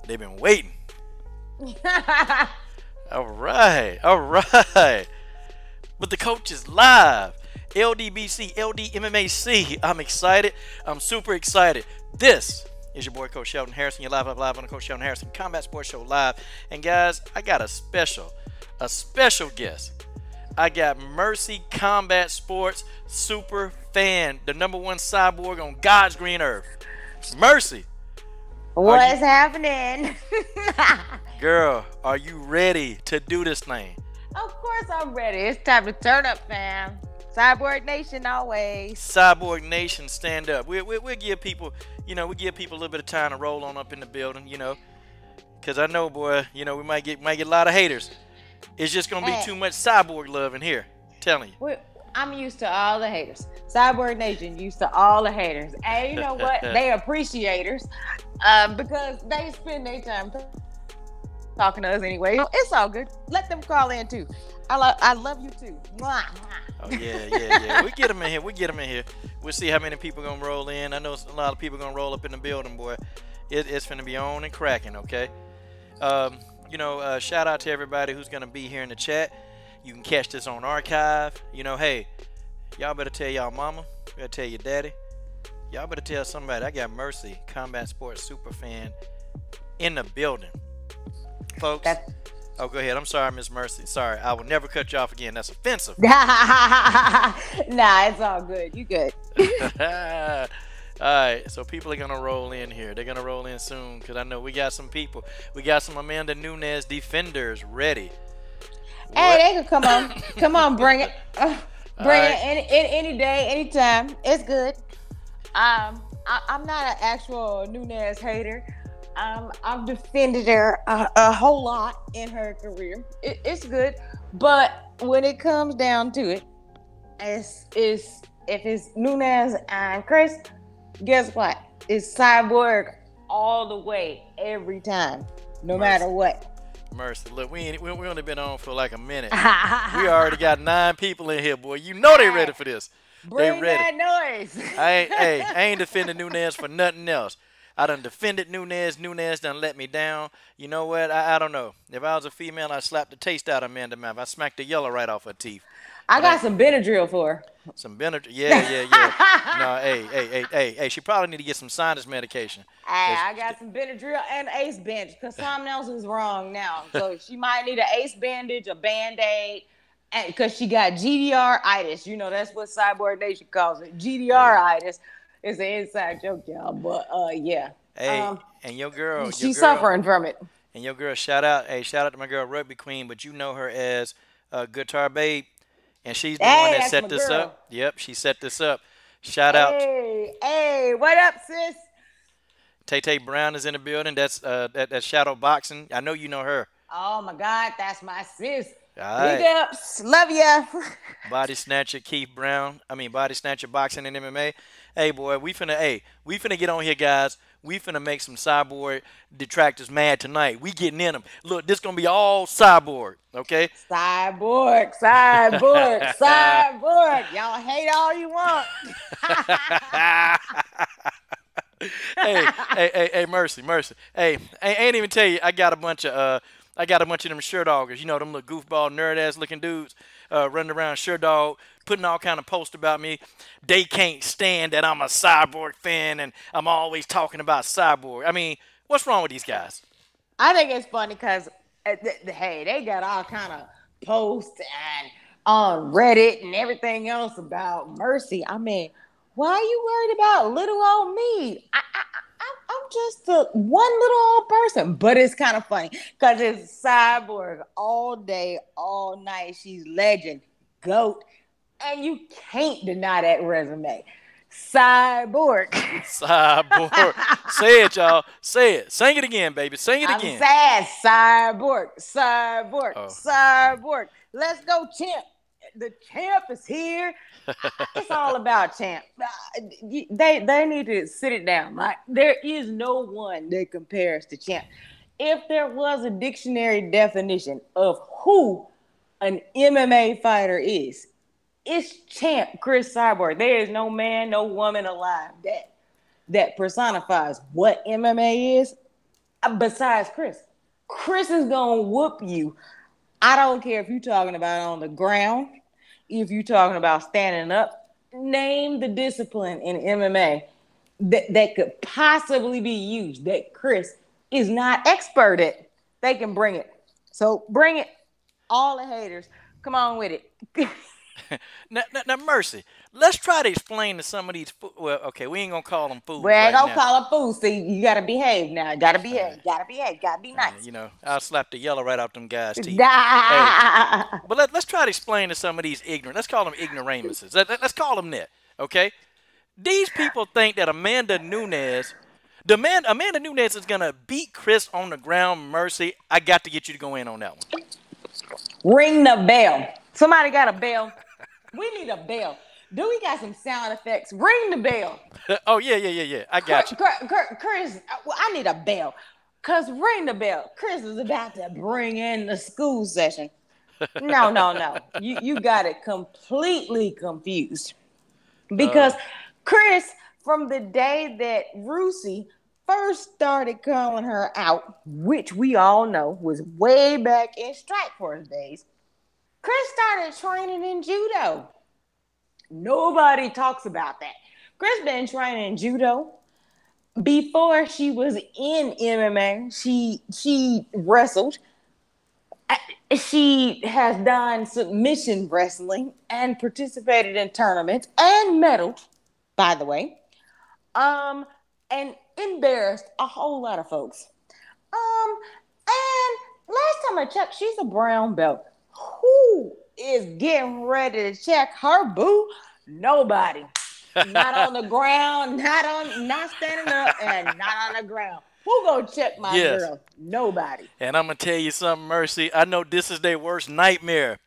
They've been waiting. All right. All right. But the coach is live. LDBC, LDMMAC. I'm excited. I'm super excited. This is your boy, Coach Sheldon Harrison. You're live on the Coach Sheldon Harrison Combat Sports Show live. And guys, I got a special guest. I got Mercy Combat Sports super fan, the #1 cyborg on God's green earth. Mercy. What's happening? Girl, are you ready to do this thing? Of course I'm ready. It's time to turn up, fam. Cyborg Nation always. Cyborg Nation, stand up. We'll give people, we give people a little bit of time to roll on up in the building, because I know, boy, we might get a lot of haters. It's just gonna be too much cyborg love in here. I'm telling you. I'm used to all the haters. Cyborg Nation used to all the haters, and you know what? They appreciators because they spend their time talking to us anyway. It's all good. Let them call in too. I love you too. Mwah, mwah. Oh yeah. We get them in here. We'll see how many people gonna roll in. I know a lot of people gonna roll up in the building, boy. It's gonna be on and cracking. Okay. Shout out to everybody who's gonna be here in the chat. You can catch this on archive. Hey, y'all better tell y'all mama. You better tell your daddy. Y'all better tell somebody. I got Mercy, Combat Sports super fan, in the building. Folks. Oh, go ahead. I'm sorry, Miss Mercy. Sorry. I will never cut you off again. That's offensive. Nah, it's all good. You good. All right. So people are going to roll in here. They're going to roll in soon because I know we got some people. We got some Amanda Nunes defenders ready. Hey, they can come on. Come on, bring it. Bring it any day, anytime. It's good. I'm not an actual Nunes hater. I've defended her a whole lot in her career. It's good, but when it comes down to it, if it's Nunes and Cris, guess what? It's Cyborg all the way, every time, no matter what. Mercy, look, we only been on for like a minute. We already got 9 people in here, boy. You know they ready for this. Bring they ready. That noise. I ain't defending Nunes for nothing else. I done defended Nunes. Nunes done let me down. You know what? I don't know. If I was a female, I'd slap the taste out of Amanda's mouth. I smacked the yellow right off her teeth. I got some Benadryl for her. Some Benadryl? Yeah. No, hey. She probably need to get some sinus medication. Hey, I got some Benadryl and Ace bandage because something else is wrong now. So she might need an Ace bandage, a Band-Aid, because she got GDR-itis. That's what Cyborg Nation calls it. GDR-itis. It's an inside joke, y'all, but yeah. Hey, and your girl, she's suffering from it. And your girl, shout out to my girl Rugby Queen, but you know her as Guitar Babe, and she's the one that set this up. Yep, she set this up. Shout out. Hey, what up, sis? Tay Brown is in the building. That's Shadow Boxing. I know you know her. Oh my God, that's my sis. All right. Big ups, love ya. Body Snatcher Keith Brown. Body Snatcher Boxing and MMA. Hey boy, we finna get on here, guys. We finna make some cyborg detractors mad tonight. We getting in them. Look, this gonna be all cyborg, okay? Cyborg. Y'all hate all you want. hey, Mercy. Hey, I ain't even tell you. I got a bunch of them shirt doggers. Them little goofball nerd ass looking dudes running around shirt dog, putting all kind of posts about me. They can't stand that I'm a Cyborg fan and I'm always talking about Cyborg. What's wrong with these guys? I think it's funny because hey, they got all kind of posts and on Reddit and everything else about Mercy. Why are you worried about little old me? I'm just one little old person, but it's kind of funny because it's Cyborg all day, all night. She's legend, GOAT, and you can't deny that resume. Cyborg. Say it, y'all. Say it. Sing it again, baby. Sing it again. I'm sad. Cyborg. Let's go, champ. The champ is here. It's all about champ. They need to sit it down. There is no one that compares to champ. If there was a dictionary definition of who an MMA fighter is, it's champ Cris Cyborg. There is no man, no woman alive that personifies what MMA is Besides Cris. Cris is gonna whoop you. I don't care if you're talking about on the ground, if you're talking about standing up. Name the discipline in MMA that could possibly be used that Cris is not expert at. They can bring it. So bring it. All the haters. Come on with it. Now, Mercy, let's try to explain to some of these. Well, okay, we ain't gonna call them fools. We ain't right gonna now. call them fools. See, you gotta behave now. You gotta behave. Gotta behave. Gotta be nice. You know, I'll slap the yellow right out them guys' teeth. Hey, but let's try to explain to some of these ignorant. Let's call them ignoramuses. Let's call them that. Okay, these people think that Amanda Nunes is gonna beat Cris on the ground. Mercy, I got to get you to go in on that one. Ring the bell. Somebody got a bell. We need a bell. Do we got some sound effects? Ring the bell. Oh, yeah. I got you. Cris, I need a bell. Because ring the bell. Cris is about to bring in the school session. No. You got it completely confused. Because Cris, from the day that Rousey first started calling her out, which we all know was way back in Strikeforce days, Cris started training in judo. Nobody talks about that. Cris been training in judo before she was in MMA. She wrestled. She has done submission wrestling and participated in tournaments and medaled, by the way. And embarrassed a whole lot of folks. And last time I checked, she's a brown belt. Who is getting ready to check her boo? Nobody. Not on the ground, not standing up, and not on the ground. Who gonna check my girl? Nobody. And I'm gonna tell you something, Mercy. I know this is their worst nightmare.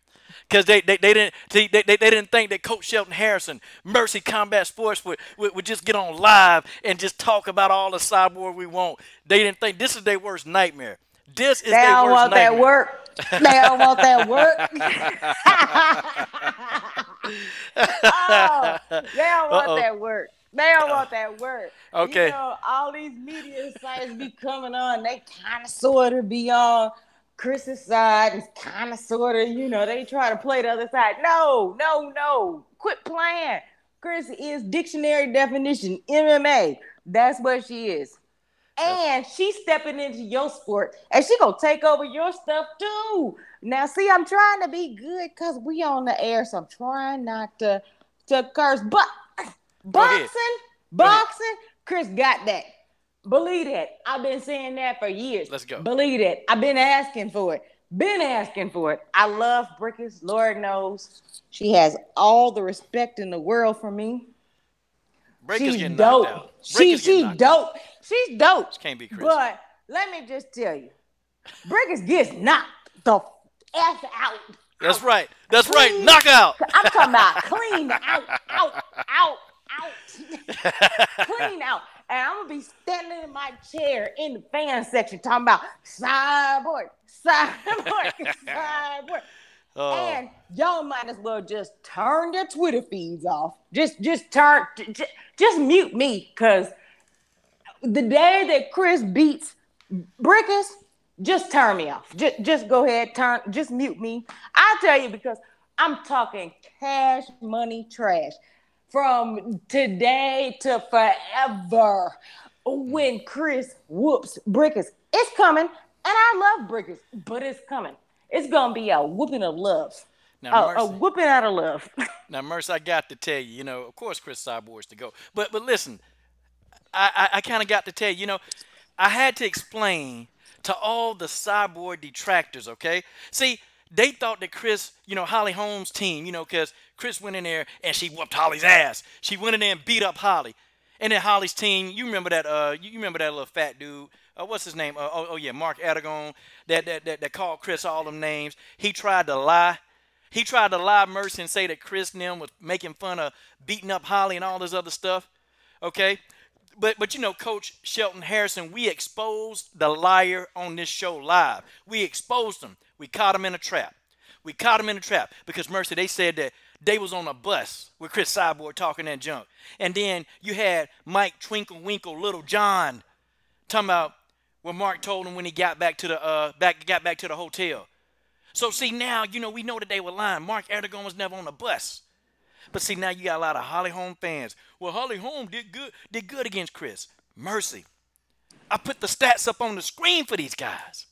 Because they didn't think that Coach Shelton Harrison, Mercy Combat Sports, would just get on live and just talk about all the Cyborg we want. They didn't think this is their worst nightmare. This is their worst nightmare. They don't want that work. They don't want that work. Oh, they don't want that work. They don't want that work. Okay. You know, all these media sites be coming on. They kind of sort of be on Chris's side and kind of sort of, you know, they try to play the other side. No. Quit playing. Cris is dictionary definition MMA. That's what she is. And she's stepping into your sport, and she gonna take over your stuff too. Now, see, I'm trying to be good because we on the air, so I'm trying not to curse. But boxing, Cris got that. Believe that. I've been saying that for years. Let's go. Believe that. I've been asking for it. I love Brickus. Lord knows she has all the respect in the world for me. She's dope. She's dope. She's dope. She can't be Cris. But let me just tell you, Brickus gets knocked the F out. That's right. Knockout. I'm talking about clean out. Clean out. And I'm going to be standing in my chair in the fan section talking about Cyborg. Oh. And y'all might as well just turn your Twitter feeds off. Just mute me, because the day that Cris beats Brickus, just turn me off. Just go ahead, just mute me. I'll tell you, because I'm talking cash money trash. From today to forever, when Cris whoops Brickus, it's coming. And I love Brickus, but it's coming. It's going to be a whooping of love. Now, a whooping out of love. Now, Mercy, I got to tell you, of course, Cris Cyborg's to go. But listen, I kind of got to tell you, I had to explain to all the Cyborg detractors, okay? See, they thought that Cris, Holly Holm's team, because Cris went in there and she whooped Holly's ass. She went in there and beat up Holly. And then Holly's team, you remember that little fat dude, what's his name? Mark Aragon, that called Cris all them names. He tried to lie. Mercy, and say that Cris and them was making fun of beating up Holly and all this other stuff. Okay? But Coach Shelton Harrison, we exposed the liar on this show live. We exposed him. We caught him in a trap. Because, Mercy, they said that they was on a bus with Cris Cyborg talking that junk. And then you had Mike Twinkle Winkle Little John talking about, what Mark told him when he got back to the hotel. So see now, we know that they were lying. Mark Erdogan was never on the bus. But see now you got a lot of Holly Holm fans. Well, Holly Holm did good against Cris. Mercy. I put the stats up on the screen for these guys.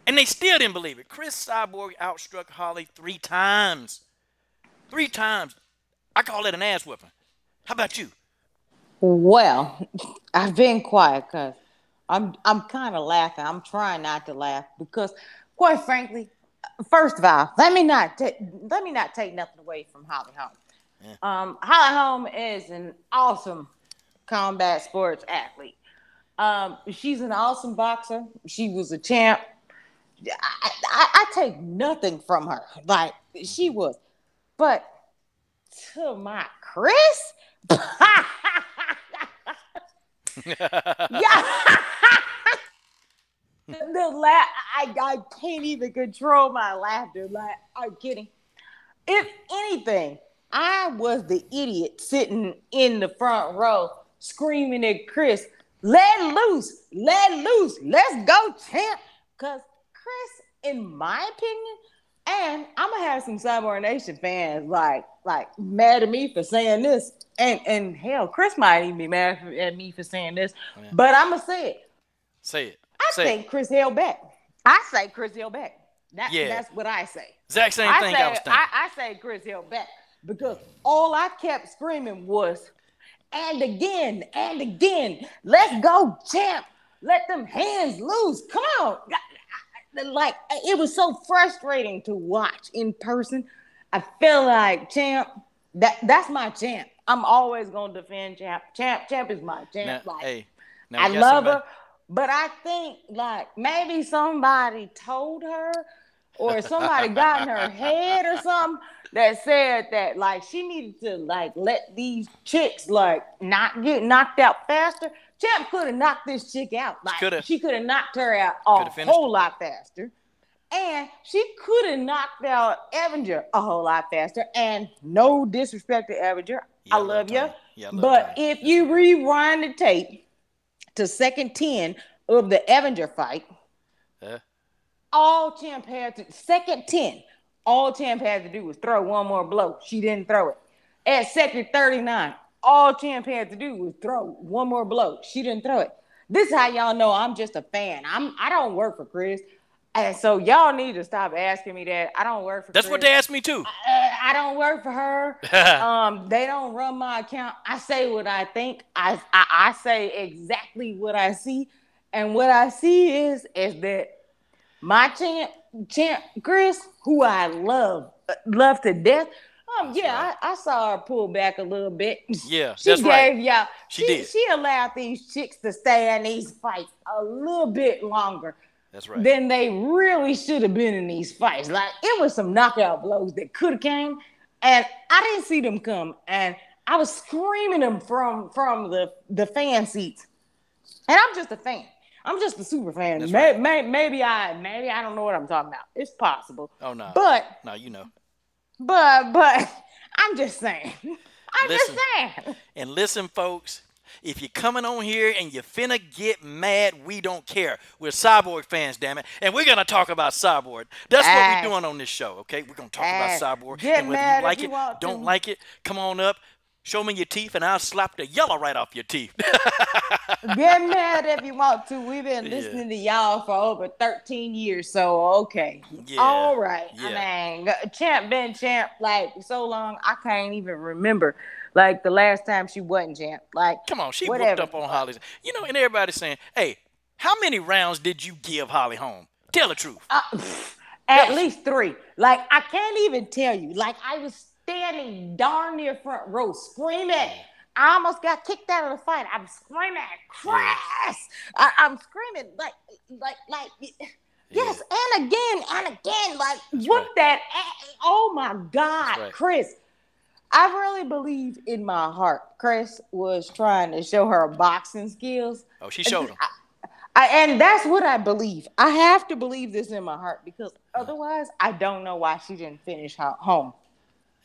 And they still didn't believe it. Cris Cyborg outstruck Holly 3 times. 3 times. I call it an ass whipping. How about you? Well, I've been quiet because I'm kind of laughing. I'm trying not to laugh because, quite frankly, first of all, let me not take nothing away from Holly Holm. Yeah. Holly Holm is an awesome combat sports athlete. She's an awesome boxer. She was a champ. I take nothing from her. Like she was, but to my Cris, yeah. I can't even control my laughter. Like I'm kidding. If anything, I was the idiot sitting in the front row screaming at Cris, "Let loose, let's go, champ!" Because Cris, in my opinion, and I'm gonna have some Cyborg Nation fans like mad at me for saying this, and hell, Cris might even be mad at me for saying this, but I'm gonna say it. Say it. I think Cris held back. I say Cris held back. That's what I say. Exact same thing I was thinking. I say Cris held back because all I kept screaming was, and again, let's go, champ. Let them hands loose. Come on. Like, it was so frustrating to watch in person. I feel like champ, that's my champ. I'm always going to defend champ. Champ is my champ. I love her. But I think, like, maybe somebody told her or somebody got in her head or something that said that, like, she needed to, like, let these chicks, like, not get knocked out faster. Champ could have knocked this chick out. Like, she could have knocked her out a whole lot faster. And she could have knocked out Evinger a whole lot faster. And no disrespect to Evinger. I love you. But if you rewind the tape to second 10 of the Evinger fight, all Champ had to, second 10, all Champ had to do was throw one more blow. She didn't throw it. At second 39, all Champ had to do was throw one more blow. She didn't throw it. This is how y'all know I'm just a fan. I don't work for Cris. And so y'all need to stop asking me that. I don't work for That's Cris. What they asked me too. I don't work for her. They don't run my account. I say what I think. I say exactly what I see. And what I see is that my champ Cris, who I love to death. I saw her pull back a little bit. Yeah, she gave right. y'all. She did. She allowed these chicks to stay in these fights a little bit longer. That's right. Then they really should have been in these fights. Like, it was some knockout blows that could have came, and I didn't see them come. And I was screaming them from the fan seats. And I'm just a fan. I'm just a super fan. Maybe I don't know what I'm talking about. It's possible. Oh no. But no, you know. But I'm just saying. Just saying. And listen, folks. If you're coming on here and you're finna get mad, we don't care. We're Cyborg fans, damn it. And we're going to talk about Cyborg. That's what we're doing on this show, okay? We're going to talk about Cyborg. And whether you like it, don't like it, come on up. Show me your teeth, and I'll slap the yellow right off your teeth. Get mad if you want to. We've been listening to y'all for over 13 years, so okay. Yeah. All right. Yeah. I mean, champ been champ like so long, I can't even remember. Like the last time she wasn't champ. Like, come on, she whooped up on Holly's. You know, and everybody's saying, hey, how many rounds did you give Holly Holm? Tell the truth. At least 3. Like, I can't even tell you. Like, I was standing darn near front row screaming. I almost got kicked out of the fight. I'm screaming, Cris. I'm screaming like yes, and again, like whoop that. Oh my God, Cris. I really believe in my heart Cris was trying to show her boxing skills. Oh, she showed them. And that's what I believe. I have to believe this in my heart because otherwise I don't know why she didn't finish Holm.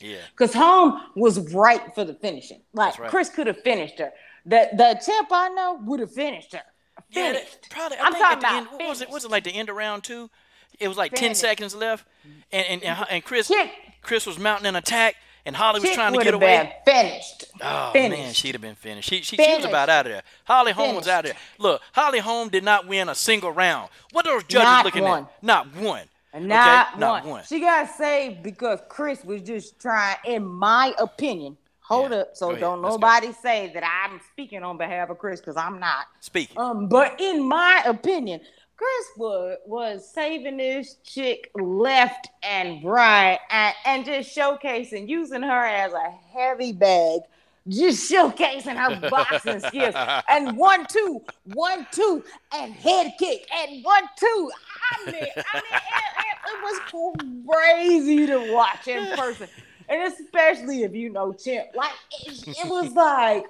Yeah. Because Holm was right for the finishing. Like, Cris could have finished her. The champ I know would have finished her. Yeah, Finished. probably. I I'm think talking at the about end, what finished. was it like the end of round 2? It was like 10 Finished. seconds left, and Chick, Cris was mounting an attack, and Holly was Chick trying to would get have been away. finished. Oh man, Finished. she'd have been finished. She was about Finished. out of there. Holly Holm was out of Finished. there. Look, Holly Holm did not win a single round. What are those judges Not looking one. at? Not one. Not okay? Not one. one. She got saved because Cris was just trying, in my opinion. Hold up, so don't nobody say that I'm speaking on behalf of Cris, because I'm not. Speaking. But in my opinion, Cris was saving this chick left and right and just showcasing, using her as a heavy bag, just showcasing her boxing skills. And 1-2, and head kick, and 1-2. I mean, it was crazy to watch in person. And especially if you know Champ. Like, it was like,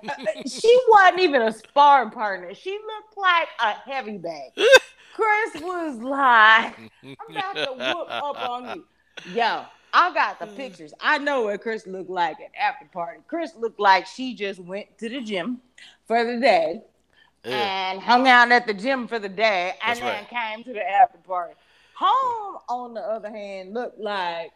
she wasn't even a sparring partner. She looked like a heavy bag. Cris was like, I'm about to whoop up on you. Yo, I got the pictures. I know what Cris looked like at after party. Cris looked like she just went to the gym for the day and hung out at the gym for the day and then came to the after party. Holm, on the other hand, looked like...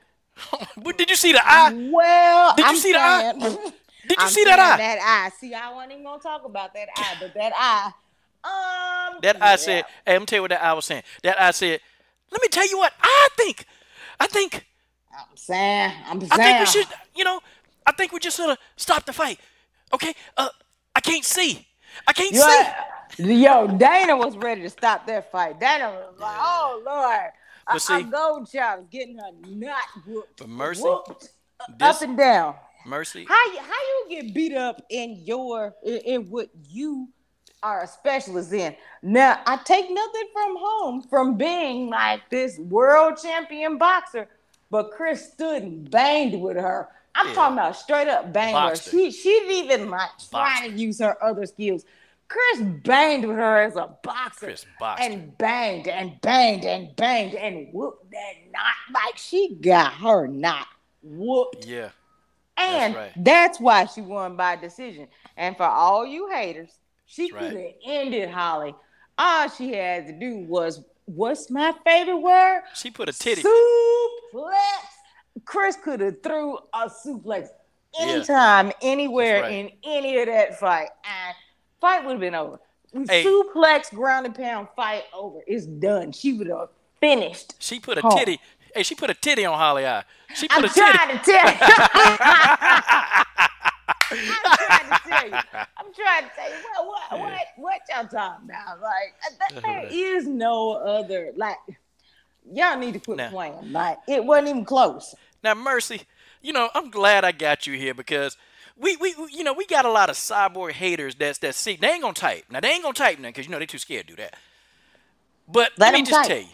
But did you see the eye? Well, did you see the eye? Did you see that eye? That eye. See, I wasn't even gonna talk about that eye, but that eye. That eye said, "Hey, I'm gonna tell you what that eye was saying." That eye said, "Let me tell you what I think. I think we should. I think we just sort of stop the fight. Okay? I can't see. I can't see." Yo, Dana was ready to stop that fight. Dana was like, "Oh Lord." But see, a gold child getting her nut whooped. But Mercy, whooped up and down. Mercy. How you get beat up in what you are a specialist in? Now, I take nothing from Holm from being like this world champion boxer, but Cris stood and banged with her. I'm talking about straight up banged with her. She didn't even like try to use her other skills. Cris banged with her as a boxer and banged and banged and banged and whooped that knot like she got her knot whooped. Yeah. And that's why she won by decision. And for all you haters, she could have ended Holly. All she had to do was, what's my favorite word? She put a titty. Suplex. Cris could have threw a suplex anytime, anywhere, in any of that fight. And fight would have been over. Suplex, ground and pound, fight over. It's done. She would have finished. She put a titty. Hey, she put a titty on Holly eye. She put I'm trying to tell you. I'm trying to tell you. What y'all talking about? Like, there is no other. Like, y'all need to quit playing. Like, it wasn't even close. Now, Mercy, I'm glad I got you here because we got a lot of Cyborg haters that see they ain't gonna type. Now they ain't gonna type now because they too scared to do that. But let me just tell you.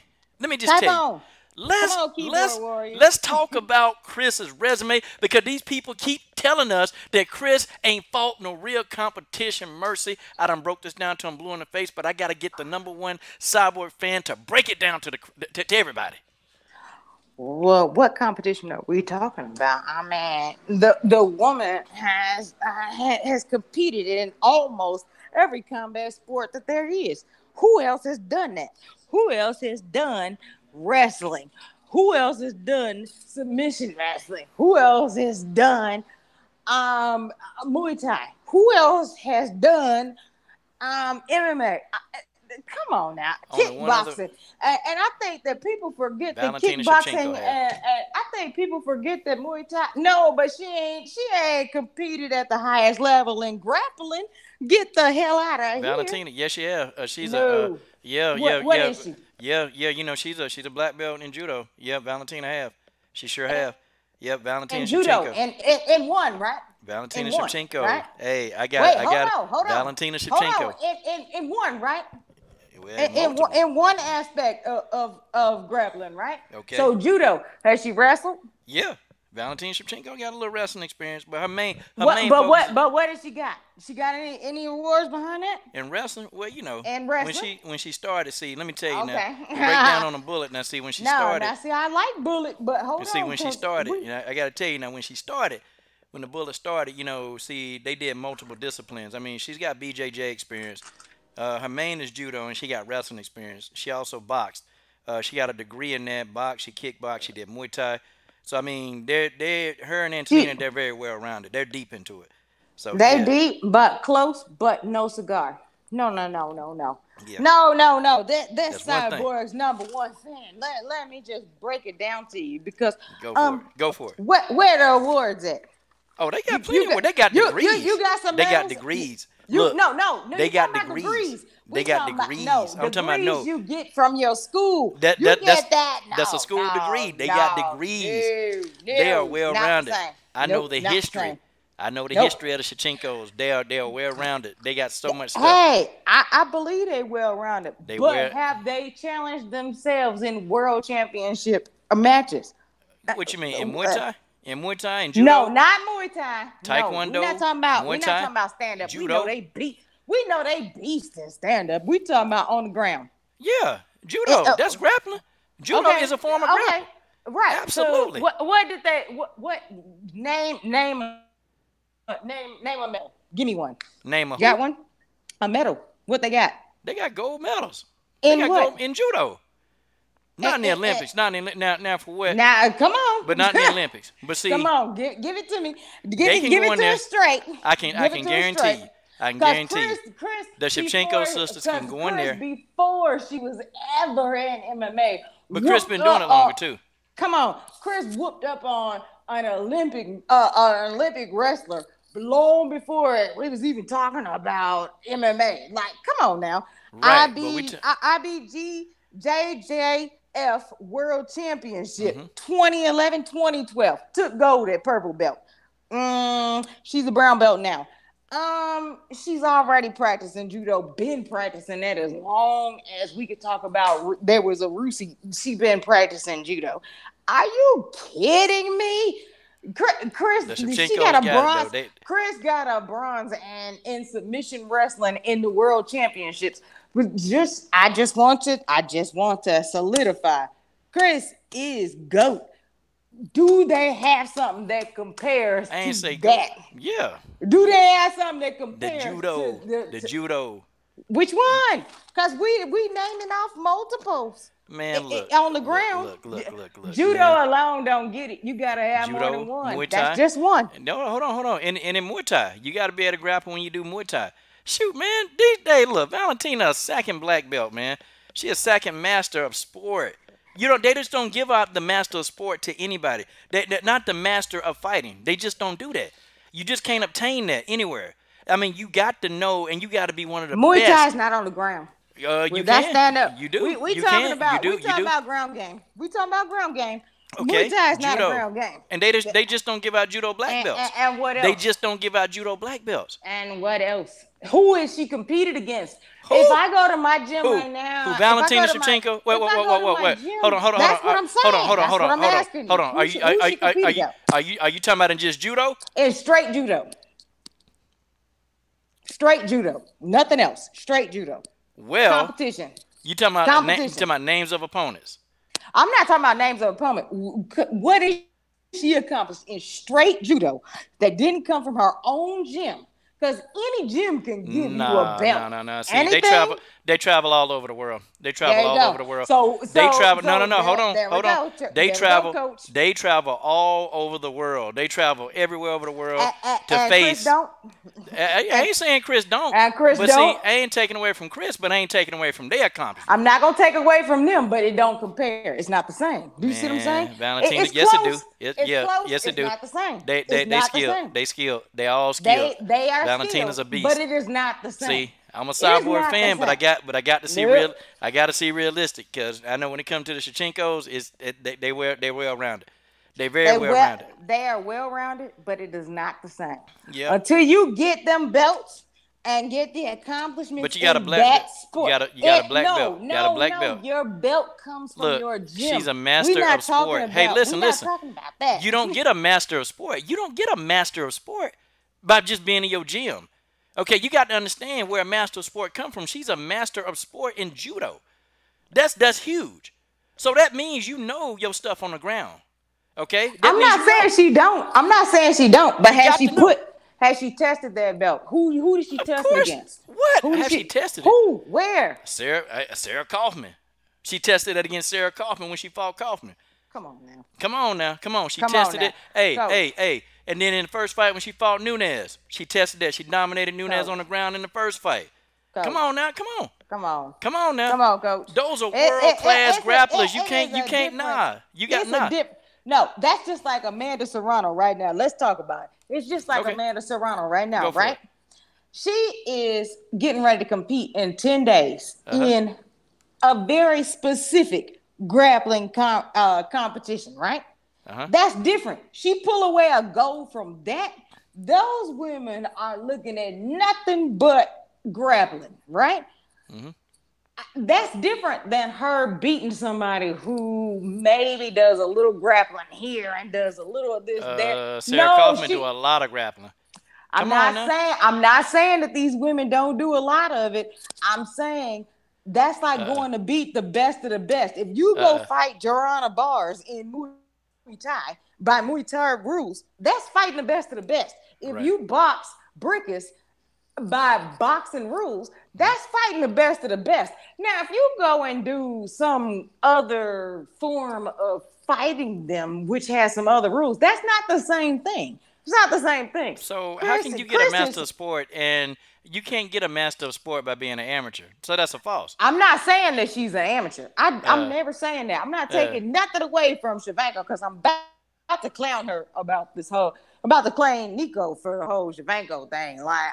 Let's talk about Chris's resume because these people keep telling us that Cris ain't fought no real competition. Mercy, I done broke this down till I'm blue in the face, but I gotta get the #1 Cyborg fan to break it down to everybody. Well, what competition are we talking about? I mean, the woman has competed in almost every combat sport that there is. Who else has done that? Who else has done wrestling? Who else has done submission wrestling? Who else has done Muay Thai? Who else has done MMA? Come on now, kickboxing, and I think that people forget that kickboxing. I think people forget that Muay Thai. No, but she ain't competed at the highest level in grappling. Get the hell out of here, Valentina. Yes, she has. She's What is she? Yeah. She's a black belt in judo. Yeah, Valentina have. She sure have. Yep, Valentina in judo Shevchenko. and one, right? Valentina Shevchenko. Right? Hey, I got hold on. Valentina Shevchenko. Hold on. In one, right? In one aspect of grappling, right? Okay. So judo, has she wrestled? Yeah, Valentina Shevchenko got a little wrestling experience, but her main what has she got? She got any awards behind that? In wrestling, well, In wrestling? when she started, see, let me tell you now. Break down on a bullet now. See, when she started. Now see, I like bullet, but hold on. See, when she started, I got to tell you now. When she started, when the bullet started, see, they did multiple disciplines. I mean, she's got BJJ experience. Her main is judo, and she got wrestling experience. She also boxed. She got a degree in that. Box. She kickboxed. She did Muay Thai. So I mean, her and Antonina, they're very well rounded. They're deep into it. So they deep, but close, but no cigar. No. Yeah. No. That's Cyborg's #1 fan. Let me just break it down to you because Go for it. Where the awards at? Oh, they got plenty of. They got degrees. You got some. They got degrees. No. They got degrees. They got degrees. I'm talking about you get from your school. That's a school degree. They got degrees. They are well rounded. I know the history. I know the history of the Shevchenkos. They are well rounded. They got so much stuff. Hey, I believe they well rounded. But have they challenged themselves in world championship matches? What you mean in Muay Thai? In Muay Thai and judo? No, not Muay Thai. Taekwondo. No, we're not talking about stand up. Judo. We know they beast in stand up. We talking about on the ground. Yeah, judo. That's grappling. Judo is a form of grappling. Right. Absolutely. So what did they? What name a medal? Give me one. Name a got one? A medal. What they got? They got gold medals. In what? Gold in judo. Not in the Olympics. Not in now for what? Now come on. But not in the Olympics. But see, come on, give it to me. Give it to us straight. I can guarantee you. I can guarantee you. Chris, the Shevchenko sisters can go in there before she was ever in MMA. But Cris been doing it longer too. Come on, Cris whooped up on an Olympic wrestler long before we was even talking about MMA. Like, come on now. Right, IBJJF World Championship 2011, 2012. Took gold at purple belt. She's a brown belt now. She's already practicing judo, been practicing that as long as we could talk about. There was a Rousey, she been practicing judo. Are you kidding me? Cris, she got a bronze. Cris got a bronze and in submission wrestling in the world championships. But I just want to solidify. Cris is GOAT. Do they have something that compares to that? GOAT. Yeah. Do they have something that compares the judo? Which one? Because we naming off multiples. Man, look on the ground. Look. Judo man. alone don't get it. You gotta have judo, more than one. Muay Thai. That's just one. No, hold on. And in Muay Thai, you gotta be able to grapple when you do Muay Thai. Shoot, man. These days, look, Valentina a second black belt, man. She a second master of sport. They just don't give out the master of sport to anybody. They're not the master of fighting. They just don't do that. You just can't obtain that anywhere. I mean, you got to know, and you got to be one of the Muay best. Muay Thai is not on the ground. You can stand up. You do. We talking about ground game. We talking about ground game. Okay. Muay Thai is judo. not a ground game. And they just don't give out judo black belts. And what else? They just don't give out judo black belts. And what else? Who is she competed against? Who? If I go to my gym right now, who? Valentina Shevchenko? Wait. Hold on. That's what I'm saying. Hold on. Are you talking about in just judo? In straight judo. Straight judo. Nothing else. Straight judo. Well, competition. You talking about names of opponents? I'm not talking about names of opponents. What did she accomplish in straight judo that didn't come from her own gym? Because any gym can give you a belt. No. See, they travel all over the world. They travel all over the world. They travel. Hold on. They travel all over the world. They travel everywhere over the world to face. Cris don't. I ain't saying Cris don't. Cris but don't. See, I ain't taking away from Cris, but I ain't taking away from their accomplishment. I'm not gonna take away from them, but it don't compare. It's not the same. Do you see what I'm saying? Valentina, it's yes, close. it do. Yes, it do. It's not the same. They skilled. They all skilled. They are Valentina's skilled, a beast. but it is not the same. See, I'm a Cyborg fan, but I got to see real. I got to see realistic because I know when it comes to the Shevchenkos, they well rounded. They're very well rounded. They are well rounded, but it is not the same. Yeah. Until you get them belts and get the accomplishments. But you got a black belt. Sport. You got a black belt. You got a black belt. Your belt comes from your gym. She's a master of sport. Hey, listen. We're not talking about that. You don't get a master of sport. You don't get a master of sport by just being in your gym. Okay, you got to understand where a master of sport come from. She's a master of sport in judo. That's huge. So that means you know your stuff on the ground. Okay? I'm not saying she don't. But Has she tested that belt? Who did she test it against? What? Who Has she tested it? Who? Where? Sarah Kaufman. She tested it against Sarah Kaufman when she fought Kaufman. Come on now. Come on now. Come on. She tested it. Hey. And then in the first fight when she fought Nunes, she tested that. She dominated Nunes on the ground in the first fight. Coach. Come on now. Come on. Come on. Come on now. Come on, Coach. Those are world-class grapplers. You can't nah. You got nah. No, that's just like Amanda Serrano right now. Let's talk about it. It's just like Amanda Serrano right now, right? She is getting ready to compete in 10 days in a very specific grappling competition, right? That's different. She pull away a gold from that. Those women are looking at nothing but grappling, right? That's different than her beating somebody who maybe does a little grappling here and does a little of this there. Sarah Kaufman do a lot of grappling. I'm not saying that these women don't do a lot of it. I'm saying that's like going to beat the best of the best. If you go fight Joanna Bars in Muay Thai by Muay Thai rules, that's fighting the best of the best. If you box Brickus by boxing rules, that's fighting the best of the best. Now, if you go and do some other form of fighting them, which has some other rules, that's not the same thing. It's not the same thing. So how can you get a master of sport and you can't get a master of sport by being an amateur? So that's a false. I'm not saying that she's an amateur. I'm never saying that. I'm not taking nothing away from Shevchenko because I'm about to clown her about this whole, about to claim Nico for the whole Shevchenko thing. Like,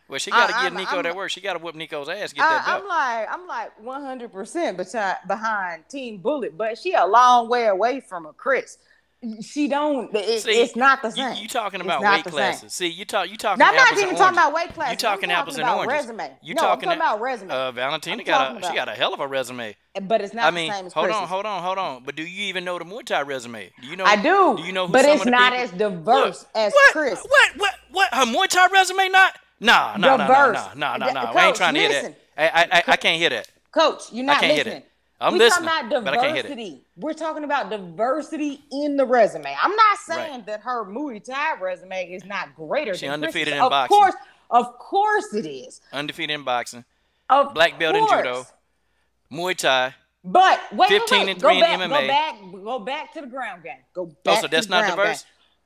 well, she got to give Nico that work. She got to whoop Nico's ass. Get that belt. I'm like 100% behind Team Bullet, but she a long way away from a Cris. She don't. It's not the same. You talking about weight classes? See, you talking. Now, I'm not even talking about weight classes. You talking apples and oranges. Resume. I'm talking about resume. Valentina got a hell of a resume. But it's not the same as Cris. Hold on. But do you even know the Muay Thai resume? Do you know? I do. Do you know who but some it's of the not people? As diverse as Cris. What? Her Muay Thai resume not? Nah. We ain't trying to hear that. I can't hear that. Coach, you're not listening. Hear that. I'm listening, but I can't hear it. We're talking about diversity in the resume. I'm not saying that her Muay Thai resume is not greater than undefeated Cris. in boxing. Of course it is. Undefeated in boxing. Black belt in judo. Muay Thai. But wait, 15 and 3 in MMA. Go back to the ground game. Go back. So that's not diverse?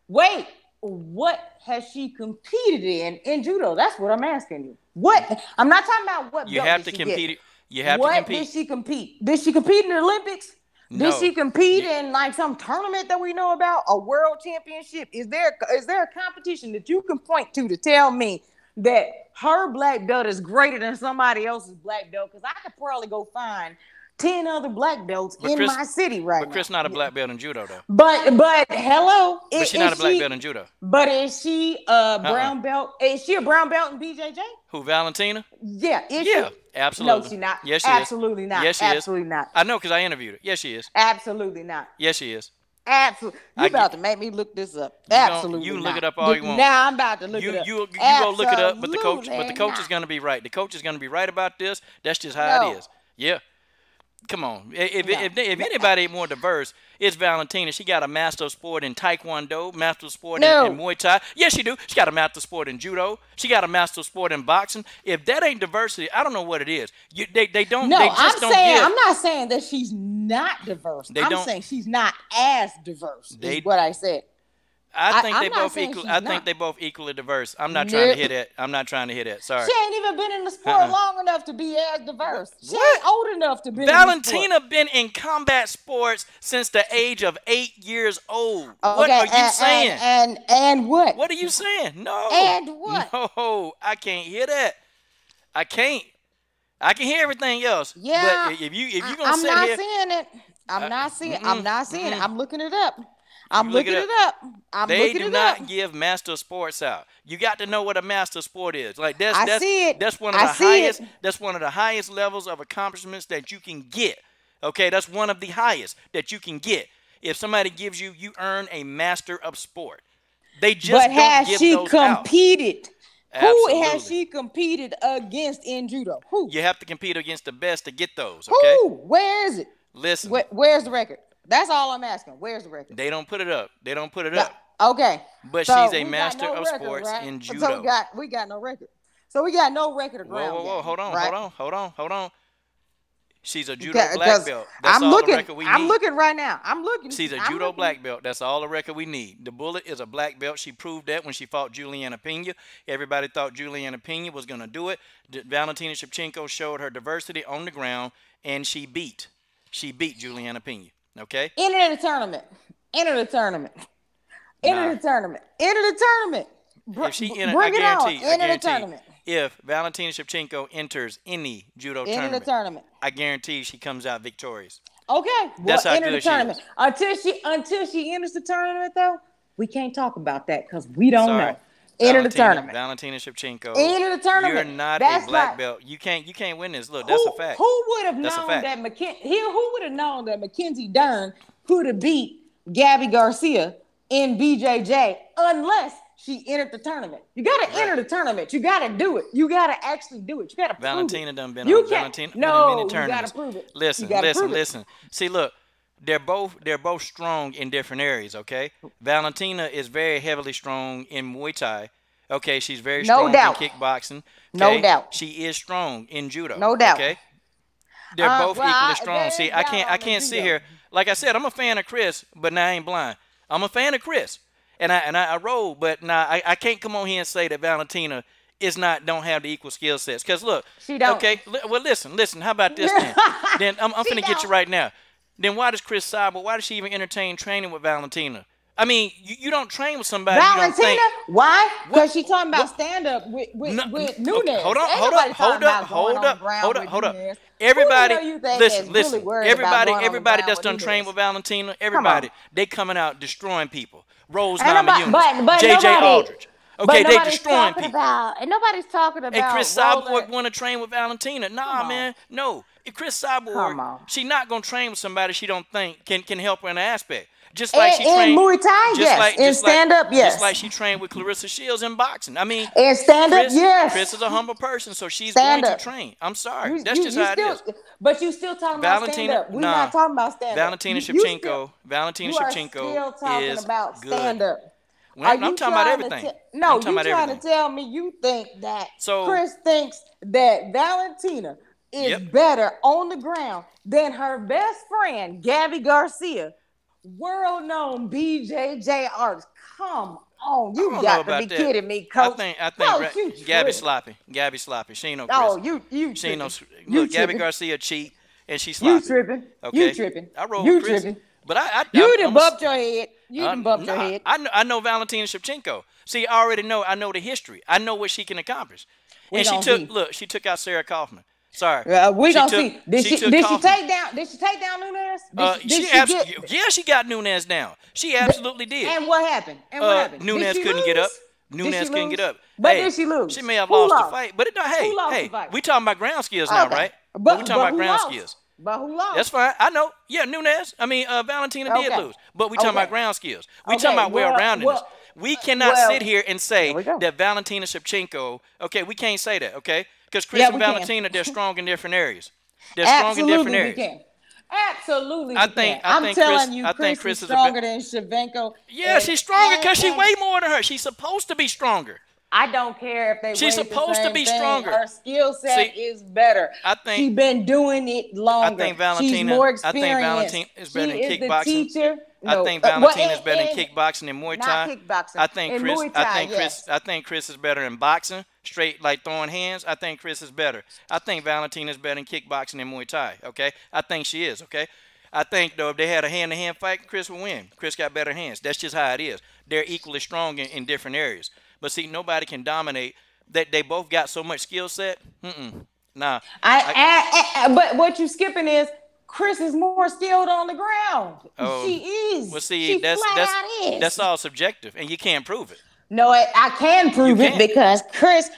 Wait, what has she competed in judo? That's what I'm asking you. What? I'm not talking about what you belt have to compete. You have to compete. Did she compete? Did she compete in the Olympics? No. Did she compete in like some tournament that we know about? A world championship? Is there a competition that you can point to tell me that her black belt is greater than somebody else's black belt? Because I could probably go find 10 other black belts my city right now. But Cris not a black belt in judo though. But hello. But she's not a black belt in judo. But is she a brown belt? Is she a brown belt in BJJ? Who, Valentina? Yeah. Is she? Absolutely. No, she's not. Yes, she absolutely is. Not. Yes, she absolutely is. Not. I know because I interviewed her. Yes, she is. Absolutely not. Yes, she is. Absolutely. You about to make me look this up. Absolutely. You look it up all you want. Now I'm about to look it up. You go look it up, but the coach is gonna be right. The coach is gonna be right about this. That's just how it is. Yeah. Come on. If anybody more diverse, it's Valentina. She got a master of sport in Taekwondo, master of sport in Muay Thai. Yes, she do. She got a master of sport in Judo. She got a master of sport in boxing. If that ain't diversity, I don't know what it is. They don't. No, they just I'm not saying that she's not diverse. I'm saying she's not as diverse. Is what I said. I think they both equal. I think they both equally diverse. I'm not trying to hear that. I'm not trying to hear that. Sorry. She ain't even been in the sport long enough to be as diverse. She ain't old enough to be. Valentina been in combat sports since the age of 8 years old. What are you saying? And what? What are you saying? No. And what? No, I can't hear that. I can't. I can hear everything else. Yeah. But if you gonna sit here, I'm not seeing it. I'm not seeing it. I'm looking it up. I'm looking it up. They do not give master sports out. You got to know what a master sport is. Like that's one of the highest. That's one of the highest levels of accomplishments that you can get. Okay, that's one of the highest that you can get. If somebody gives you earn a master of sport. They just don't give those out. But has she competed? Absolutely. Who has she competed against in judo? Who? You have to compete against the best to get those. Okay. Who? Where is it? Listen. Where's the record? That's all I'm asking. Where's the record? They don't put it up. They don't put it up. Okay. But So she's a we got master no of record, sports right? in So judo. we got no record. So we got no record of Whoa, ground whoa, whoa! game, Hold on, right? hold on. She's a judo black Because belt. That's all the record we I'm need. looking right now. I'm looking. She's a I'm judo looking. black belt. That's all the record we need. The Bullet is a black belt. She proved that when she fought Juliana Pena. Everybody thought Juliana Pena was going to do it. Valentina Shevchenko showed her diversity on the ground, and she beat Juliana Pena. Okay? Enter the tournament. Enter the tournament. Enter the tournament. Enter the tournament. If she enter, Bring I it on. guarantee, Enter the tournament. if Valentina Shevchenko enters any judo Enter the tournament. I guarantee she comes out victorious. Okay. That's how enter good the tournament. Until she enters the tournament, though, we can't talk about that because we don't know. Enter the tournament. Valentina Shevchenko. Enter the tournament. You're not a black belt. You can't win this. Look, that's a fact. Who would have known that who would have known that Mackenzie Dern could have beat Gabby Garcia in BJJ unless she entered the tournament? You got to enter the tournament. You got to do it. You got to actually do it. You got to prove Valentina it. done been on Valentina in many tournaments. You got to prove it. Listen. See, look, they're both strong in different areas, okay? Valentina is very heavily strong in Muay Thai. Okay, she's very strong in kickboxing. Okay? No doubt. She is strong in judo. No doubt. Okay? They're both equally strong. See, I can't sit here. Like I said, I'm a fan of Cris, but now I ain't blind. I'm a fan of Cris. And I roll, but now I can't come on here and say that Valentina don't have the equal skill sets. Because look, she don't. Okay, well listen. How about this then? Then I'm finna get you right now. Then why does Cris Cyborg? Why does she even entertain training with Valentina? I mean, you don't train with somebody. Valentina, why? Because she talking about stand up with Nunes. Okay, hold up. Everybody, listen. Everybody that's done trained with Valentina, everybody, they coming out destroying people. Rose Namajunas, JJ Aldridge. Okay, they destroying people. And nobody's talking about. And Cris Cyborg want to train with Valentina? Nah, man, no. If Cris Cyborg, she not gonna train with somebody she don't think can help her in an aspect. Just like she trained in Muay Thai, yes. In stand up, yes. Just like she trained with Clarissa Shields in boxing. I mean, in stand up, yes. Cris is a humble person, so she's going to train. I'm sorry, that's just how it is. But you still talking about stand up. We're not talking about stand up. Valentina Shevchenko is about good. Stand up. I'm talking about everything. No, you're trying to tell me you think that Cris thinks that Valentina is better on the ground than her best friend, Gabby Garcia, world-known BJJ artist. Come on, you got to be kidding me, Coach. I think Gabby's sloppy. Gabby's sloppy. She ain't no Cris. Oh, you she ain't no. Look, Gabby Garcia cheat and she's sloppy. You tripping? Okay? You tripping? I roll with Cris. Tripping. But you done bumped your head. You done bumped your head. I know Valentina Shevchenko. See, I already know. I know the history. I know what she can accomplish. And she took out Sarah Kaufman. Sorry. We don't see. Did she take down Nunes? She got Nunes down. She absolutely did. And what happened? Nunes couldn't get up. Nunes couldn't get up. But did she lose? She may have lost the fight. But we talking about ground skills now, right? But we talking about ground skills. But who lost? That's fine. I know. Yeah, Nunes. Valentina did lose. But we talking about ground skills. We talking about well-roundedness. We cannot sit here and say that Valentina Shevchenko. Okay, we can't say that. Okay, because Cris and Valentina, they're strong in different areas. They're strong in different areas. Can. Absolutely, I'm telling you, Cris is stronger than Shevchenko. Yeah, she's stronger because she weigh more than her. She's supposed to be stronger. I don't care if they. She's supposed to be stronger. Her skill set is better. She's been doing it longer. I think Valentina. She's more experienced. I think Valentina is better in kickboxing. The teacher. I think Valentina is better in kickboxing and Muay Thai. Not kickboxing. I think Cris is better in boxing, straight like throwing hands. I think Cris is better. I think Valentina is better in kickboxing and Muay Thai. Okay, I think she is. Okay, I think though if they had a hand-to-hand fight, Cris would win. Cris got better hands. That's just how it is. They're equally strong in different areas. But see, nobody can dominate. They both got so much skill set. Nah. But what you skipping is Cris is more skilled on the ground. She is. Well, see, that's all subjective, and you can't prove it. No, I can prove it because Cris.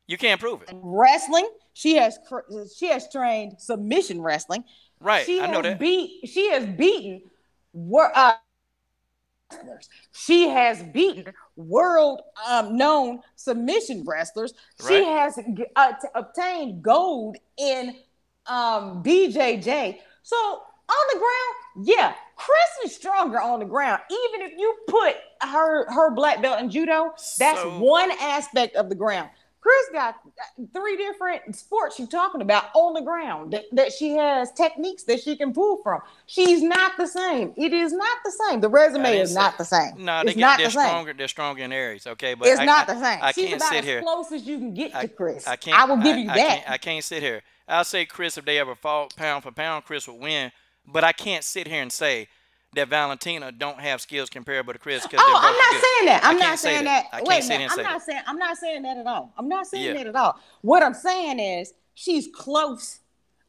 You can't prove it. Wrestling. She has trained submission wrestling. Right. I know that. She has beaten. She has beaten world-known submission wrestlers. Right. She has obtained gold in BJJ. So On the ground, yeah, Cris is stronger on the ground. Even if you put her black belt in judo, that's one aspect of the ground. Cris got 3 different sports you're talking about on the ground that she has techniques that she can pull from. She's not the same. It is not the same. The resume is not the same. No, they're stronger. They're stronger in areas. Okay, but it's not the same. I She's can't about sit as here. Close as you can get to Cris. I will give you that. I can't sit here. I'll say Cris, if they ever fought pound for pound, Cris would win. But I can't sit here and say that Valentina don't have skills comparable to Cris. I'm not saying that. I'm not saying that. Wait a minute. I'm not saying that at all. I'm not saying that at all. What I'm saying is she's close.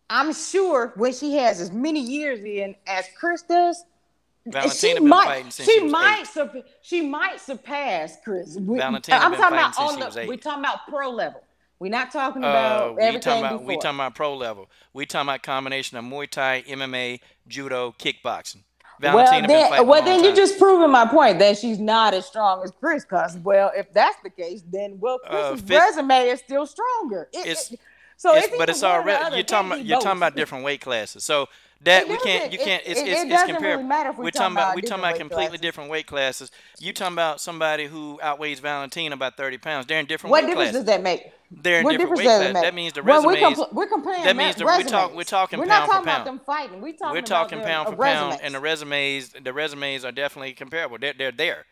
I'm sure when she has as many years in as Cris does, Valentina been fighting since she was 8. She might surpass Cris. Valentina been fighting since she was 8. We're talking about pro level. We're not talking about everything before. We talking about pro level. We talking about combination of Muay Thai, MMA, judo, kickboxing. Valentina been fighting then you're just proving my point that she's not as strong as Cris. Because if that's the case, then Cris's resume is still stronger. But it's already you're talking about different weight classes. So that you can't. It's comparable. We're talking about completely different weight classes. You talking about somebody who outweighs Valentina by 30 pounds. They're in different weight classes. What difference does that make? They're in different weight classes. That means the resumes. We're comparing. That means we're talking we're pound not talking for pound. about them fighting. We're talking pound for pound, and the resumes are definitely comparable. They're there.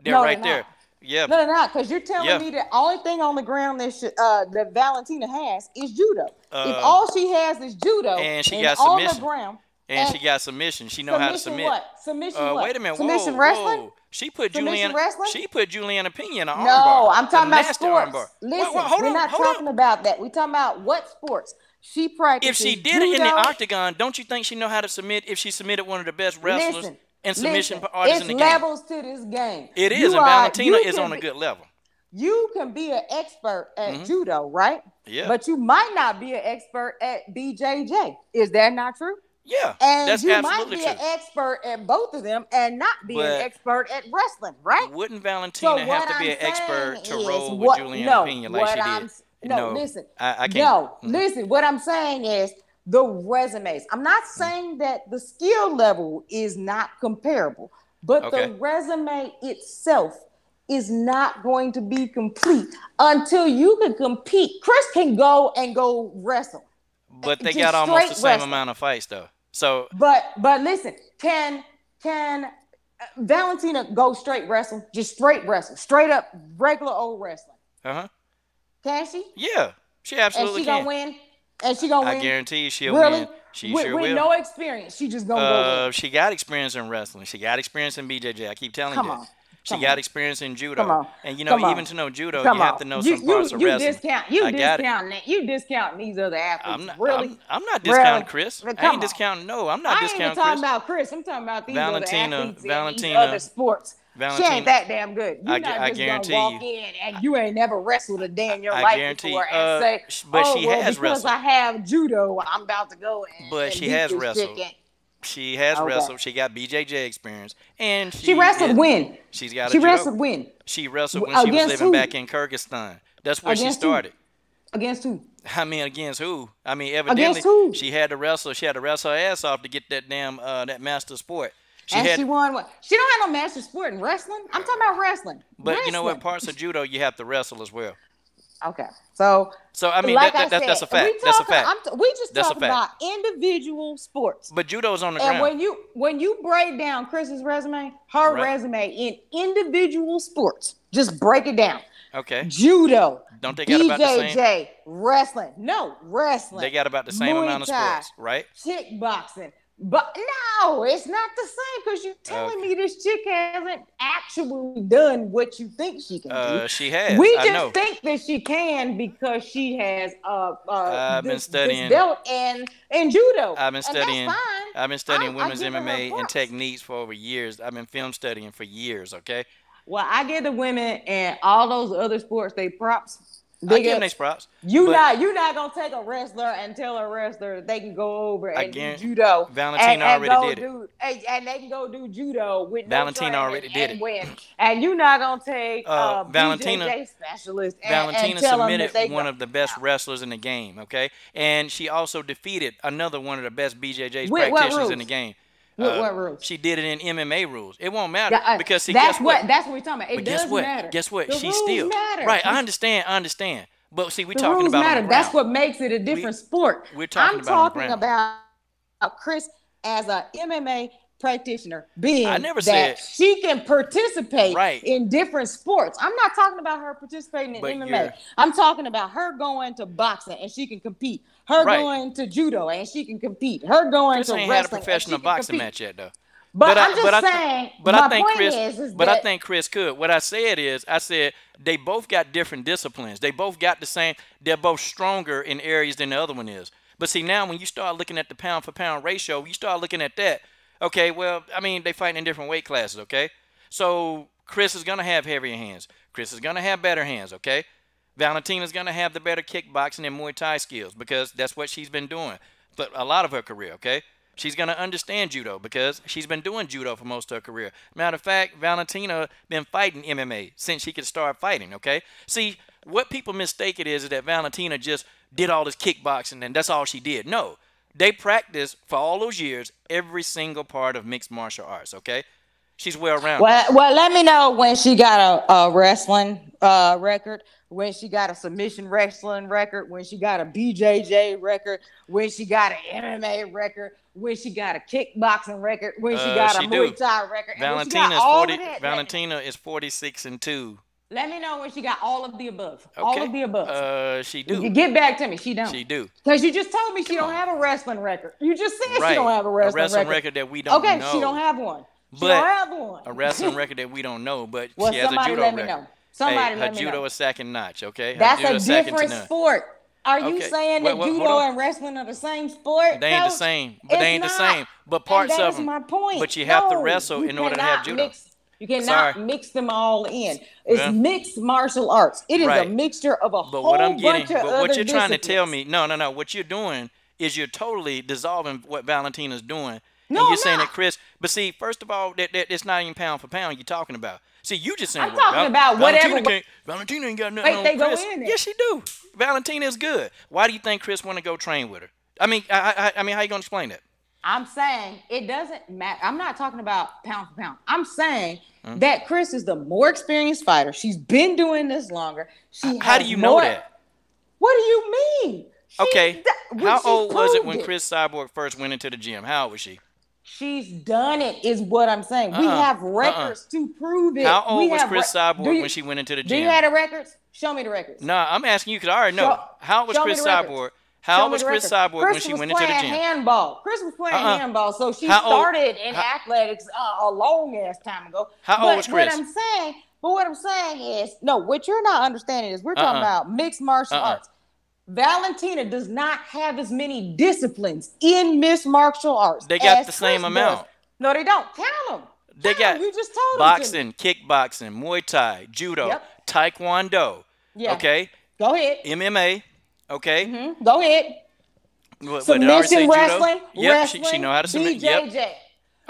They're right there. Yeah. No, they're not, because you're telling me the only thing on the ground that Valentina has is judo. If all she has is judo and she got submission on the ground, and she got submission, she know how to submit. Submission what? Wait a minute. Submission wrestling? Whoa. She put Juliana Pena in an armbar. No, I'm talking about sports. Armbar. Listen, we're not talking about that. We're talking about what sports. She practices If she did it in the octagon, don't you think she know how to submit if she submitted one of the best wrestlers and submission artists in the game? It's levels to this game. It is, and Valentina is on a good level. You can be an expert at judo, right? Yeah. But you might not be an expert at BJJ. Is that not true? Yeah, and that's you absolutely might be an expert at both of them and not be an expert at wrestling, right? Wouldn't Valentina have to be an expert to roll with Juliana Pena like she did? Listen. I can't. No, listen. What I'm saying is the resumes. I'm not saying that the skill level is not comparable, but the resume itself is not going to be complete until you can compete. Cris can go wrestle. But they got almost the same amount of fights, though. So, but listen, can Valentina go straight wrestle? Just straight wrestle, straight up regular old wrestling. Can she? Yeah, she absolutely can. And she gonna win. I guarantee you, she'll win. She sure will. With no experience, she just gonna go win. She got experience in wrestling. She got experience in BJJ. I keep telling you. She got experience in judo. And even to know judo, you have to know some parts of wrestling. You discount these other athletes. I'm not discounting Cris. I ain't discounting. No, I'm not discounting Cris. I ain't talking about Cris. I'm talking about these other athletes in these other sports. Valentina, she ain't that damn good. You're not just gonna walk in and you ain't never wrestled a day in your life before and say, because I have judo, I'm about to go and But she has wrestled. She has wrestled. She got BJJ experience, and she wrestled when she's got. She wrestled when she wrestled when she was living back in Kyrgyzstan. That's where she started. Against who? I mean, against who? I mean, evidently she had to wrestle. She had to wrestle her ass off to get that damn that master sport. She won what? She don't have no master sport in wrestling. I'm talking about wrestling. But you know what? Parts of judo you have to wrestle as well. Okay, so I mean that's a fact. That's a fact. We just talking about individual sports. But judo's on the ground. And when you break down Cris's resume, her resume in individual sports, just break it down. Okay. Judo. Don't they got about the same? BJJ, wrestling. No, wrestling. They got about the same amount of sports, right? Kickboxing. But no, it's not the same because you're telling me this chick hasn't actually done what you think she can do. She has. We just think that she can because she has been studying this belt in judo. I've been studying. And that's fine. I've been studying women's MMA and techniques for over years. I've been film studying for years. Okay. Well, I give the women and all those other sports they props I give them their props. You're not gonna take a wrestler and tell a wrestler that they can go over and do judo. Valentina already did it. And they can go do judo with Valentina no already did and it. win. And you're not gonna take Valentina BJJ specialist. Valentina and tell submitted them that one of the best wrestlers in the game. Okay, and she also defeated another one of the best BJJ practitioners in the game. What rules? She did it in MMA rules. It won't matter because see, that's guess what? That's what we're talking about. It does matter. Guess what? The She's rules still matter. right. I understand. But see, we're the talking rules about matter. on the ground. That's what makes it a different sport. We're talking I'm about on the talking ground. about Cris as a MMA practitioner, being I never that said she can participate right. in different sports. I'm not talking about her participating in MMA. I'm talking about her going to boxing and she can compete. Her going to judo and she can compete. Her going Cris to ain't wrestling had a professional boxing match yet, though. But I'm just saying. I think Cris could. What I said is, I said they both got different disciplines. They both got the same. They're both stronger in areas than the other one is. But see, now when you start looking at the pound for pound ratio, you start looking at that. Okay, well, I mean, they fighting in different weight classes. Okay, so Cris is gonna have heavier hands. Cris is gonna have better hands. Okay, Valentina's gonna have the better kickboxing and Muay Thai skills because that's what she's been doing. But a lot of her career. Okay. She's going to understand judo because she's been doing judo for most of her career. Matter of fact, Valentina been fighting MMA since she could start fighting, okay? See, what people mistake it is that Valentina just did all this kickboxing and that's all she did. No, they practiced for all those years every single part of mixed martial arts, okay? She's well-rounded. Well, let me know when she got a wrestling record, when she got a submission wrestling record, when she got a BJJ record, when she got an MMA record, when she got a kickboxing record, when she got a Muay Thai record. Valentina is 46-2. Let me know when she got all of the above. Okay. All of the above. She do. You get back to me. She don't. She do. Because you just told me she don't have a wrestling record. You just said she don't have a wrestling record that we don't know. Okay, she don't have one. She don't have one. A wrestling record that we don't know, but she has a judo record. Know. Somebody let me know. Her judo is second notch, okay? That's a different sport. Are you saying that judo and wrestling are the same sport? They ain't the same. But they ain't the same. But parts of them. That's my point. But you have to wrestle in order to have judo. You cannot mix them all in. It's mixed martial arts. It is a mixture of a whole bunch of other what you're trying to disciplines. tell me, no. What you're doing is you're totally dissolving what Valentina's doing. No, and you're saying that Cris, but see, first of all, that it's not even pound for pound you're talking about. See, you just saying, I'm talking about whatever. Valentina ain't got nothing on Cris. Yes, she do. Valentina is good. Why do you think Cris want to go train with her? I mean, how you gonna explain that? I'm saying it doesn't matter. I'm not talking about pound for pound. I'm saying that Cris is the more experienced fighter. She's been doing this longer. How do you know that? What do you mean? How old was it when Cris Cyborg first went into the gym? How old was she? She's done it, is what I'm saying. We have records to prove it. How old was Cris Cyborg when she went into the gym? Do you have the records? Show me the records. No, I'm asking you because I already know. How old was Cris Cyborg? How old was Cris Cyborg when she went into the gym? Cris was playing handball, so she started in athletics a long ass time ago. How old was Cris? What I'm saying is, no, what you're not understanding is we're talking about mixed martial arts. Valentina does not have as many disciplines in mixed martial arts. They got the same amount. No, they don't. Count them. They got you just told boxing, kickboxing, Muay Thai, judo, Taekwondo. Yeah. Okay. Go ahead. MMA. Okay. Go ahead. Submission wrestling. Yep. She know how to submit. BJJ. Yep.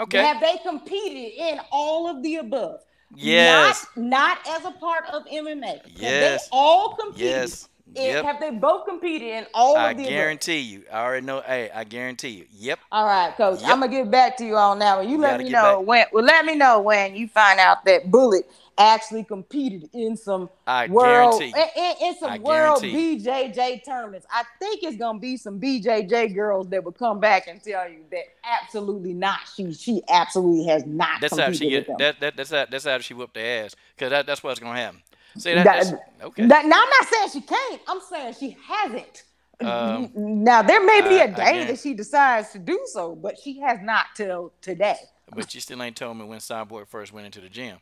Okay. Have they competed in all of the above? Yes. Not as a part of MMA. Yes. Have they all competed? Yes. Yep. Have they both competed in all of the I guarantee you. I already know. Hey, I guarantee you. Yep. All right, Coach. Yep. I'm gonna get back to you on that one. You let me know when. Well, let me know when you find out that Bullet actually competed in some world BJJ tournaments. I think it's gonna be some BJJ girls that will come back and tell you that absolutely not. She absolutely has not. That's competed how she get. That's how she whooped their ass. Because that's what's gonna happen. See, okay. Now I'm not saying she can't. I'm saying she hasn't. Now there may be a day that she decides to do so, but she has not till today. But you still ain't told me when Cyborg first went into the gym.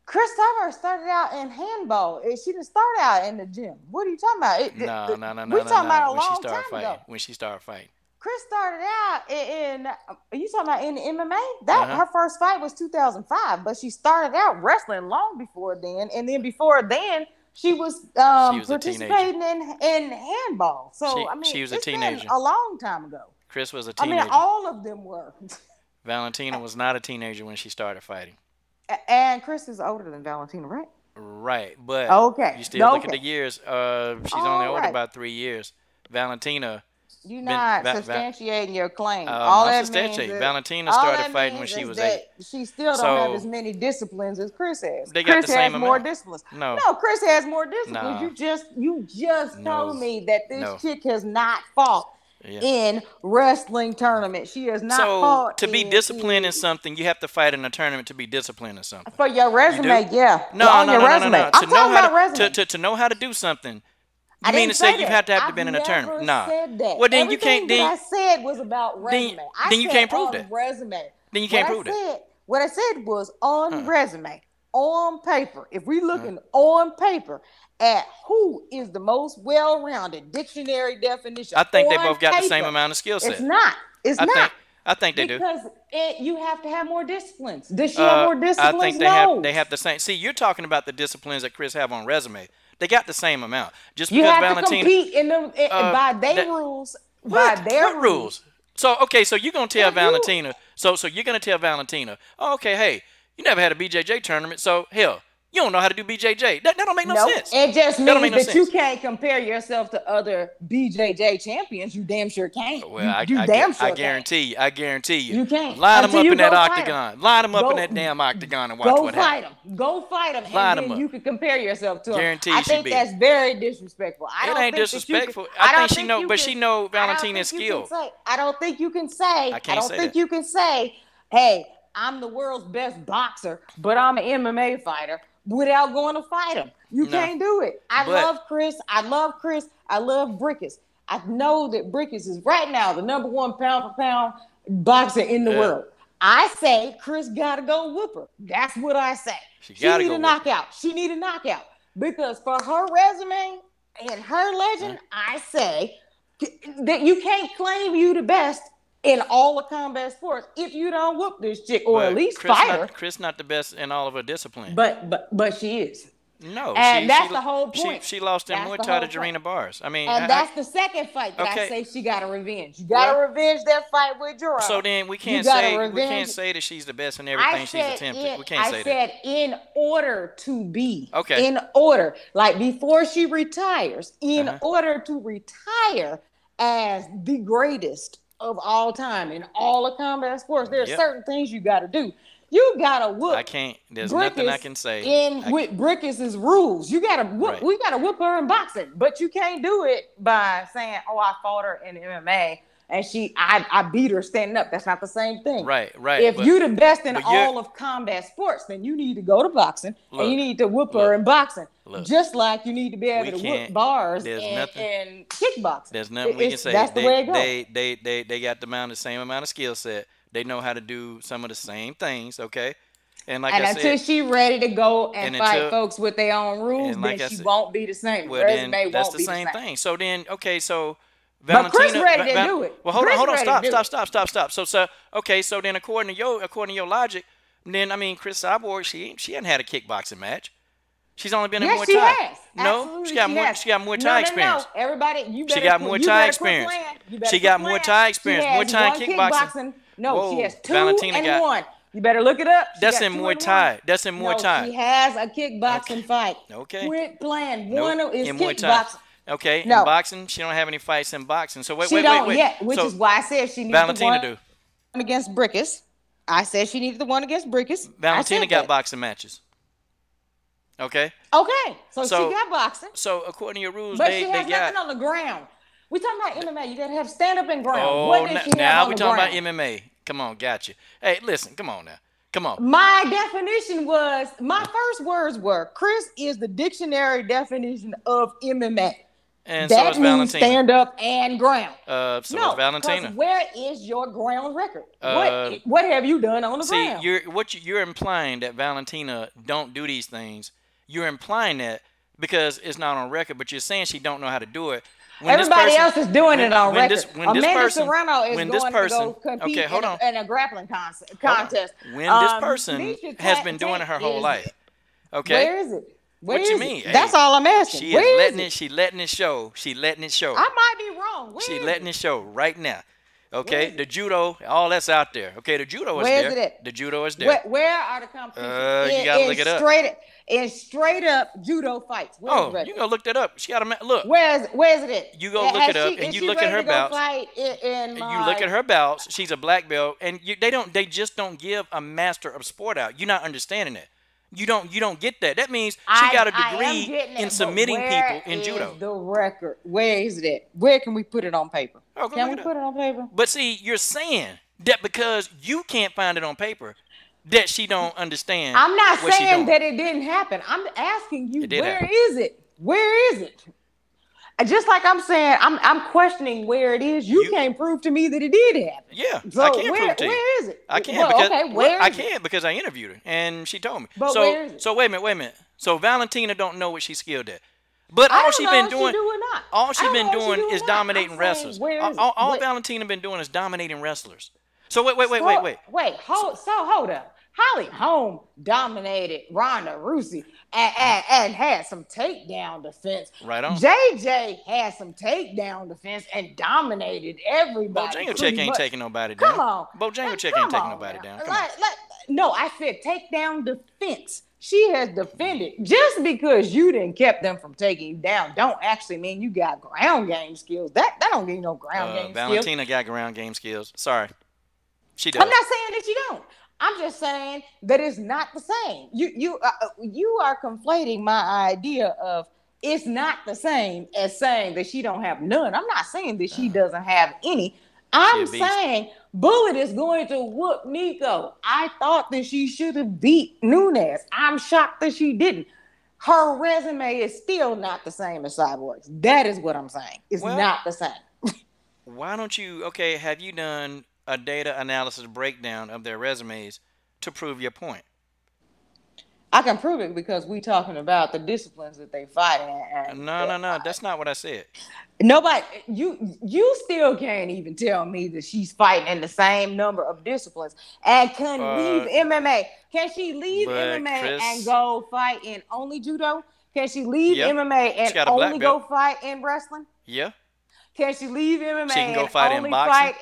Cris Cyborg started out in handball. She didn't start out in the gym. What are you talking about? No. We're talking about a long time ago. When she started fighting. Cris started out in. Are you talking about in MMA? Her first fight was 2005, but she started out wrestling long before then, and then before then, she was participating in handball. So I mean, she was a it's teenager. been a long time ago. Cris was a teenager. I mean, all of them were. Valentina was not a teenager when she started fighting. And Cris is older than Valentina, right? Right, but you still look at the years. She's only older about 3 years. Valentina. You're not substantiating your claim. All that means is Valentina started fighting when she was 8. She still don't have as many disciplines as Cris has. They got Cris the same has more amount. disciplines. No, Cris has more disciplines. You just told me that this chick has not fought in wrestling tournaments. She has not fought. So to be disciplined in something, you have to fight in a tournament to be disciplined in something. For your resume, yeah. No. I'm talking about resume. To know how to do something. I mean to say you have to have been in a tournament? Nah. Said that. Well, then Everything you can't. That I said was about resume. Then you can't prove that. Resume. Then you can't prove that. What I said was on resume, on paper. If we looking on paper at who is the most well-rounded dictionary definition, I think they both got the same amount of skill set. It's not. It's not. I think they do. Because you have to have more disciplines. Does she have more disciplines? I think they have the same. See, you're talking about the disciplines that Cris have on resume. They got the same amount. Just you because have to compete in them by their rules. What rules? So so you're gonna tell Valentina. So you're gonna tell Valentina. Oh, okay, hey, you never had a BJJ tournament, so hell, you don't know how to do BJJ. That don't make no sense. It just means that you can't compare yourself to other BJJ champions. You damn sure can't. Well, I guarantee you. You can't. Line them up in that octagon. Line them up in that damn octagon and watch what happens. Go fight them. And then you can compare yourself to them. Guarantee I think that's very disrespectful. It ain't disrespectful. I think she know Valentina's skill. I don't think you can say. I don't think you can say, hey, I'm the world's best boxer, but I'm an MMA fighter, without going to fight him. You can't do it. I love Cris. I love Brickus. I know that Brickus is right now the #1 pound-for-pound boxer in the world. I say Cris got to go whoop her. That's what I say. She need a knockout. She need a knockout. Because for her resume and her legend, I say that you can't claim you the best in all of combat sports if you don't whoop this chick or at least fight her. Cris not the best in all of her discipline. But she is. No, and that's the whole point. She lost in Muay Thai to Jarena Bars. I mean, and that's the second fight that I say she got to revenge. You got to revenge that fight with Jarena. So then we can't say that she's the best in everything she's attempted. We can't say that. I said in order to be. Okay. In order, like before she retires, in order to retire as the greatest of all time in all of combat sports, there's certain things you got to do. You gotta whoop. I can't. There's nothing I can say. With Brickus' rules, you gotta whoop. Right. We gotta whoop her in boxing, but you can't do it by saying, "Oh, I fought her in MMA and I beat her standing up." That's not the same thing. Right. If you're the best in all of combat sports, then you need to go to boxing and you need to whoop her in boxing. Just like you need to be able to whoop bars and kickboxing. There's nothing we can say. That's the way it goes. They got the same amount of skill set. They know how to do some of the same things, okay? And like I said, until she's ready to go and fight folks with their own rules, then she won't be the same. Well, then that's the same thing. So then, okay, so Valentina, but Cris ready to do it. Well, hold on, stop. So then, according to your logic, then I mean, Cris Cyborg, she hadn't had a kickboxing match. She's only been in Muay Thai. She has. No, she got Muay Thai experience. No. Everybody, you better. She got Muay Thai experience. She got Muay Thai experience. Muay Thai and kickboxing. No, she has 2 and 1. You better look it up. That's in Muay Thai. That's in Muay Thai. She has a kickboxing fight. Okay. Quit playing. One is kickboxing. Okay. In boxing, she don't have any fights in boxing. So wait. She don't yet, which is why I said she needs Valentina the one against Brickus. I said she needed the one against Brickus. Valentina got boxing matches. Okay. So she got boxing. So according to your rules, but she has nothing on the ground. We talking about MMA. You gotta have stand up and ground. Oh, now we talking about MMA. Come on, gotcha. Hey, listen, come on now. Come on. My definition was, my first words were, Cris is the dictionary definition of MMA. And that so is Valentina. Stand up and ground. Is Valentina. Where is your ground record? What have you done on the ground? You're implying that Valentina don't do these things. You're implying that because it's not on record, but you're saying she don't know how to do it. Everybody else is doing it on record. Amanda Serrano is going to go compete in a grappling contest. When this person has been doing it her whole life. Okay. Where is it? Where what you is mean? It? That's all I'm asking. She Where is is letting it? it. She letting it show. She letting it show. I might be wrong. Where She is letting it? it show right now. Okay, Where the judo, all that's out there. Okay, the judo is Where there. is it at? The judo is there. Where are the competitions? You gotta look it up. In straight up judo fights. Where's the Oh, record? you gonna look that up? She got to look. Where's it at? You go look it up, and you look at her bouts. And you look at her bouts. She's a black belt, and they just don't give a master of sport out. You're not understanding it. You don't get that. That means she got a degree in submitting people in judo. The record. Where is it at? Where can we put it on paper? Oh, can we put it on paper? But see, you're saying that because you can't find it on paper, that she don't understand. I'm not saying that it didn't happen. I'm asking you, where is it? Where is it? Just like I'm saying, I'm questioning where it is. You can't prove to me that it did happen. Yeah, so I can't prove to you. Where is it? I can't because I interviewed her and she told me. But where is it? So wait a minute. So Valentina don't know what she's skilled at. But all she's been doing, is dominating wrestlers. All Valentina been doing is dominating wrestlers. So wait. Hold up. Holly Holm dominated Ronda Rousey and had some takedown defense. Right on. JJ had some takedown defense and dominated everybody. Bojangles Check ain't taking nobody down. Come on. Bojangles Check ain't taking nobody down. No, I said takedown defense. She has defended. Just because you didn't kept them from taking you down don't actually mean you got ground game skills. That don't give you no ground game skills. Valentina got ground game skills. Sorry. She does. I'm not saying that you don't. I'm just saying that it's not the same. You are conflating my idea of it's not the same as saying that she don't have none. I'm not saying that she doesn't have any. I'm saying Bullet is going to whoop Nico. I thought that she should have beat Nunes. I'm shocked that she didn't. Her resume is still not the same as Cyborg's. That is what I'm saying. It's not the same. Why don't you, have you done a data analysis breakdown of their resumes to prove your point? I can prove it because we talking about the disciplines that they fight in. No. That's not what I said. Nobody, you still can't even tell me that she's fighting in the same number of disciplines and can leave MMA. Can she leave MMA and go fight in only judo? Can she leave MMA and only go fight in wrestling? Yeah. Can she leave MMA and go fight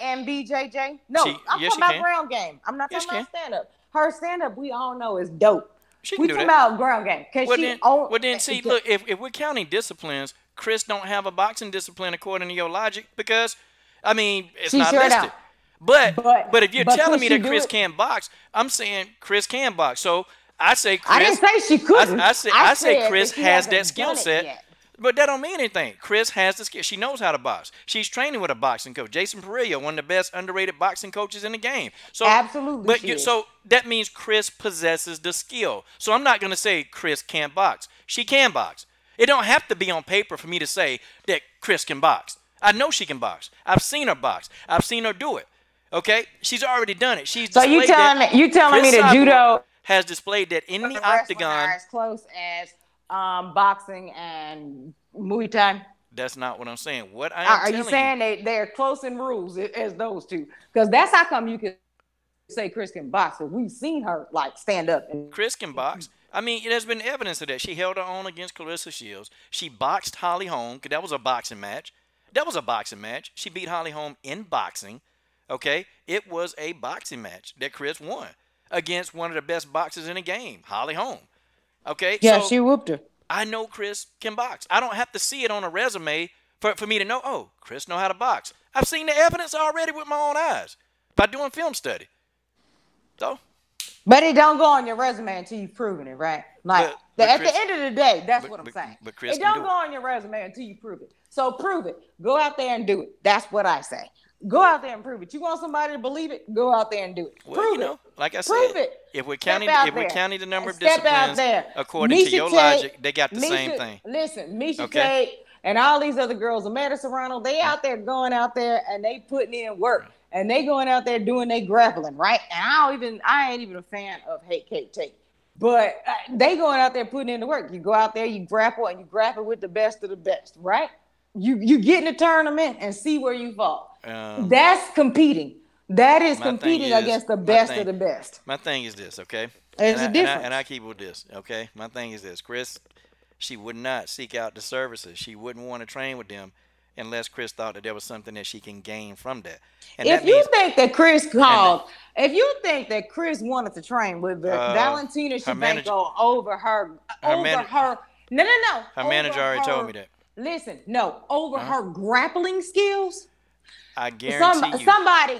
in BJJ? No, I'm talking about ground game. I'm not talking about stand-up. Her stand-up, we all know, is dope. We talking about ground game. Look, if we're counting disciplines, Cris don't have a boxing discipline according to your logic because, it's not listed. But if you're telling me that Cris can't box, I'm saying Cris can box. So I say Cris. I didn't say she couldn't. I say Cris has that skill set. But that don't mean anything. Cris has the skill. She knows how to box. She's training with a boxing coach. Jason Perillo, one of the best underrated boxing coaches in the game. So absolutely. So that means Cris possesses the skill. So I'm not going to say Cris can't box. She can box. It don't have to be on paper for me to say that Cris can box. I know she can box. I've seen her box. I've seen her do it. Okay? She's already done it. So you telling me that judo has displayed that in the octagon as close as boxing and Muay Thai? That's not what I'm saying. What are you saying they're close in rules as those two? Because that's how come you can say Cris can box. Because we've seen her stand up. Cris can box. There's been evidence of that. She held her own against Clarissa Shields. She boxed Holly Holm because that was a boxing match. She beat Holly Holm in boxing. Okay, it was a boxing match that Cris won against one of the best boxers in the game, Holly Holm. Okay. Yeah, so she whooped her. I know Cris can box. I don't have to see it on a resume for me to know, Cris know how to box. I've seen the evidence already with my own eyes by doing film study. So. But it don't go on your resume until you've proven it, right? At the end of the day, that's what I'm saying. But Cris it don't go on your resume until you prove it. So prove it. Go out there and do it. That's what I say. Go out there and prove it. You want somebody to believe it? Go out there and do it. Prove it. Like I prove said, it. If we're counting the number of disciplines according to your logic, they got the same thing. Listen, Misha Tate and all these other girls, Amanda Serrano, they out there going out there and they putting in work. And they going out there doing their grappling, right? And I ain't even a fan of Hate Cake Tate. But they going out there putting in the work. You go out there, you grapple, and you grapple with the best of the best, right? You get in the tournament and see where you fall. That's competing. That is competing against the best of the best. My thing is this, okay? There's a difference. And I keep with this, okay? My thing is this. Cris she would not seek out the services. She wouldn't want to train with them unless Cris thought that there was something that she can gain from that. And if that you means, think that Cris called, if you think that Cris wanted to train with Valentina Shevchenko over her. No. Her manager already told me that. Listen, no, over her grappling skills. I guarantee you.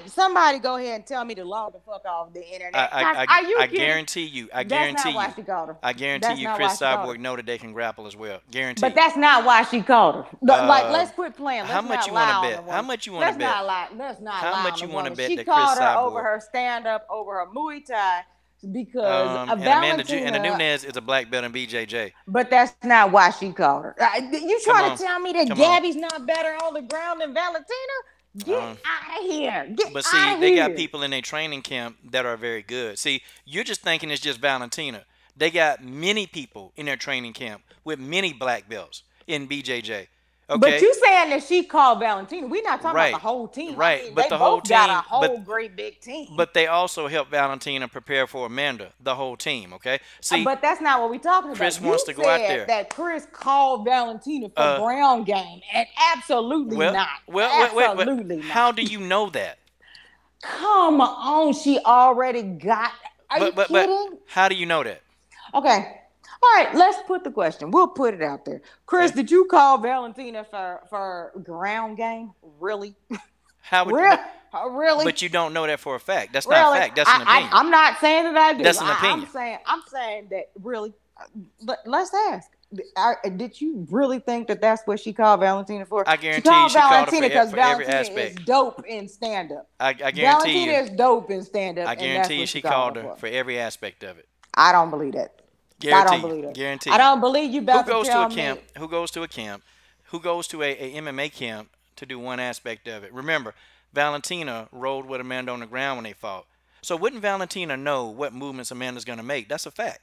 Somebody go ahead and tell me to log the fuck off the internet. Are you kidding? Guarantee you. That's not why she called her. I guarantee you Cris Cyborg know that they can grapple as well. Guarantee. But that's not why she called her. Let's quit playing. How much you want to bet? How much you want to bet? Let's not lie. How much you want to bet she that Cris called her Cyborg over her stand-up, over her Muay Thai, because Valentina and the Nunes is a black belt in BJJ. But that's not why she called her. You trying to tell me that Gabby's not better on the ground than Valentina? Get out of here. But see, they got people in their training camp that are very good. See, you're just thinking it's just Valentina. They got many people in their training camp with many black belts in BJJ. Okay? But you saying that she called Valentina. We're not talking about the whole team. Right. I mean, but the whole team got a whole great big team. But they also helped Valentina prepare for Amanda, the whole team, okay? See, but that's not what we're talking about. Cris wants to go out there. That Cris called Valentina for ground game, and absolutely not. Absolutely not. How do you know that? Come on, she already got. Are you kidding? But how do you know that? Okay. All right, let's put the question. We'll put it out there. Cris, did you call Valentina for ground game? Really? How would really? But you don't know that for a fact. That's not a fact. That's an opinion. I'm not saying that I do. That's an opinion. I'm saying that really. But let's ask. Did you really think that that's what she called Valentina for? I guarantee she called Valentina because Valentina is dope in stand-up. I guarantee Valentina is dope in stand-up. I guarantee you she called her for every aspect of it. I don't believe that. I don't believe it. Guarantee. I don't believe you about to tell me. Who goes to a camp? Who goes to a MMA camp to do one aspect of it? Remember, Valentina rolled with Amanda on the ground when they fought. So wouldn't Valentina know what movements Amanda's going to make? That's a fact.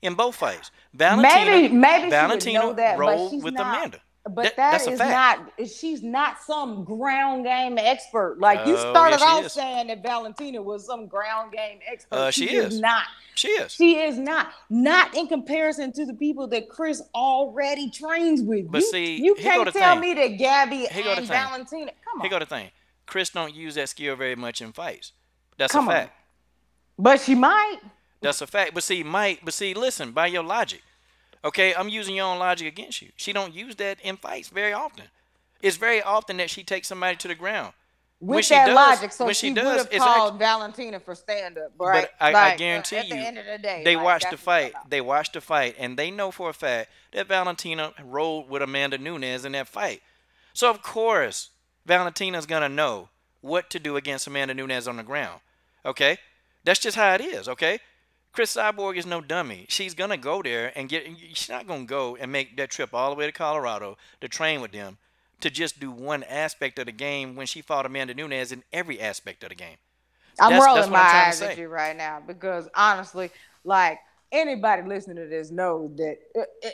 In both fights, Valentina she would know that, rolled with Amanda. But that's a fact. She's not some ground game expert. Like you started off saying that Valentina was some ground game expert. She is not. She is. She is not. Not in comparison to the people that Cris already trains with. But you can't tell me that Gabby and Valentina. Come on. Here go the thing. Cris don't use that skill very much in fights. That's a fact. But she might. That's a fact. But see, listen, by your logic. Okay, I'm using your own logic against you. She don't use that in fights very often. It's very often that she takes somebody to the ground. With that logic, so she would have called Valentina for stand-up, right? But I guarantee you, at the end of the day, they watched the fight. They watched the fight, and they know for a fact that Valentina rolled with Amanda Nunes in that fight. So, of course, Valentina's going to know what to do against Amanda Nunes on the ground. Okay? That's just how it is, okay? Cris Cyborg is no dummy. She's going to go there and she's not going to go and make that trip all the way to Colorado to train with them to just do one aspect of the game when she fought Amanda Nunes in every aspect of the game. I'm rolling my eyes at you right now because honestly, like anybody listening to this knows that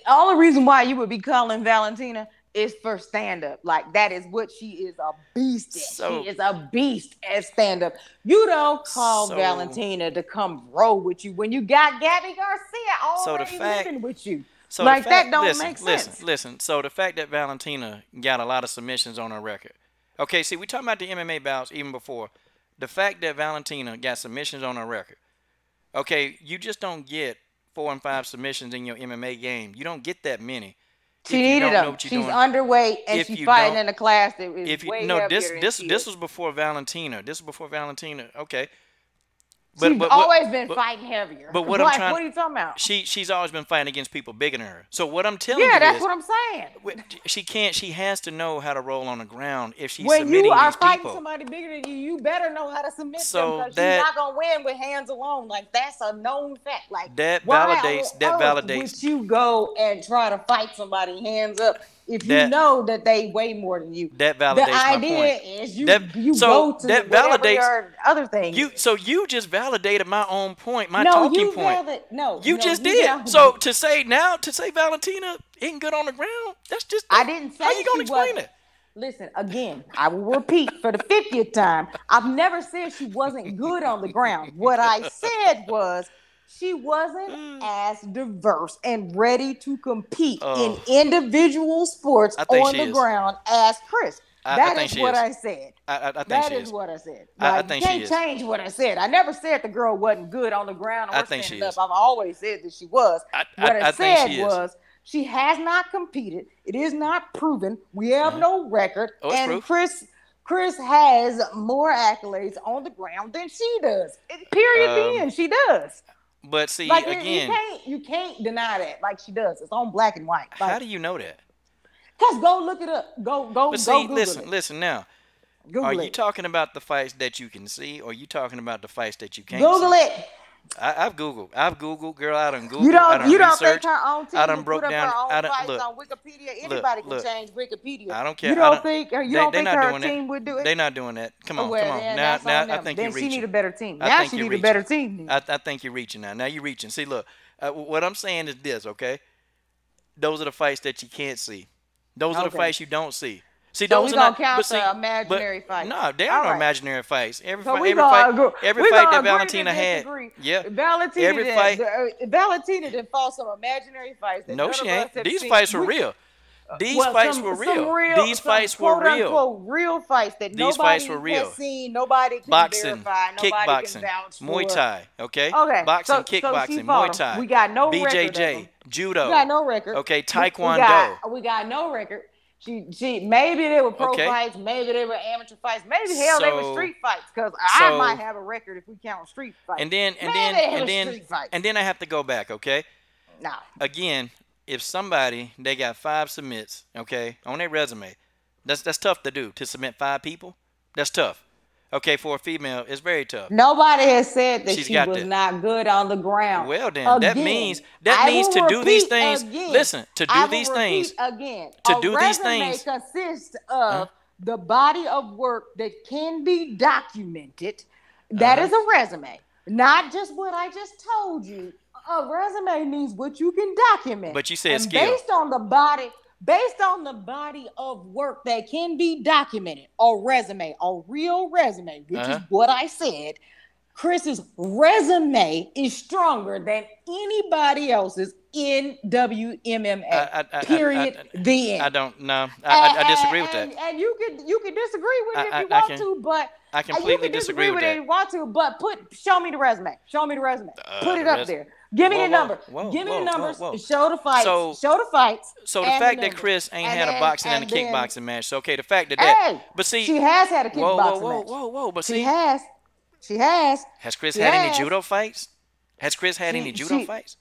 all the reason why you would be calling Valentina is for stand-up. Like that is what she is a beast at. She is a beast at stand-up. You don't call Valentina to come roll with you when you got Gabby Garcia already living with you. So that don't make sense. Listen. So the fact that Valentina got a lot of submissions on her record. Okay, see, we talking about the MMA bouts even before. The fact that Valentina got submissions on her record. Okay, you just don't get 4 and 5 submissions in your MMA game. You don't get that many. She needed them. She's underweight and she's fighting in a class that is way heavier than she is. This was before Valentina. This was before Valentina. Okay. She's always been fighting heavier. But what what are you talking about? She's always been fighting against people bigger than her. So what I'm telling you is, that's what I'm saying. She has to know how to roll on the ground if she's when submitting you are these fighting people. somebody bigger than you, you better know how to submit them because she's not gonna win with hands alone. Like that's a known fact. Like that validates. Would you go and try to fight somebody hands up? If you know that they weigh more than you, that validates the idea my point. Is you go to that validates other things. You just validated my own point, my talking point. You just did. So to say Valentina ain't good on the ground, that's just I didn't say how you gonna explain it? Listen, again, I will repeat for the 50th time. I've never said she wasn't good on the ground. What I said was she wasn't as diverse and ready to compete in Oh. individual sports I think on she the is. ground as Cris. I That think is she what is. I said. I think That she is is. what I said. I Like, think you she can't is. change what I said. I never said the girl wasn't good on the ground I or think standing she up. is. I've always said that she was. What I think said she is. was she has not competed. It is not proven. We have no record. Oh, it's and proof. Cris has more accolades on the ground than she does. Period. Being she does. But see, Like, again, you can't deny that. Like, she does. It's on black and white. Like, how do you know that? Cause go look it up. Go But see, Google it. listen now. Google Are it. you talking about the fights that you can see, or are you talking about the fights that you can't Google see? it. I've Googled, girl. I done Googled. You I done don't think researched. her own team I done would broke put up down. her I own done fights look. on Wikipedia? Anybody can Look. change Wikipedia. I don't care. You don't think her doing team that. would do it? They're not doing that. Come on, Well, come on. then Now, that's on them. I think Then you're reaching. she need a better team. I Now think she you're need a better team. I think you're reaching now. Now you're reaching. See, look. What I'm saying is this, okay? Those are the fights that you can't see. Those are the fights you don't see. See, So those we are gonna not. count But see, the imaginary fights. No, there are All no right. imaginary fights. Every So fight, we every gonna fight, every we fight gonna that agree Valentina to had. disagree. Yeah. Valentina Every fight. Valentina did fought some imaginary fights. That No, none she of us ain't. have These seen. fights were real. These fights were real. These fights were real. Quote-unquote real fights that These fights were nobody real. has seen, nobody can Boxing, verify, nobody kickboxing, can vouch for. Muay Thai, okay? Okay, Boxing, so she kickboxing, fought Muay Thai. We got no record of BJJ, them. judo. We got no record. Okay, taekwondo. We got no record. She maybe they were pro fights, maybe they were amateur fights, maybe hell they were street fights. Because I might have a record if we count street fights. And then I have to go back, okay? No. Again, if somebody they got 5 submits, okay, on their resume, that's tough to do. To submit 5 people, that's tough. Okay, for a female, it's very tough. Nobody has said that She's she was not good on the ground. Well, then that means to do these things. Listen, to do these things again. To do these things consists of the body of work that can be documented. That is a resume, not just what I just told you. A resume means what you can document. But you said and skill. Based on the body of work that can be documented, a resume, a real resume, which is what I said, Chris's resume is stronger than anybody else's in WMMA. Period. The end. I don't know. I disagree with that. And you can disagree with it if you want to, but I completely disagree with it if you want to, but show me the resume. Show me the resume. Put it up there. Give me the number. Give me the numbers. Show the fights. Show the fights. So the fact that Cris ain't had a boxing and a kickboxing match. So okay, the fact that but see, she has had a kickboxing match. Whoa. But see, she has. Has Cris had any judo fights? Has Cris had any judo fights?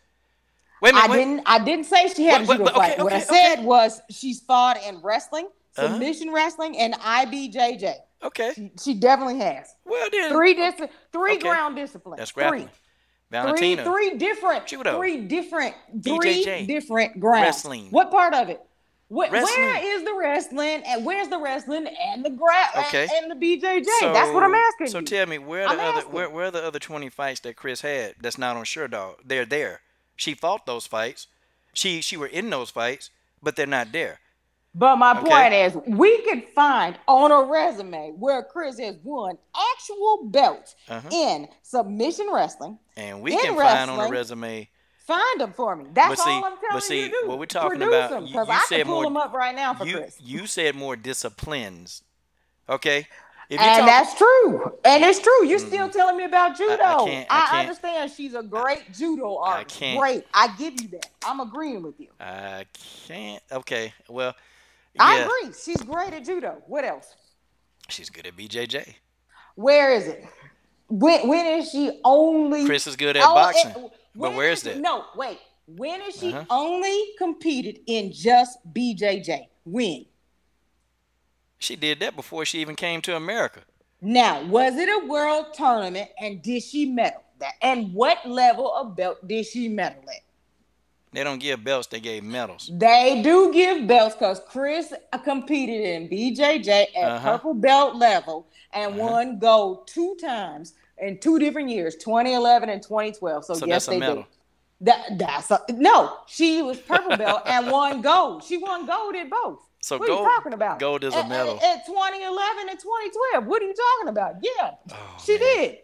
Wait a minute. I didn't say she had a judo fight. What I said was she's fought in wrestling, submission wrestling, and IBJJ. Okay. She definitely has. Well then. Three ground disciplines. That's grappling. Valentina. Three different judo. Three different grounds. Wrestling. What part of it? Where is the wrestling and where's the wrestling and the and the BJJ? That's what I'm asking. So tell me where are the other 20 fights that Cris had that's not on Sherdog? They're there. She fought those fights. She were in those fights, but they're not there. But my point is, we could find on a resume where Cris has won actual belts in submission wrestling. And we can find on a resume. Find them for me. That's all I'm telling you to do. What we're talking about, because I can pull them up right now for Cris. You said more disciplines, okay? That's true. And it's true. You're still telling me about judo. I understand she's a great judo artist. Great. I give you that. I'm agreeing with you. I can't. Okay. Well, I agree. She's great at judo. What else? She's good at BJJ. Where is it? When is she only? Cris is good at boxing. But where is that? No, wait. When is she only competed in just BJJ? When? She did that before she even came to America. Now, was it a world tournament and did she medal? And what level of belt did she medal at? They don't give belts, they gave medals. They do give belts because Cris competed in BJJ at purple belt level and won gold 2 times in 2 different years, 2011 and 2012. So yes, they do. No, she was purple belt and won gold. She won gold in both. So what are you talking about? Gold is a medal. At 2011 and 2012. What are you talking about? Yeah, she did.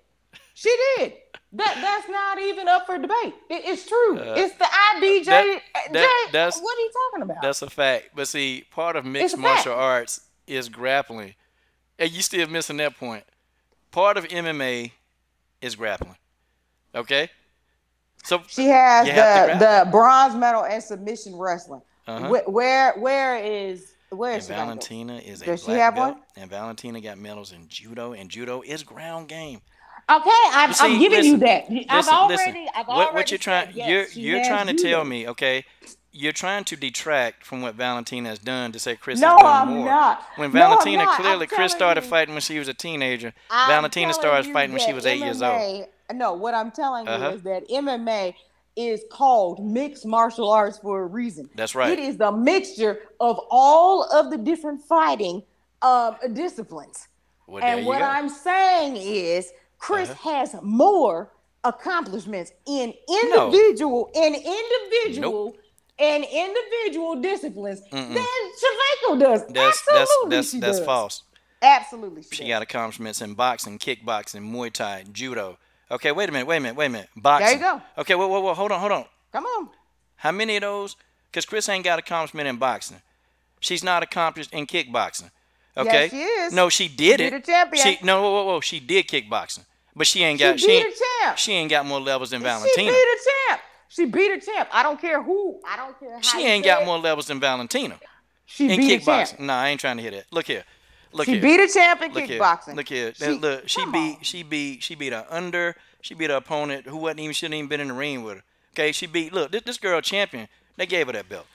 She did. That's not even up for debate. It's true. It's the IBJ. What are you talking about? That's a fact. But see, part of mixed martial arts is grappling. And you still missing that point. Part of MMA is grappling. Okay? So she has the bronze medal in submission wrestling. Where is Valentina is a Does black she have belt, one? and Valentina got medals in judo, and judo is ground game. Okay, I'm giving you that. I've already what you're trying you're trying to tell me, okay? You're trying to detract from what Valentina has done to say Cris has done more. No, I'm not. When Valentina clearly, Cris started fighting when she was a teenager. Valentina started fighting when she was 8 years old. No, what I'm telling you is that MMA is called mixed martial arts for a reason. That's right. It is the mixture of all of the different fighting disciplines. Well, and what I'm saying is Cris has more accomplishments in individual disciplines than Shevchenko does. That's false. Absolutely, she got accomplishments in boxing, kickboxing, Muay Thai, judo. Okay, wait a minute. Boxing. There you go. Okay, whoa, hold on. Come on. How many of those? Because Cris ain't got accomplishment in boxing. She's not accomplished in kickboxing. Okay. Yes, she is. No, she did she it. Did a champion. Whoa. She did kickboxing, but she ain't got. She ain't got more levels than Valentina. She beat a champ. I don't care who. I don't care how. She ain't got more levels than Valentina. She beat kickboxing. A champ. Nah, I ain't trying to hear that. Look here. She beat a champ in kickboxing. Look here. She beat her opponent who shouldn't even been in the ring with her. Okay, she beat. Look, this girl champion. They gave her that belt.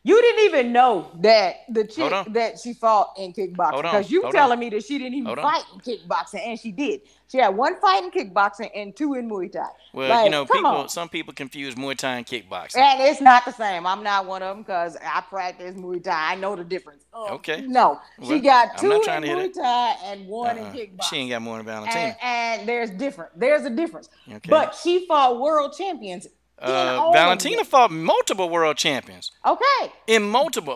You didn't even know that the chick that she fought in kickboxing. Because you telling me that she didn't even fight in kickboxing, and she did. She had 1 fight in kickboxing and 2 in Muay Thai. Well, some people confuse Muay Thai and kickboxing. And it's not the same. I'm not one of them because I practice Muay Thai. I know the difference. Okay. No, she got 2 in Muay Thai and 1 in kickboxing. She ain't got more than Valentina. And there's a difference. Okay. But she fought world champions. Valentina fought multiple world champions. Okay. In multiple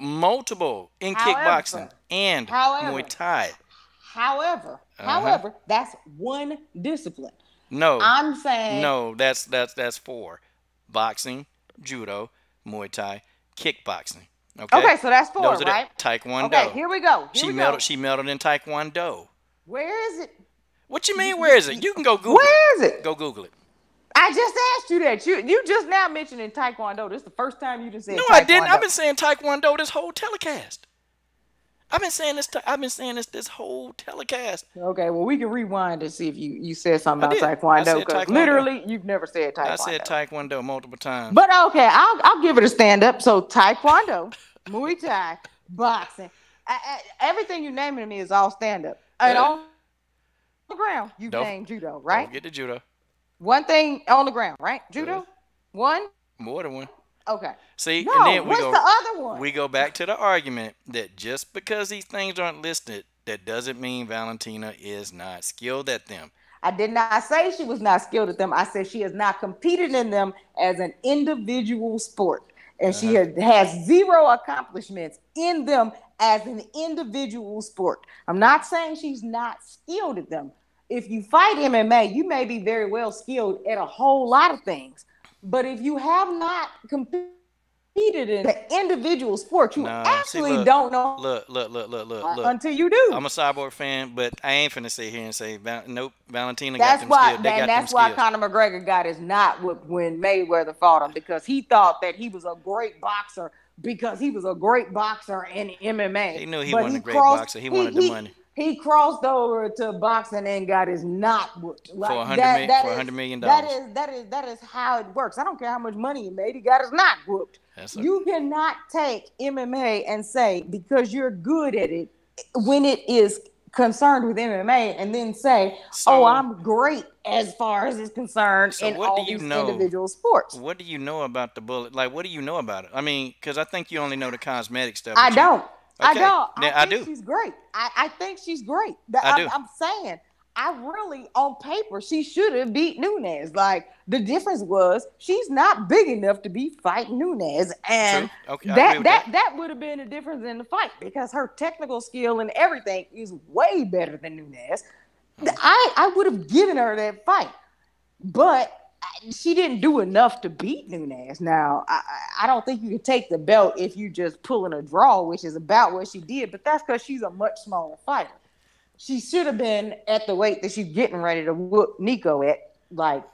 in kickboxing and Muay Thai. However, that's one discipline. No. I'm saying no. That's 4: boxing, judo, Muay Thai, kickboxing. Okay, so that's 4, right? Taekwondo. Okay, here we go. She medaled in Taekwondo. Where is it? What you mean? Where is it? You can go Google. Where is it? Go Google it. I just asked you that. You just now mentioning Taekwondo. This is the first time you just said. No, I didn't. I've been saying Taekwondo this whole telecast. I've been saying this whole telecast. Okay, well we can rewind and see if you said something about Taekwondo. Because literally, you've never said Taekwondo. I said Taekwondo multiple times. But okay, I'll give it a stand up. So Taekwondo, Muay Thai, boxing, everything you're naming to me is all stand up. And on the ground, you named judo, right? Don't get the judo. 1 thing on the ground, right? Judo? 1? More than 1. Okay. See, no, and then what's the other one? We go back to the argument that just because these things aren't listed, that doesn't mean Valentina is not skilled at them. I did not say she was not skilled at them. I said she has not competed in them as an individual sport. And she has 0 accomplishments in them as an individual sport. I'm not saying she's not skilled at them. If you fight MMA, you may be very well skilled at a whole lot of things. But if you have not competed in the individual sport, you don't know. Look. Until you do. I'm a Cyborg fan, but I ain't finna sit here and say, nope, Valentina got them skills. That's why Conor McGregor got his knot when Mayweather fought him, because he thought that he was a great boxer because he was a great boxer in MMA. He knew he wasn't a great boxer. He wanted the money. He crossed over to boxing and got his knot whooped. Like for $100 million. That is how it works. I don't care how much money he made. He got his knot whooped. You cannot take MMA and say, because you're good at it, when it is concerned with MMA, and then say, I'm great as far as it's concerned in all these individual sports. What do you know about the bullet? Like, what do you know about it? I mean, because I think you only know the cosmetic stuff. I don't. Okay. I think she's great. I think she's great. I'm saying, on paper, she should have beat Nunes. Like, the difference was she's not big enough to be fighting Nunes. And that would have been a difference in the fight, because her technical skill and everything is way better than Nunes. I would have given her that fight. but she didn't do enough to beat Nunes. Now, I don't think you can take the belt if you just pulling a draw, which is about what she did, but that's because she's a much smaller fighter. She should have been at the weight that she's getting ready to whoop Nico at, like,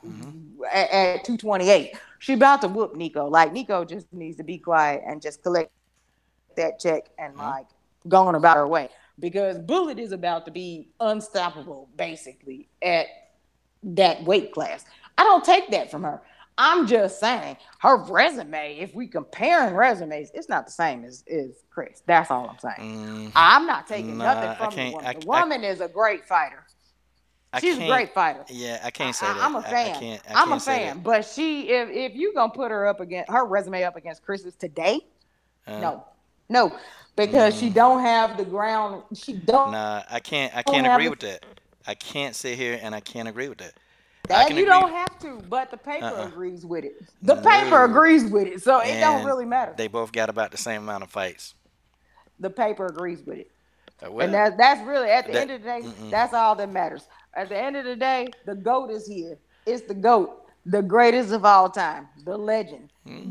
at 228. She about to whoop Nico. Like, Nico just needs to be quiet and just collect that check and, like, go on about her way. Because Bullet is about to be unstoppable, basically, at that weight class. I don't take that from her. I'm just saying her resume, if we comparing resumes, it's not the same as Cris. That's all I'm saying. I'm not taking nothing from the woman. The woman is a great fighter. She's a great fighter. Yeah, I can't say that. I'm a fan. I'm a fan. But if you gonna put her up against her resume up against Chris's today, no, because she don't have the ground. She don't. Nah, I can't agree with that. I can't sit here and I can't agree with that. That you don't have to, but the paper agrees with it. The paper agrees with it, so it don't really matter. They both got about the same amount of fights. The paper agrees with it. And that's really, at the end of the day, that's all that matters. At the end of the day, the GOAT is here. It's the GOAT, the greatest of all time, the legend, we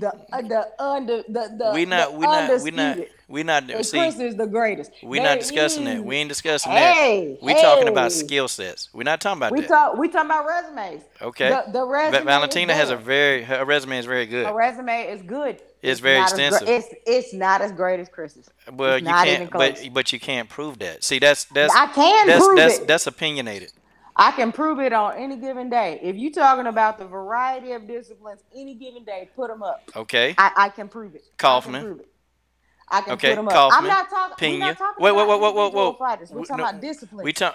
not see, Cris is the greatest. We're not discussing that. We ain't discussing that. We talking about skill sets. We're not talking about that. We talking about resumes. Okay. The resume Valentina has her resume is very good. Her resume is good. It's very extensive. It's not as great as Chris's. Well, you can't, but you can't prove that. See, that's I can prove it. That's opinionated. I can prove it on any given day. If you're talking about the variety of disciplines, any given day, put them up. Okay. I can prove it. Kaufman. I can put them up. Kaufman. I'm not talking. Pena. Whoa. Fighters. We're talking about discipline. We just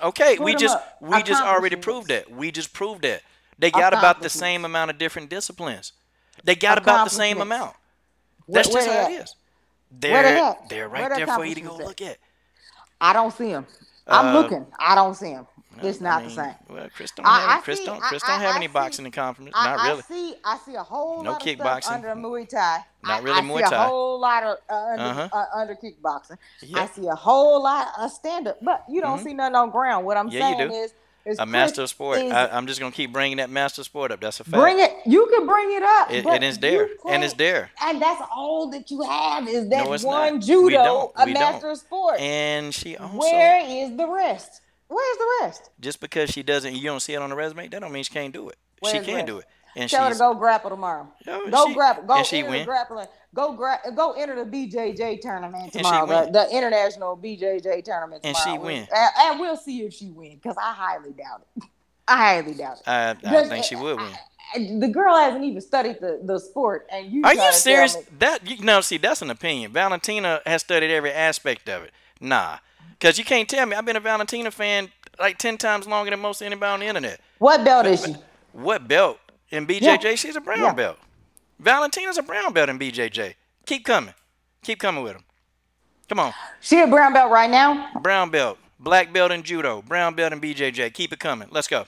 already proved that. We just proved that. They got about the same amount of different disciplines. They got about the same amount. That's just how it is. They're right there for you to go look at. I don't see them. I'm looking. I don't see them. It's not the same. Well, Cris don't have any boxing accomplishments. Not really. I see a whole lot of kickboxing. stuff under Muay Thai. Not really Muay Thai. I see a whole lot of under kickboxing. I see a whole lot of stand-up, but you don't see nothing on ground. What I'm saying is a master sport. I'm just gonna keep bringing that master sport up. That's a fact. Bring it. You can bring it up. It is there. And it's there. And that's all that you have is that one judo, a master sport. And she also. Where is the rest? Where's the rest? Just because she doesn't, you don't see it on the resume, that don't mean she can't do it. She can do it. And tell her to go grapple tomorrow. Go grapple. Go enter grappling. Go enter the BJJ tournament tomorrow. The international BJJ tournament tomorrow. And she win. And we'll see if she wins, because I highly doubt it. I think she would win. The girl hasn't even studied the sport, and you. Are you serious? See, that's an opinion. Valentina has studied every aspect of it. Nah. Because you can't tell me. I've been a Valentina fan like 10 times longer than most anybody on the internet. What belt is she? What belt? In BJJ, she's a brown belt. Valentina's a brown belt in BJJ. Keep coming. Keep coming with them. Come on. She a brown belt right now? Brown belt. Black belt in judo. Brown belt in BJJ. Keep it coming. Let's go.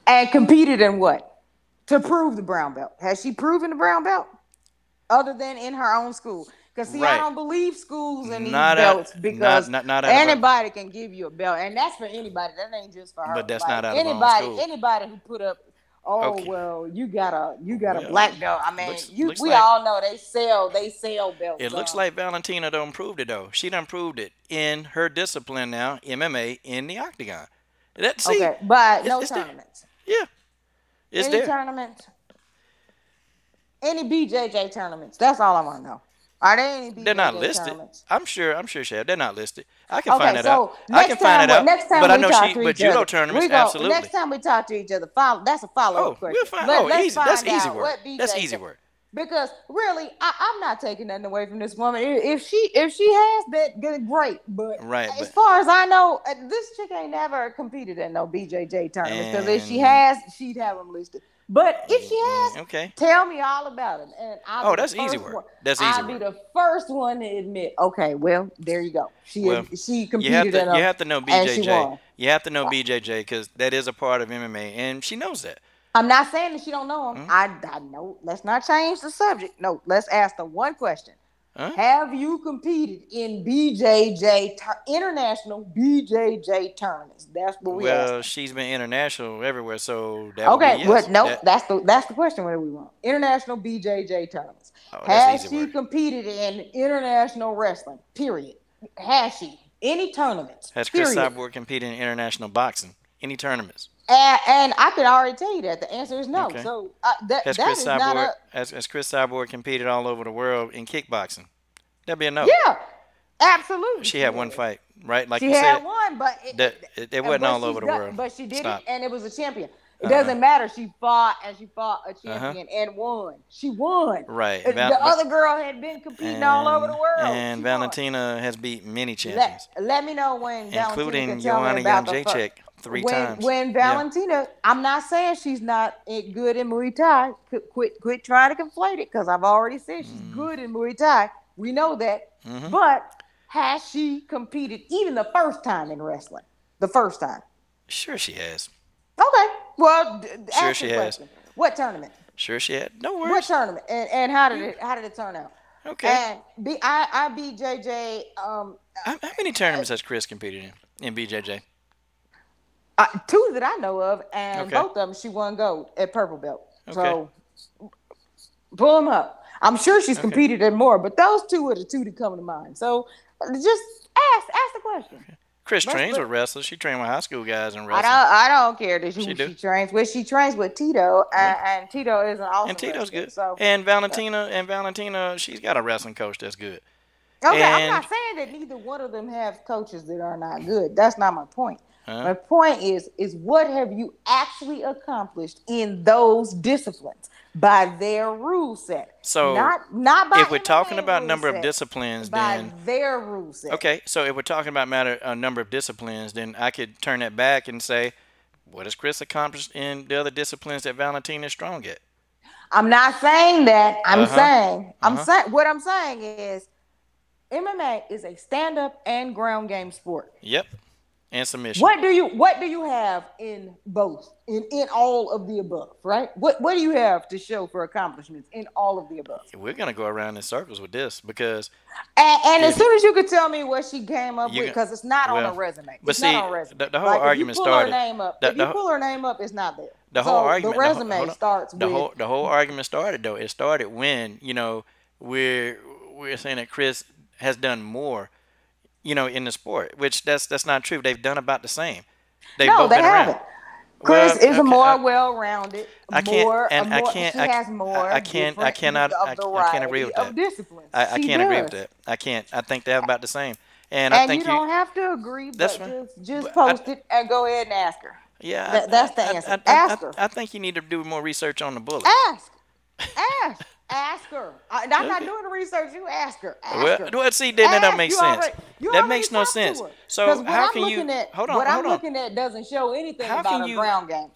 And competed in what? To prove the brown belt. Has she proven the brown belt? Other than in her own school? Because, see, I don't believe schools in these belts, because anybody can give you a belt. And that's for anybody. That ain't just for her. But that's not out of our school. Anybody who put up, well, you got a black belt. I mean, we all know they sell belts. It looks like Valentina done proved it, though. She done proved it in her discipline now, MMA, in the octagon. But no tournaments. Yeah. It's there. Any tournaments? Any BJJ tournaments? That's all I want to know. Are they any BJJ They're not listed. Tournaments? I'm sure, Chef. They're not listed. I can find that out. I can find it out. But I know judo tournaments, absolutely. Next time we talk to each other, that's a follow-up question. Easy. That's easy work. That's easy work. Because really, I'm not taking nothing away from this woman. If she has that, good, great. But as far as I know, this chick ain't never competed in no BJJ tournament. Because if she has, she'd have them listed. But if she has, tell me all about it. And that's easy work. That's easy work. I'll be the first one to admit, okay, well, there you go. She competed you have to know BJJ. You have to know BJJ, because that is a part of MMA, and she knows that. I'm not saying that she don't know him. I know. Let's not change the subject. No, let's ask the one question. Huh? Have you competed in international BJJ tournaments? That's what we Well, asking. she's been international everywhere, so that would be Okay, yes. but no, that's the question. What do we want? International BJJ tournaments. Oh, that's Has easy she work. competed in international wrestling? Period. Has she any tournaments? Has Cris Period. Cyborg competed in international boxing? Any tournaments? And I can already tell you that the answer is no. Okay. So that is not a Has Cris Cyborg competed all over the world in kickboxing? That'd be a no. yeah, absolutely. She had one fight, right? Like She you had said, one, but it wasn't all over the world. But she did Stop. it, and it was a champion. It doesn't matter. She fought a champion and won. She won. Right. The other girl had been competing all over the world. And Valentina has beat many champions, Let me know when including Valentina can tell Joanna me about the Jacek 3 times. When Valentina, I'm not saying she's not good in Muay Thai. Quit trying to conflate it, because I've already said she's good in Muay Thai. We know that. But has she competed even the first time in wrestling? The first time? Sure she has. Okay. Well, Sure she has. What tournament? Sure she had. No worries. What tournament? And how did it turn out? Okay. And I beat JJ. How many tournaments has Cris competed in BJJ? 2 that I know of, and both of them she won gold at purple belt. Okay. So pull them up. I'm sure she's competed in more, but those 2 are the 2 that come to mind. So just ask the question. Okay. Cris trains with wrestlers. She trained with high school guys in wrestling. I don't care that she trains with. She trains with Tito, and Tito is an awesome. And Tito's wrestler, good. So. And Valentina, she's got a wrestling coach that's good. Okay, I'm not saying that neither one of them have coaches that are not good. That's not my point. My point is what have you actually accomplished in those disciplines by their rule set? So not by if we're talking about number of disciplines, by their rule set. Okay, so if we're talking about number of disciplines, then I could turn that back and say, what has Cris accomplished in the other disciplines that Valentina is strong at? I'm not saying that. I'm saying what I'm saying is MMA is a stand-up and ground game sport. Yep. And submission. What do you have in both? In all of the above, right? What do you have to show for accomplishments in all of the above? We're gonna go around in circles with this because and as soon as you could tell me what she came up with, because it's not on a resume. But see, not on a resume. The whole argument started. If you pull her name up, it's not there. The whole argument. The resume starts. The whole argument started though. It started when we're saying that Cris has done more. In the sport, which that's not true. They've done about the same. They've both been haven't. Around. Cris is more well-rounded. I can't agree with that. Disciplines. I can't agree with that. I can't. I think they have about the same. And I think you don't have to agree, but that's fine. just post it and go ahead and ask her. Yeah, that's the answer. Ask her. I think you need to do more research on the bullet. Ask her. I'm not doing the research. You ask her. Well, see, then that don't make sense. That makes no sense. So how can you? Hold on. What I'm looking at doesn't show anything about a ground game.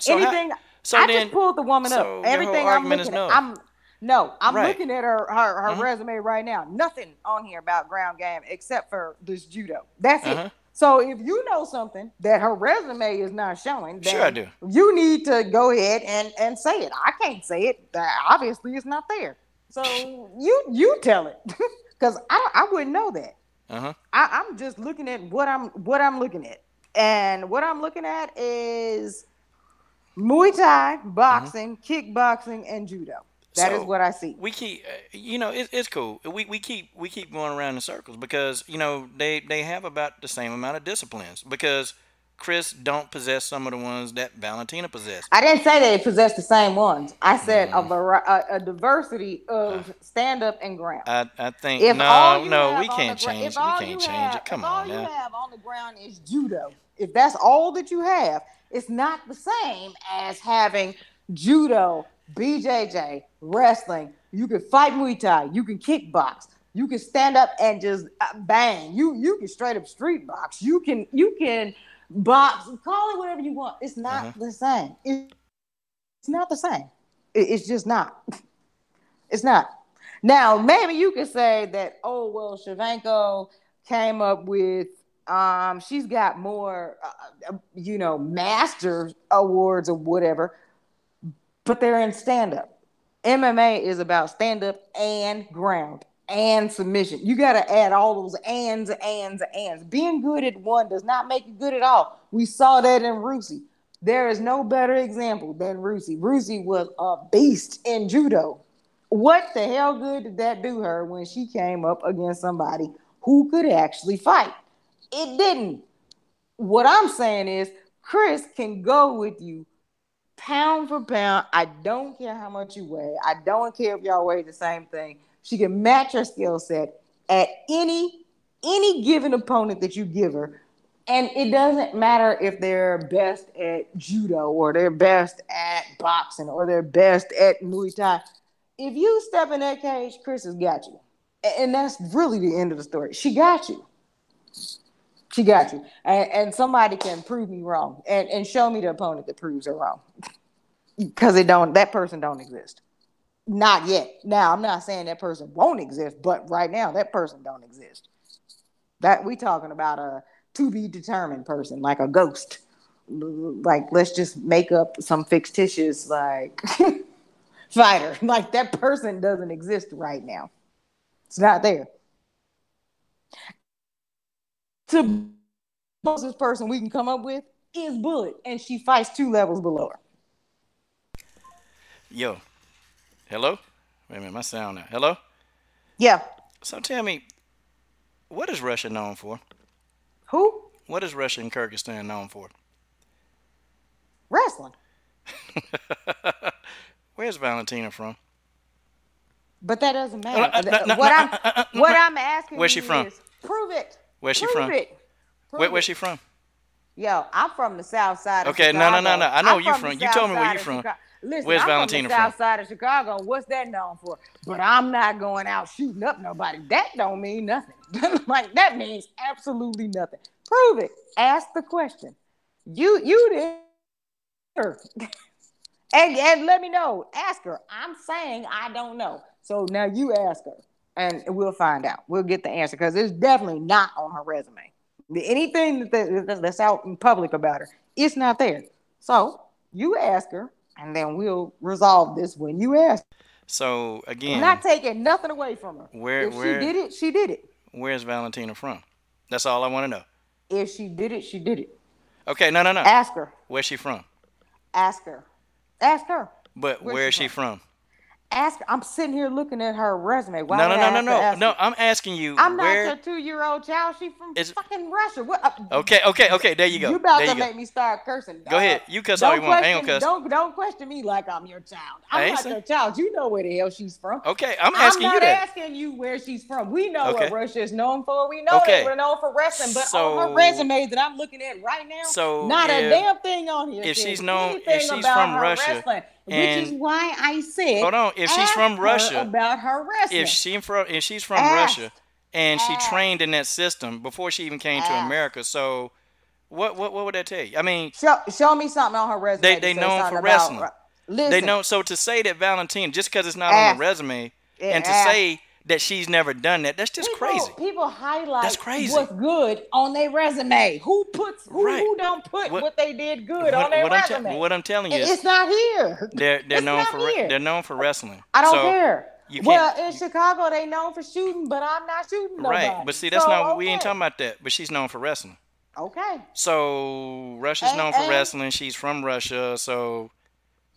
I just pulled the woman up. Everything I'm looking at. I'm looking at her resume right now. Nothing on here about ground game except for this judo. That's it. So if you know something that her resume is not showing, then sure I do. You need to go ahead and say it. I can't say it. Obviously, it's not there. So you tell it, because I wouldn't know that. I'm just looking at what I'm looking at, and what I'm looking at is Muay Thai, boxing, kickboxing, and judo. That is what I see. We keep, it's cool. We keep going around in circles because they have about the same amount of disciplines because Cris don't possess some of the ones that Valentina possessed. I didn't say they possess the same ones. I said a diversity of stand-up and ground. I think we can't change. We can't change it. Come on now. All you have on the ground is judo. If that's all that you have, it's not the same as having judo, BJJ, wrestling. You can fight Muay Thai. You can kickbox. You can stand up and just bang. You can straight up street box. You can box. Call it whatever you want. It's not the same. It's not the same. It's just not. It's not. Now, maybe you could say that, oh, well, Shevchenko came up with, she's got more, master awards or whatever, but they're in stand-up. MMA is about stand-up and ground. and submission. You got to add all those ands. Being good at one does not make you good at all. We saw that in Rousey. There is no better example than Rousey. Rousey was a beast in judo. What the hell good did that do her when she came up against somebody who could actually fight? It didn't. What I'm saying is Cris can go with you pound for pound. I don't care how much you weigh. I don't care if y'all weigh the same thing. She can match her skill set at any given opponent that you give her. And it doesn't matter if they're best at judo or they're best at boxing or they're best at Muay Thai. If you step in that cage, Cris has got you. And that's really the end of the story. She got you. She got you. And somebody can prove me wrong and show me the opponent that proves her wrong. Because that person don't exist. Not yet. Now, I'm not saying that person won't exist, but right now that person don't exist. That we talking about a to be determined person, like a ghost. Like, let's just make up some fictitious like fighter. Like, that person doesn't exist right now. It's not there. The closest person we can come up with is Bullet, and she fights 2 levels below her. Yo. Hello? Wait a minute, my sound now. Hello? Yeah. So tell me, what is Russia known for? Who? What is Russia and Kyrgyzstan known for? Wrestling. Where's Valentina from? But that doesn't matter. What I'm asking where's she from? Is prove it. Where's she from? Where's she from? Yo, I'm from the south side of Chicago. Okay, no. I know you from. You told me where you from. Listen, where's I'm Valentina from the south side of Chicago. What's that known for? But I'm not going out shooting up nobody. That don't mean nothing. Like, that means absolutely nothing. Prove it. Ask the question. You did. And let me know. Ask her. I'm saying I don't know. So now you ask her, and we'll find out. We'll get the answer, because it's definitely not on her resume. Anything that's out in public about her, it's not there. So you ask her, and then we'll resolve this when you ask. So again, I'm not taking nothing away from her. Where she did it, she did it. Where's Valentina from? That's all I want to know. If she did it, she did it. Okay, no. Ask her. Where's she from? Ask her. Ask her. But where is she from? Ask her. I'm sitting here looking at her resume. No. I'm asking you. I'm not your 2-year-old child. She's from fucking Russia. What? Okay. There you go. You about to make me start cursing. Go ahead. You cuss all you want. I ain't gonna cuss. Don't question me like I'm your child. I'm not your child. You know where the hell she's from. Okay, I'm asking you that. I'm not asking you where she's from. We know what Russia is known for. We know they were known for wrestling. But on her resume that I'm looking at right now, not a damn thing on here. If she's from Russia. Wrestling. Which is why I said, hold on. If she's from Russia, about her wrestling. If she's from Russia and she trained in that system before she even came to America, so what would that tell you? I mean, show me something on her resume. They known for wrestling. They know. So to say that Valentina, just because it's not on the resume, and to say that she's never done that, that's just crazy. People highlight what's good on their resume. Who don't put what they did good on their resume? What I'm telling you is it's not here. They're known for wrestling. I don't care. Well, in Chicago they known for shooting, but I'm not shooting nobody. Right, but see, that's not. We ain't talking about that. But she's known for wrestling. Okay. So Russia's known for wrestling. She's from Russia. So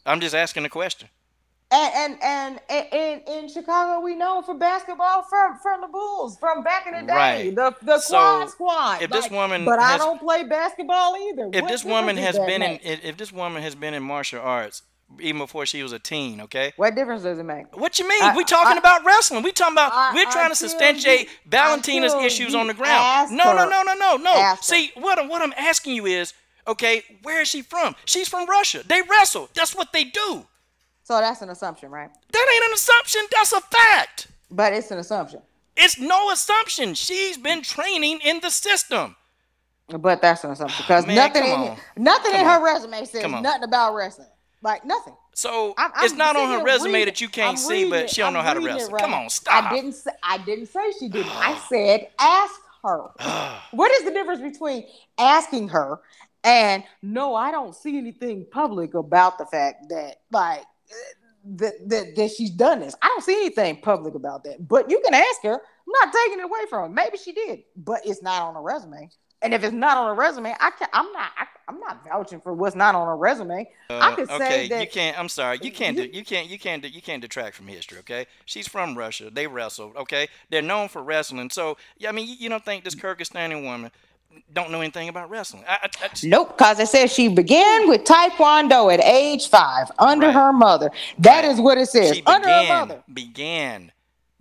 I'm just asking a question. And in Chicago, we know for basketball from the Bulls from back in the day, right. the quad squad. If this woman, I don't play basketball either. If this woman has been in martial arts even before she was a teen, okay? What difference does it make? What you mean? We talking about wrestling. We're trying to substantiate Valentina's issues on the ground. No. See, what I'm asking you is, okay, where is she from? She's from Russia. They wrestle. That's what they do. So that's an assumption, right? That ain't an assumption. That's a fact. But it's an assumption. It's no assumption. She's been training in the system. But that's an assumption because nothing in her resume says nothing about wrestling. Like nothing. So it's not on her resume that you can't see, but she don't know how to wrestle. Come on, stop. I didn't say she didn't. I said ask her. What is the difference between asking her and no? I don't see anything public about the fact that that she's done this. I don't see anything public about that. But you can ask her. I'm not taking it away from her. Maybe she did, but it's not on a resume. And if it's not on a resume, I'm not vouching for what's not on a resume. I could say that you can't. I'm sorry, you can't detract from history. Okay, she's from Russia. They wrestled. Okay, they're known for wrestling. So yeah, I mean, you don't think this Kyrgyzstani woman don't know anything about wrestling? Nope, because it says she began with Taekwondo at age 5 under her mother. That is what it says. She under her mother.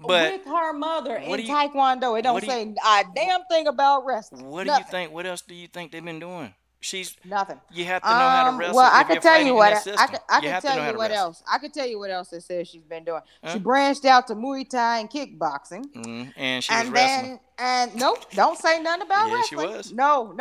But with her mother in Taekwondo, it don't say a damn thing about wrestling. What do you think? What else do you think they've been doing? She's nothing. You have to know how to wrestle. Well, I can tell you what I can tell you what wrestle. else. I can tell you what else it says she's been doing. She branched out to Muay Thai and kickboxing. And she was wrestling. And nope, don't say nothing about wrestling. She was. No.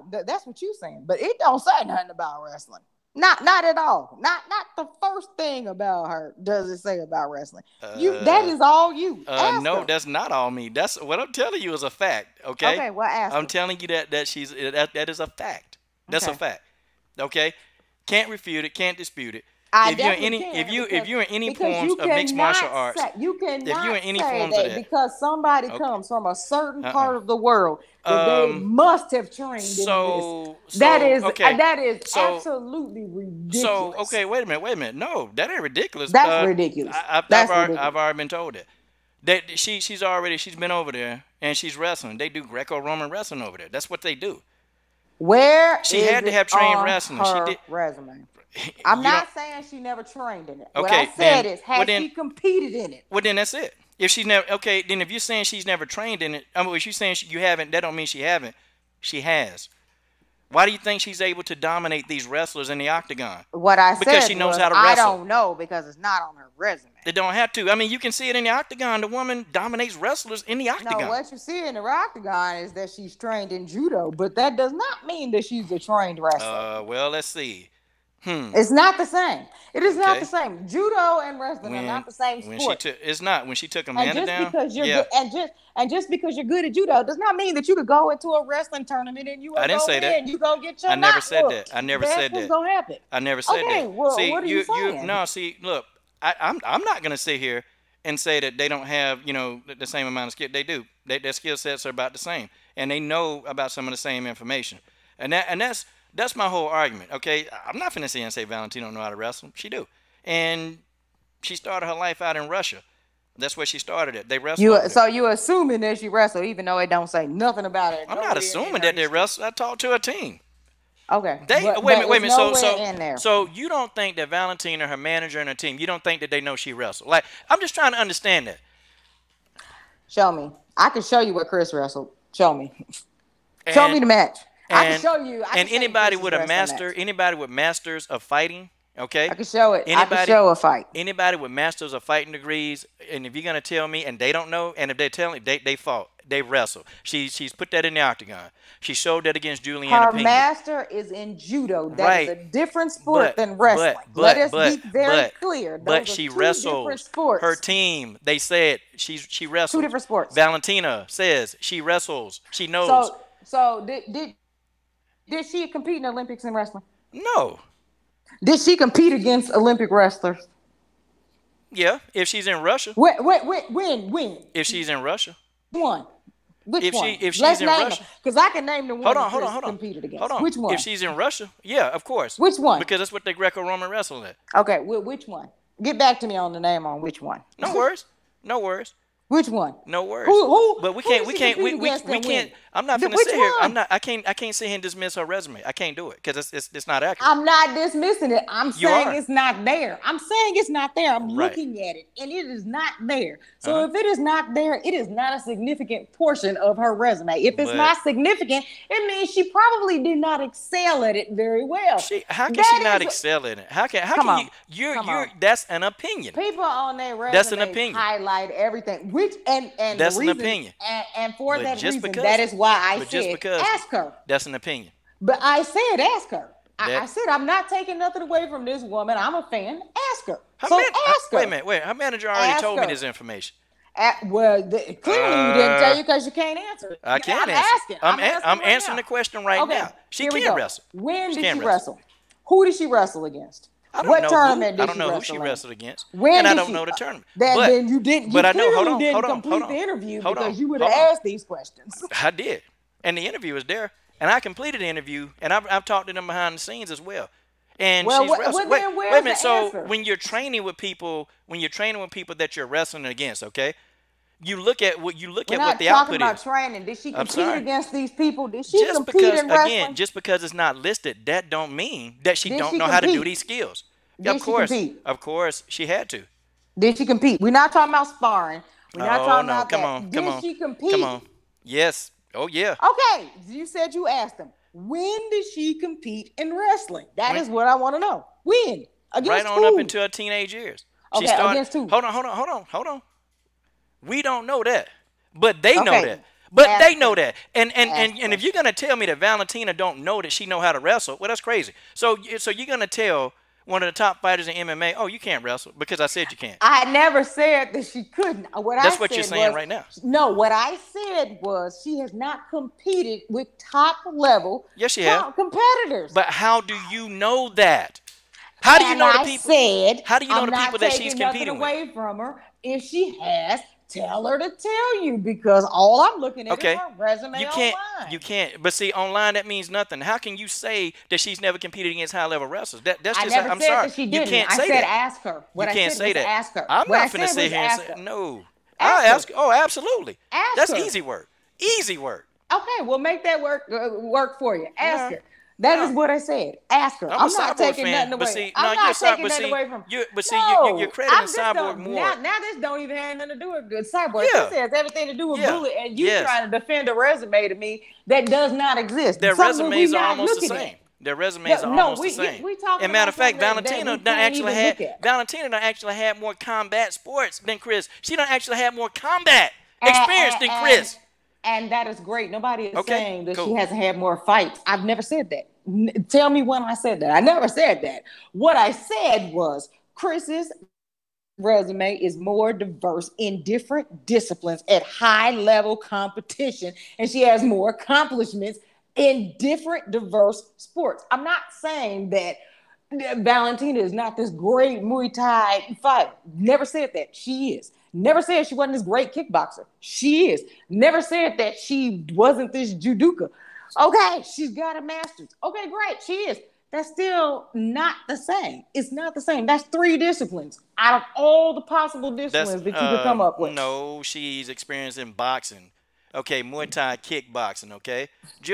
That's what you're saying. But it don't say nothing about wrestling. Not at all. Not the first thing about her does it say about wrestling. That is all you. No, that's not all me. That's what I'm telling you is a fact. Okay. Okay. Well, ask I'm telling you that she's that is a fact. That's a fact. Okay. Can't refute it. Can't dispute it. If you're in any forms of mixed martial arts, you cannot if you're in any say forms that of that, because somebody comes from a certain part of the world that they must have trained in this. That is absolutely ridiculous. So okay, wait a minute. No, that ain't ridiculous. That's ridiculous. I've already been told that she's been over there and she's wrestling. They do Greco-Roman wrestling over there. That's what they do. Where she had to have trained wrestling. She did resume. I'm not saying she never trained in it. Okay, what I said is, she competed in it? Well, then that's it. If she's never then if you're saying she's never trained in it, if you're saying you haven't, that don't mean she haven't. She has. Why do you think she's able to dominate these wrestlers in the octagon? What I said because she knows how to wrestle. I don't know because it's not on her resume. They don't have to. I mean, you can see it in the octagon. The woman dominates wrestlers in the octagon. No, what you see in the octagon is that she's trained in judo, but that does not mean that she's a trained wrestler. Well, let's see. It's not the same. It is not the same. Judo and wrestling are not the same sport. It's not. When she took Amanda down, just because you're good at judo does not mean that you could go into a wrestling tournament and you will go in and you gonna get your I never said that. I never said that. That's what's gonna happen. I never said that. Well, see, what are you saying? No, see, look, I'm not gonna sit here and say that they don't have the same amount of skill. They do. Their skill sets are about the same, and they know about some of the same information, and that's my whole argument. Okay, I'm not finna sit and say Valentina don't know how to wrestle. She do, and she started her life out in Russia. That's where she started it. They wrestle. So you assuming that she wrestled, even though it don't say nothing about it. I'm not assuming that they wrestle. I talked to a team. Okay. Wait a minute. So you don't think that Valentina, her manager, and her team, you don't think that they know she wrestled? Like, I'm just trying to understand that. Show me. I can show you what Cris wrestled. Show me. Show me the match. I can show you. Anybody with masters of fighting, okay? I can show it. I can show a fight. Anybody with masters of fighting degrees, and if you're gonna tell me, and they don't know, and if they're telling, they fought, they wrestled. She's put that in the octagon. She showed that against Juliana Pena. Her master is in judo. That is a different sport than wrestling. Let us be very clear. But she wrestled. Her team, they said she wrestled. 2 different sports. Valentina says she wrestles. She knows. So did she compete in the Olympics in wrestling? No. Did she compete against Olympic wrestlers? Yeah, if she's in Russia. When? If she's in Russia. One. Which one? If she's in Russia. Because I can name the one that competed against. Hold on. Which one? If she's in Russia, yeah, of course. Which one? Because that's what they Greco-Roman wrestle at. Okay, which one? Get back to me on the name on which one. No worries. Which one? No worries. Who? But we can't. I'm not gonna sit here. I can't sit here and dismiss her resume. I can't do it because it's not accurate. I'm not dismissing it. I'm saying it's not there. I'm looking at it and it is not there. So if it is not there, it is not a significant portion of her resume. If it's not significant, it means she probably did not excel at it very well. How can she not excel at it? How can you? That's an opinion. People on their resume highlight everything. That's an opinion. And for that reason, that is why I said ask her. That's an opinion. But I said ask her. I said I'm not taking nothing away from this woman. I'm a fan. Ask her. Ask her. Wait a minute. Her manager already told me this information. Clearly you didn't tell you because you can't answer it. I can't answer. I'm answering the question right now. She can't wrestle. When did she wrestle? Who did she wrestle against? What tournament did she wrestle? I don't know who she wrestled against. When and did I don't she, know the tournament. Then you didn't. But I know. Clearly didn't complete the interview because you would have asked these questions. I did, and the interview was there, and I completed the interview, and I've talked to them behind the scenes as well. And she's wrestled. Wait a minute. So when you're training with people, that you're wrestling against, okay, you look at what the output is. We're not talking about training. Did she compete against these people? Did she compete in wrestling? Again, just because it's not listed, that don't mean that she don't know how to do these skills. Of course, she had to. Did she compete? We're not talking about sparring. We're not talking about that. Did she compete? Come on. Yes. Oh, yeah. Okay. You said you asked them. When did she compete in wrestling? That is what I want to know. When? Against right on up into her teenage years. Okay, she started, against who? Hold on. We don't know that. But they know that. But they know that. And if you're going to tell me that Valentina don't know that she know how to wrestle, well, that's crazy. So you're going to tell one of the top fighters in MMA, oh, you can't wrestle because I said you can't. I never said that she couldn't. That's what you're saying right now. No, what I said was she has not competed with top level competitors. But how do you know that? How do you know the people? How do you know the people that she's competing with? Away from her. If she has, tell her to tell you, because all I'm looking at is her resume online. You can't. But see, online that means nothing. How can you say that she's never competed against high-level wrestlers? That's just. I'm sorry. That she didn't. You can't say that. I said that. Ask her. What you can't say that. Ask her. I'm not going to sit here and say no. I'll ask. Oh, absolutely. That's easy work. Easy work. Okay, we'll make that work for you. Ask her. That is what I said. Ask her. I'm not taking nothing away. I'm not taking nothing away from her. But see, you're crediting Cyborg more. Now this don't even have nothing to do with good Cyborg. This has everything to do with Bullet, and you trying to defend a resume to me that does not exist. Their resumes are almost the same. Their resumes are almost the same. And matter of fact, Valentina actually had more combat sports than Cris. She done actually had more combat experience than Cris. And that is great. Nobody is saying that she hasn't had more fights. I've never said that. Tell me when I said that. I never said that. What I said was Chris's resume is more diverse in different disciplines at high level competition, and she has more accomplishments in different diverse sports. I'm not saying that Valentina is not this great Muay Thai fighter. Never said that. She is. Never said she wasn't this great kickboxer. She is. Never said that she wasn't this judoka. Okay, she's got a master's. Okay, great. She is. That's still not the same. It's not the same. That's 3 disciplines out of all the possible disciplines that you could come up with. No, she's experienced in boxing. Okay, Muay Thai, kickboxing. Okay,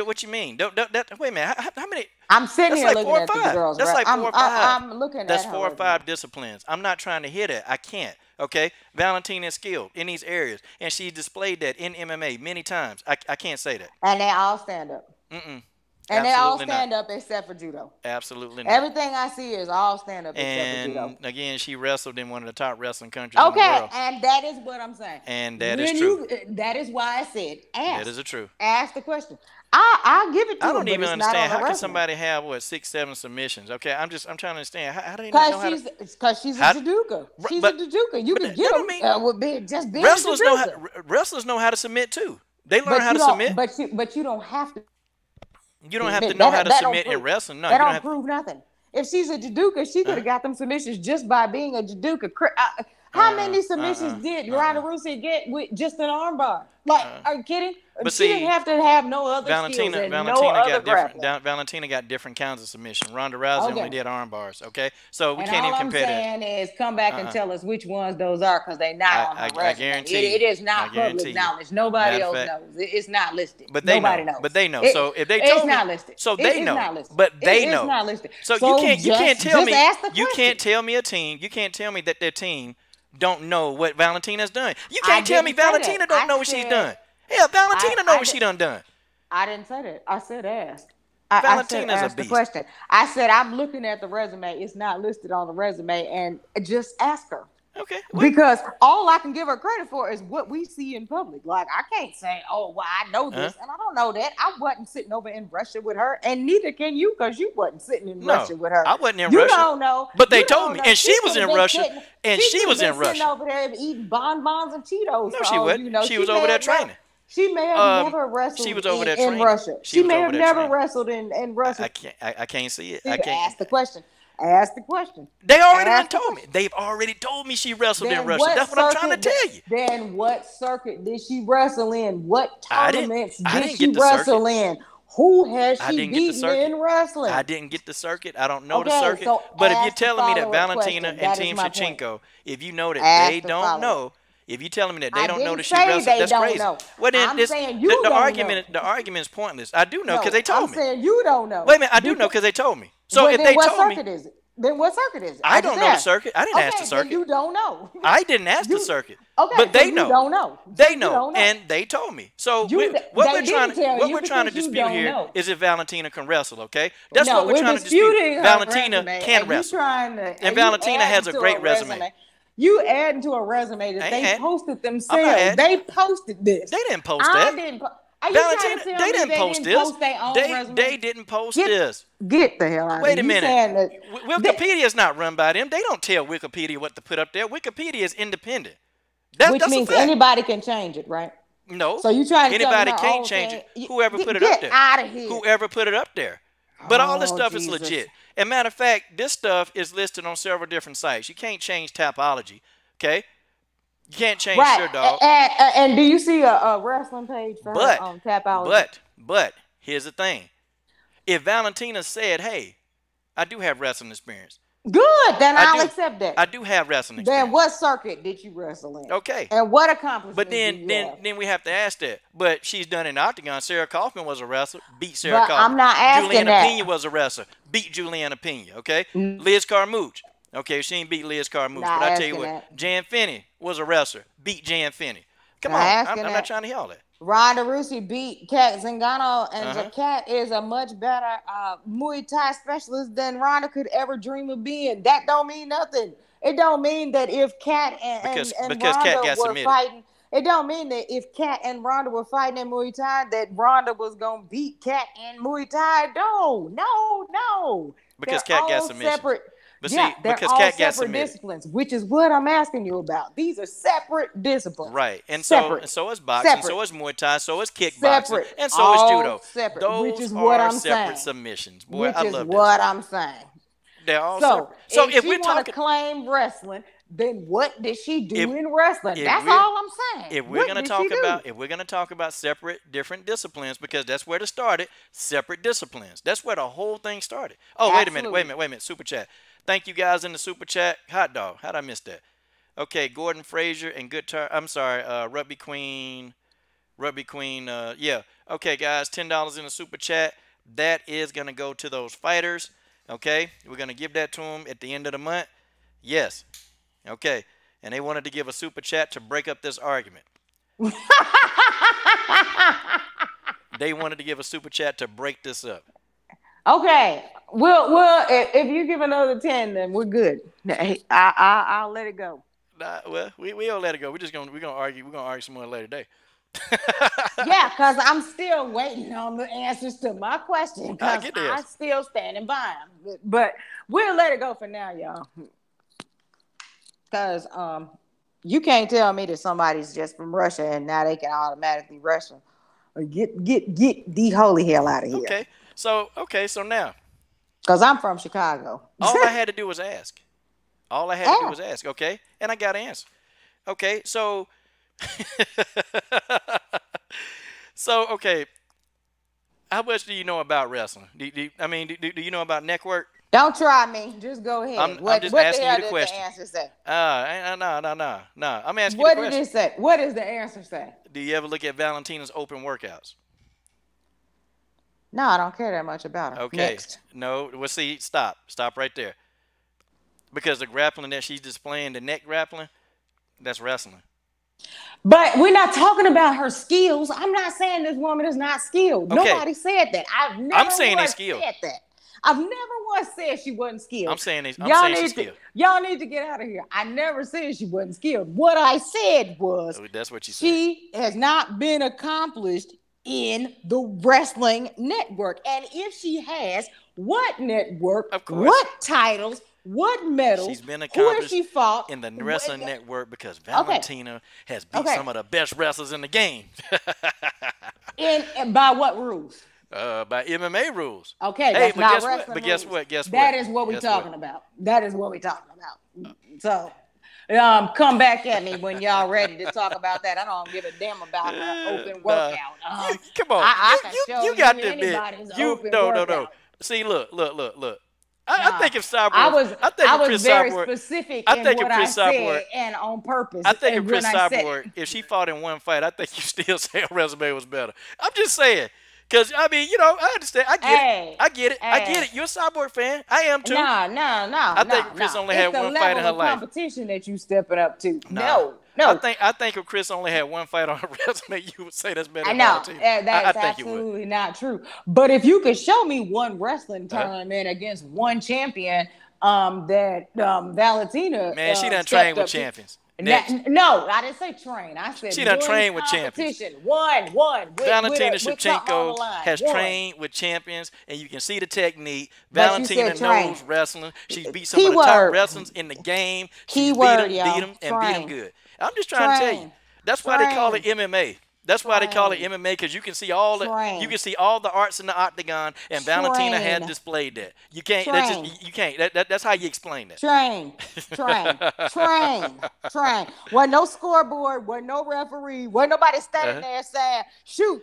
what you mean? Wait a minute. How many? I'm sitting here looking at these girls. That's like 4 or 5. I'm looking at. That's 4 or 5 disciplines. I'm not trying to hit it. I can't. Okay, Valentina is skilled in these areas, and she's displayed that in MMA many times. I can't say that. And they all stand up. And they all stand up except for judo. Absolutely not. Everything I see is all stand up except for judo. And again, she wrestled in one of the top wrestling countries in the world. Okay, and that is what I'm saying. And that is true. That is why I said ask. That is true. Ask the question. I'll give it to you. I don't even understand how can somebody have 6, 7 submissions. Okay, I'm trying to understand how do they know how to? Because she's a judoka. She's a judoka. You can get them just being wrestlers know how to submit too. They learn how to submit. But you don't have to. You don't have to know how to submit in wrestling. No, that don't prove nothing. If she's a judoka, she could have got them submissions just by being a judoka. How many submissions did Ronda Rousey get with just an armbar? Like, are you kidding? But she didn't have to have no other skills and Valentina got different kinds of submission. Ronda Rousey only did arm bars. Okay, so we can't even compare that. All I'm saying is come back and tell us which ones those are, because they're not on the resume. I guarantee it is not public knowledge. Nobody else knows. It's not listed. But they Nobody know. knows. But they know. So if they told me, it's not listed. So they know. It's not listed. But they know. It's not listed. So you can't tell me. You can't tell me a team. You can't tell me that their team don't know what Valentina's done. You can't tell me Valentina don't know what she's done. Yeah, Valentina know what she done. I didn't say that. I said ask. Valentina's I a beast. The question. I said I'm looking at the resume. It's not listed on the resume, and just ask her. Okay. Because all I can give her credit for is what we see in public. Like, I can't say, oh, well, I know this, and I don't know that. I wasn't sitting over in Russia with her, and neither can you, because you wasn't sitting in Russia with her. I wasn't in Russia. You don't know. But they told me, and she was in Russia, and she was in Russia. Sitting over there eating bonbons and Cheetos. No, she wasn't. She was over there training. She may have never wrestled in Russia. She may have never wrestled in Russia. I can't see it. I can't ask the question. Ask the question. They already told me. They've already told me she wrestled in Russia. That's what I'm trying to tell you. Then what circuit did she wrestle in? What tournaments did she wrestle in? Who has she beaten in wrestling? I didn't get the circuit. I don't know the circuit. So but if you're telling me that Valentina and Team Shevchenko, if you know that they don't know, if you're telling me that they don't know that she wrestled, that's crazy. Well, then the argument is pointless. I do know because they told me. I'm saying you don't know. Wait a minute, I do know because they told me. So if they told me, then what circuit is it? I don't know the circuit. I didn't ask the circuit. Then you don't know. I didn't ask the circuit. Okay, but they know. You don't know. They know, and they told me. So what we're trying to dispute here is if Valentina can wrestle. Okay, that's what we're trying to dispute. Valentina can wrestle, and Valentina has a great resume. You adding to a resume that they posted themselves. They posted this. They didn't post that. Valentina, they didn't post this. They didn't post this. Get the hell out of here. Wait a minute. Wikipedia is not run by them. They don't tell Wikipedia what to put up there. Wikipedia is independent. Which means anybody can change it, right? No. So you trying to anybody can't change it. Whoever put it up there. Get out of here. Whoever put it up there. But all this stuff is legit. And matter of fact, this stuff is listed on several different sites. You can't change Tapology, okay? You can't change Sure Dog. And do you see a wrestling page for her on Tapology? But here's the thing. If Valentina said, hey, I do have wrestling experience. Good, then I'll accept that. I do have wrestling experience. Then what circuit did you wrestle in? Okay. And what accomplishments But then we have to ask that. But she's done in Octagon. Sarah Kaufman was a wrestler, beat Sarah Kaufman. I'm not asking Juliana that. Pena was a wrestler, beat Juliana Pena, okay? Liz Carmouche. Okay, she ain't beat Liz Carmouche. But I tell you what, Jan Finney was a wrestler, beat Jan Finney. Come on, I'm not trying to hear all that. Ronda Rousey beat Kat Zingano, and Kat is a much better Muay Thai specialist than Ronda could ever dream of being. That don't mean nothing. It don't mean that if Kat and Ronda were fighting, it don't mean that if Kat and Ronda were fighting in Muay Thai that Ronda was gonna beat Kat in Muay Thai. No. Because Kat got submission. But they're all separate disciplines, which is what I'm asking you about. These are separate disciplines. Right. And so is boxing, so is Muay Thai, so is kickboxing, and so is judo. Separate. Those which is what I'm separate saying. submissions. Boy, I love this. What I'm saying. They're all separate. So if we want to claim wrestling, then what did she do in wrestling? That's all I'm saying. If we're gonna talk about separate different disciplines, because that's where it started, separate disciplines. That's where the whole thing started. Oh, Absolutely. wait a minute. Super chat. Thank you guys in the super chat. Hot dog. How'd I miss that? Okay, Gordon Frazier and Rugby Queen. Yeah. Okay, guys, $10 in the super chat. That is going to go to those fighters. Okay, we're going to give that to them at the end of the month. Yes. Okay, and they wanted to give a super chat to break up this argument. They wanted to give a super chat to break this up. Okay, well, if you give another 10, then we're good. I'll let it go. Nah, well, we don't let it go. We're gonna argue. We're gonna argue some more later today. Yeah, because I'm still waiting on the answers to my question. Because I'm still standing by them. But we'll let it go for now, y'all. Because you can't tell me that somebody's just from Russia and now they can automatically wrestle. Get the holy hell out of here. Okay. So now. Because I'm from Chicago. All I had to do was ask. Okay? And I got an answer. Okay, so... okay. How much do you know about wrestling? Do you know about neck work? Don't try me. Just go ahead. I'm just asking you the question. What did the answer say? No. I'm asking you the question. What did it say? What does the answer say? Do you ever look at Valentina's open workouts? No, I don't care that much about her. Okay. Next. No. Well, see, stop right there. Because the grappling that she's displaying, the neck grappling, that's wrestling. But we're not talking about her skills. I'm not saying this woman is not skilled. Okay. Nobody said that. I'm saying they're skilled. Said that. I've never once said she wasn't skilled. I'm saying she's skilled. Y'all need to get out of here. I never said she wasn't skilled. What I said was that's what you said. She has not been accomplished in the wrestling network. And if she has, what network, what titles, what medals, she's been accomplished who has she fought in the wrestling network because Valentina has beat some of the best wrestlers in the game. And by what rules? By MMA rules. Okay, hey, that's but not guess wrestling what? But rules. guess what? Guess what? That is what we're talking about. That is what we're talking about. So, come back at me when y'all ready to talk about that. I don't give a damn about her open workout. Come on, I can show you got to anybody's admit, open workout. no. See, look. I think if Cyborg, I was Chris very Cyborg, specific I in think what if I Chris said Cyborg, and on purpose. I think if Chris Cyborg, if she fought in one fight, I think you still say her resume was better. I'm just saying. Because, I mean, I understand. I get it. You're a Cyborg fan. I am, too. No. I think Chris only had one fight in her life. Competition that you stepping up to. No. I think if Chris only had one fight on her resume, you would say that's better than Valentina. That's absolutely not true. But if you could show me one wrestling tournament against one champion that Valentina Man, she done trained with champions. No, I didn't say train. I said she done trained with champions. One. Valentina Shevchenko has trained with champions, and you can see the technique. Valentina knows wrestling. She's beat some of the top wrestlers in the game. She beat them good. I'm just trying to tell you. That's why they call it MMA. That's why they call it MMA, because you can see all the arts in the octagon, and Valentina had displayed that. You can't. You can't. That's how you explain that. Train. Wasn't no scoreboard. Wasn't no referee. Wasn't nobody standing there saying shoot.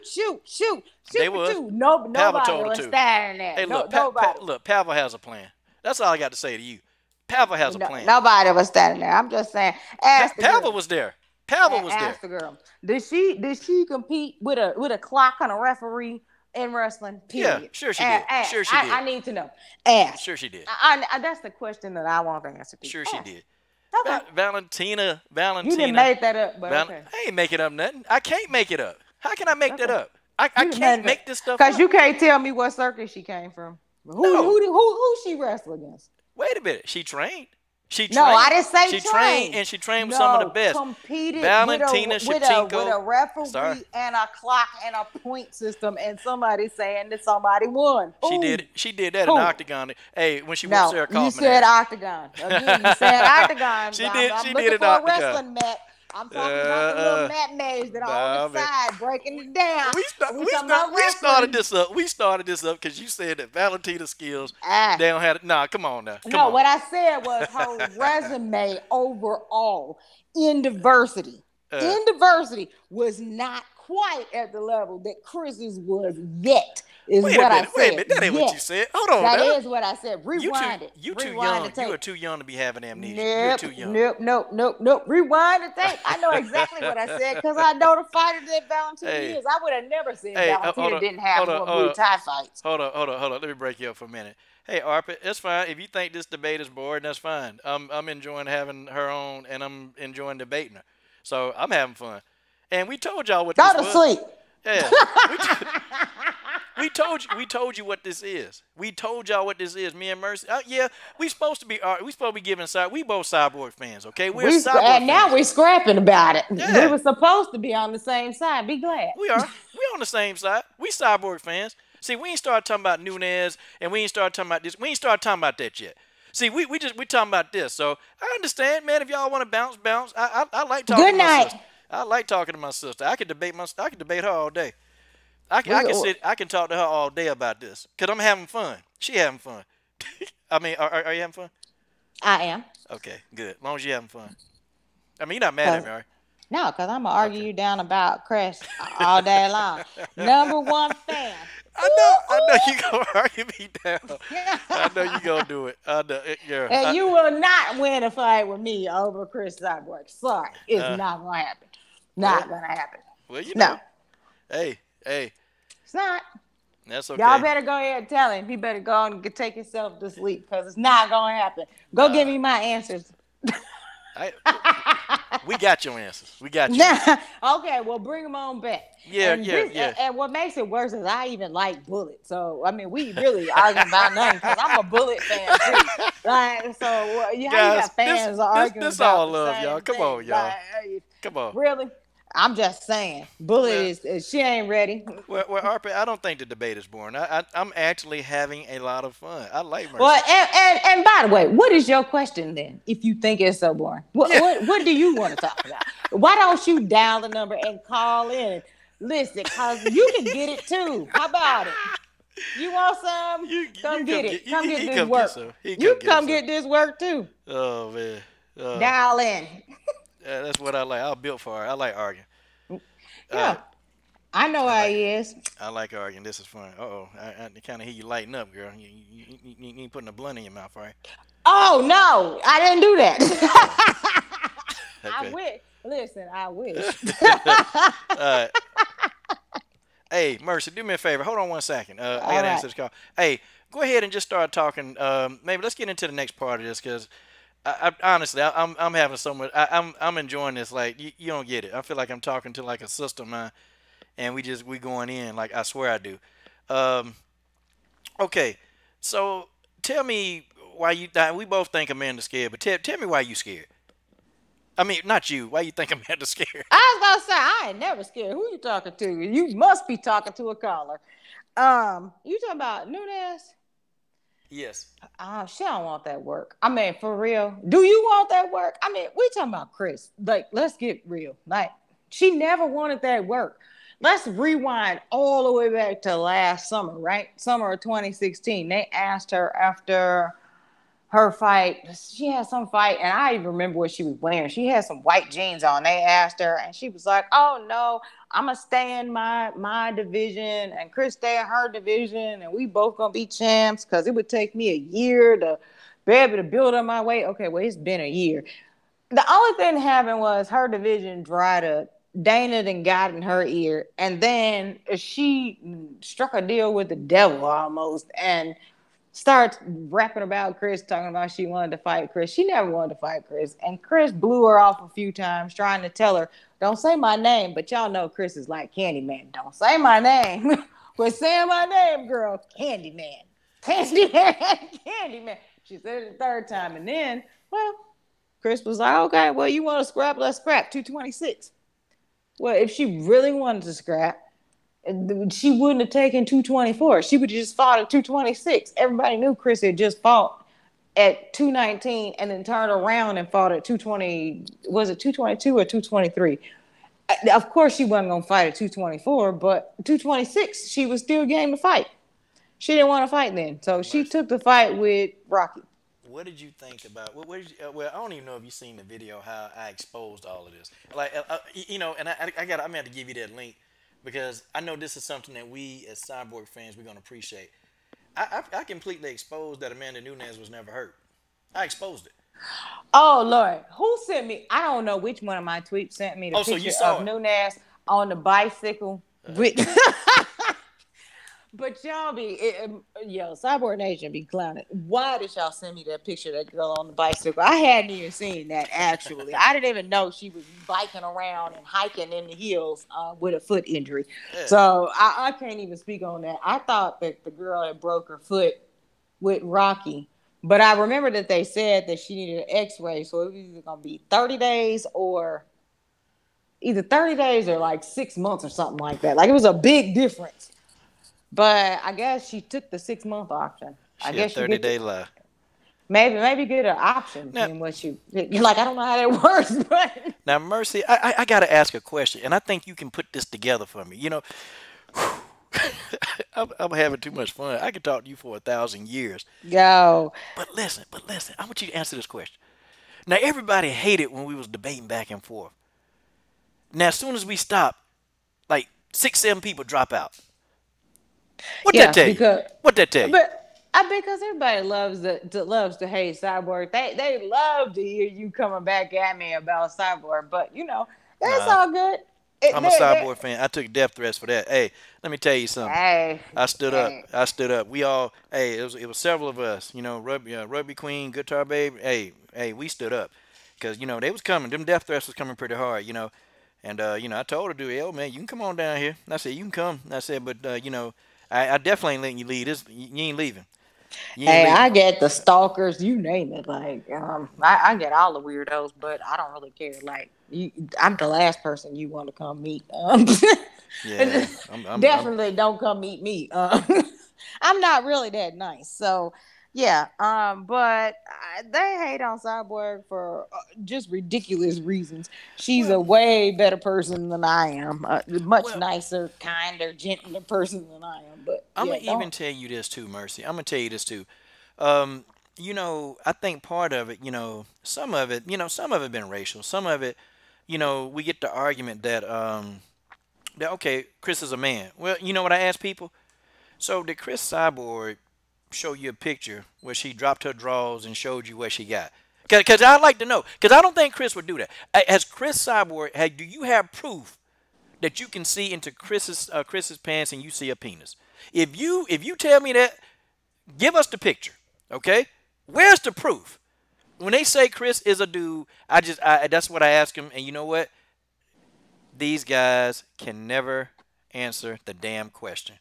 They was. Nobody was standing there. Hey, look, Pavel has a plan. That's all I got to say to you. Pavel has a plan. Nobody was standing there. I'm just saying. Pavel was there. Pavel was there. Ask the girl. Did she compete with a clock on a referee in wrestling? Period. Yeah, sure she did. Sure she did. I need to know. Ask. Sure she did. That's the question that I want to answer. Sure she did. Okay. Valentina. You didn't make that up, but okay. I ain't making up nothing. I can't make it up. How can I make that up? I can't make this stuff up. Because you can't tell me what circuit she came from. Who she wrestled against? Wait a minute. She trained. I didn't say she trained, and she trained with some of the best. Competed Valentina Shevchenko with a referee and a clock and a point system, and somebody saying that somebody won. She did that in the octagon. Hey, when she went Sarah Kaufman. You said octagon. Again, you said octagon. She did it in octagon. Wrestling mat. I'm talking about the little matinee that are on the side, breaking it down. We started this up. We started this up because you said that Valentina's skills, they don't have it. Nah, come on now. What I said was her resume overall in diversity. Was not quite at the level that Chris's was yet. Wait a minute. That ain't what you said. Hold on. That is what I said. Rewind it. You too young. You are too young to be having amnesia. You're too young. Nope. Rewind the tape. I know exactly what I said because I know the fighter that Valentina is. I would have never seen Valentina didn't have more Muay Thai fights. Hold on. Let me break you up for a minute. Hey, Arpit, it's fine. If you think this debate is boring, that's fine. I'm enjoying having her on, and I'm enjoying debating her. So I'm having fun. And we told y'all what this was. Go to sleep. Yeah. We told you what this is. We told y'all what this is. Me and Mercy. We supposed to be giving side. We both Cyborg fans, okay? We're Cyborg fans. Now we're scrapping about it. Yeah. We were supposed to be on the same side. Be glad. We are. We on the same side. We Cyborg fans. See, we ain't started talking about Nunez, and we ain't started talking about this. We ain't started talking about that yet. See, we talking about this. So I understand, man. If y'all want to bounce. I like talking. Good night. To my sister. I like talking to my sister. I could debate her all day. I can talk to her all day about this because I'm having fun. She having fun. I mean, are you having fun? I am. Okay, good. As long as you're having fun. I mean, you're not mad at me, are you? No, because I'm going to argue you down about Cris all day long. Number one fan. I know you going to argue me down. I know you going to do it. I know, and you will not win a fight with me over Cris Cyborg. Sorry. It's not going to happen. Not going to happen. Well, you know. Hey. It's not. That's okay. Y'all better go ahead and tell him. He better go and take himself to sleep because it's not going to happen. Go give me my answers. We got your answers. We got you. Okay, well, bring them on back. Yeah. And what makes it worse is I even like Bullet. So, I mean, we really arguing about nothing because I'm a Bullet fan, too. Like, so, you got fans arguing this about all love, y'all. Come on, y'all. Like, come on. Really? I'm just saying. Bullet she ain't ready. Well, Arpit, I don't think the debate is boring. I'm actually having a lot of fun. I like Mercy. Well, and by the way, what is your question then? If you think it's so boring, what do you want to talk about? Why don't you dial the number and call in? Listen, cause you can get it too. How about it? You want some? Come get it. Come get this work. You come get this work too. Oh man. Dial in. Yeah, that's what I like. I'm built for it. I like arguing. Yeah. I know how he is. I like arguing. This is fun. I kind of hear you lighting up, girl. You ain't putting a blunt in your mouth, right? Oh no, I didn't do that. Okay. I wish. Listen, I wish. Hey, Mercy, do me a favor. Hold on 1 second. I gotta answer this call. Hey, go ahead and just start talking. Maybe let's get into the next part of this because I honestly, I'm having so much. I'm enjoying this. Like you don't get it. I feel like I'm talking to like a sister of mine, and we going in. Like I swear I do. Okay, so tell me why you. We both think Amanda's scared, but tell me why you scared. I mean, not you. Why you think Amanda's scared? I was about to say I ain't never scared. Who you talking to? You must be talking to a caller. You talking about Nunes? Yes. She don't want that work. I mean, for real. Do you want that work? I mean, we talking about Cris. Like, let's get real. Like, she never wanted that work. Let's rewind all the way back to last summer, right? Summer of 2016. They asked her after her fight. She had some fight, and I even remember what she was wearing. She had some white jeans on. They asked her, and she was like, "Oh no, I'm gonna stay in my division, and Cris stay in her division, and we both gonna be champs because it would take me a year to be able to build up my weight." Okay, well, it's been a year. The only thing that happened was her division dried up. Dana then got in her ear, and then she struck a deal with the devil almost, and starts rapping about Cris, talking about she wanted to fight Cris. She never wanted to fight Cris. And Cris blew her off a few times trying to tell her, don't say my name. But y'all know Cris is like Candyman. Don't say my name. Quit saying my name, girl. Candyman. Candyman. Candyman. She said it the third time. And then, well, Cris was like, okay, well, you want to scrap? Let's scrap. 226. Well, if she really wanted to scrap, she wouldn't have taken 224. She would have just fought at 226. Everybody knew Cris had just fought at 219 and then turned around and fought at 220. Was it 222 or 223? Of course, she wasn't going to fight at 224, but 226, she was still game to fight. She didn't want to fight then. So she took the fight with Rocky. What did you think about? What did you? Well, I don't even know if you've seen the video how I exposed all of this. Like, and I'm gonna have to give you that link. Because I know this is something that we as Cyborg fans, we're going to appreciate. I completely exposed that Amanda Nunes was never hurt. I exposed it. Oh, Lord. Who sent me? I don't know which one of my tweets sent me the picture so you saw of Nunes on the bicycle. With But y'all Cyborg Nation be clowning. Why did y'all send me that picture of that girl on the bicycle? I hadn't even seen that, actually. I didn't even know she was biking around and hiking in the hills with a foot injury. Yeah. So I can't even speak on that. I thought that the girl had broke her foot with Rocky. But I remember that they said that she needed an x-ray. So it was either going to be 30 days or like 6 months or something like that. Like, it was a big difference. But I guess she took the 6-month option. I guess 30-day life. Maybe get an option in what you're like. I don't know how that works, but now, Mercy, I gotta ask a question, and I think you can put this together for me. You know, I'm having too much fun. I could talk to you for 1,000 years. Yo. But listen, I want you to answer this question. Now, everybody hated when we was debating back and forth. Now, as soon as we stop, like 6, 7 people drop out. What that tell you? But because everybody loves to hate Cyborg. They love to hear you coming back at me about Cyborg. But that's all good. I'm a Cyborg fan. I took death threats for that. Hey, let me tell you something. Hey, I stood up. We all. Hey, it was several of us. Rugby Queen, Guitar Babe. Hey, we stood up because they was coming. Them death threats was coming pretty hard. And I told her, "Dude, man, you can come on down here." And I said, "You can come." And I said, "But I definitely ain't letting you leave. You ain't leaving." I get the stalkers, you name it. Like, I get all the weirdos, but I don't really care. Like, I'm the last person you want to come meet. Yeah, definitely don't come meet me. I'm not really that nice. So, Yeah, but they hate on Cyborg for just ridiculous reasons. She's Well, a way better person than I am, much well, nicer, kinder, gentler person than I am. But I'm yeah, gonna even don't. tell you this too, Mercy. I'm gonna tell you this too. I think part of it, some of it, some of it been racial. Some of it, we get the argument that okay, Chris is a man. Well, you know what I ask people? So did Chris Cyborg show you a picture where she dropped her drawers and showed you what she got? Because I'd like to know. Because I don't think Chris would do that. Has Chris Cyborg, do you have proof that you can see into Chris's pants and you see a penis? If you tell me that, give us the picture, okay? Where's the proof? When they say Chris is a dude, that's what I ask him. And you know what? These guys can never answer the damn question.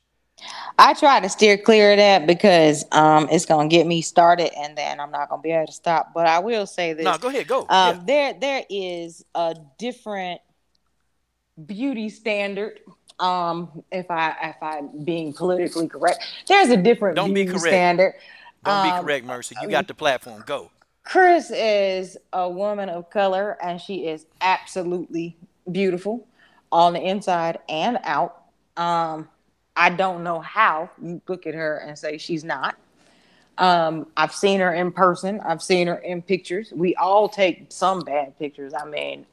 I try to steer clear of that because it's gonna get me started, and then I'm not gonna be able to stop. But I will say No, this: go ahead, go. Yeah. there is a different beauty standard. If I being politically correct, there's a different Don't be beauty correct. standard. Don't be Um, correct, Mercy. You got the platform. Go. Chris is a woman of color, and she is absolutely beautiful on the inside and out. Um, I don't know how you look at her and say she's not. I've seen her in person. I've seen her in pictures. We all take some bad pictures. I mean,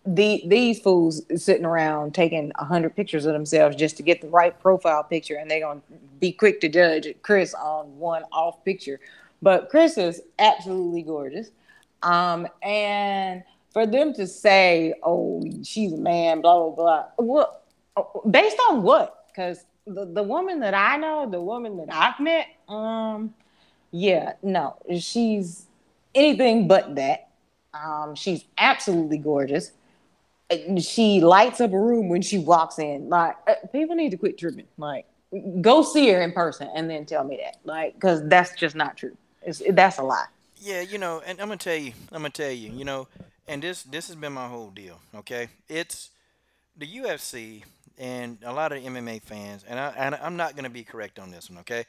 these fools sitting around taking 100 pictures of themselves just to get the right profile picture, and they're gonna be quick to judge Chris on one off picture. But Chris is absolutely gorgeous, and for them to say, "Oh, she's a man," blah blah blah, what? Based on what? Because the woman that I know, the woman that I've met, yeah, no, she's anything but that. She's absolutely gorgeous. She lights up a room when she walks in. Like people need to quit tripping. Like go see her in person and then tell me that. Like because that's just not true. That's a lie. Yeah, and I'm gonna tell you, and this has been my whole deal. Okay, it's the UFC and a lot of MMA fans, and I'm not gonna be correct on this one. Okay,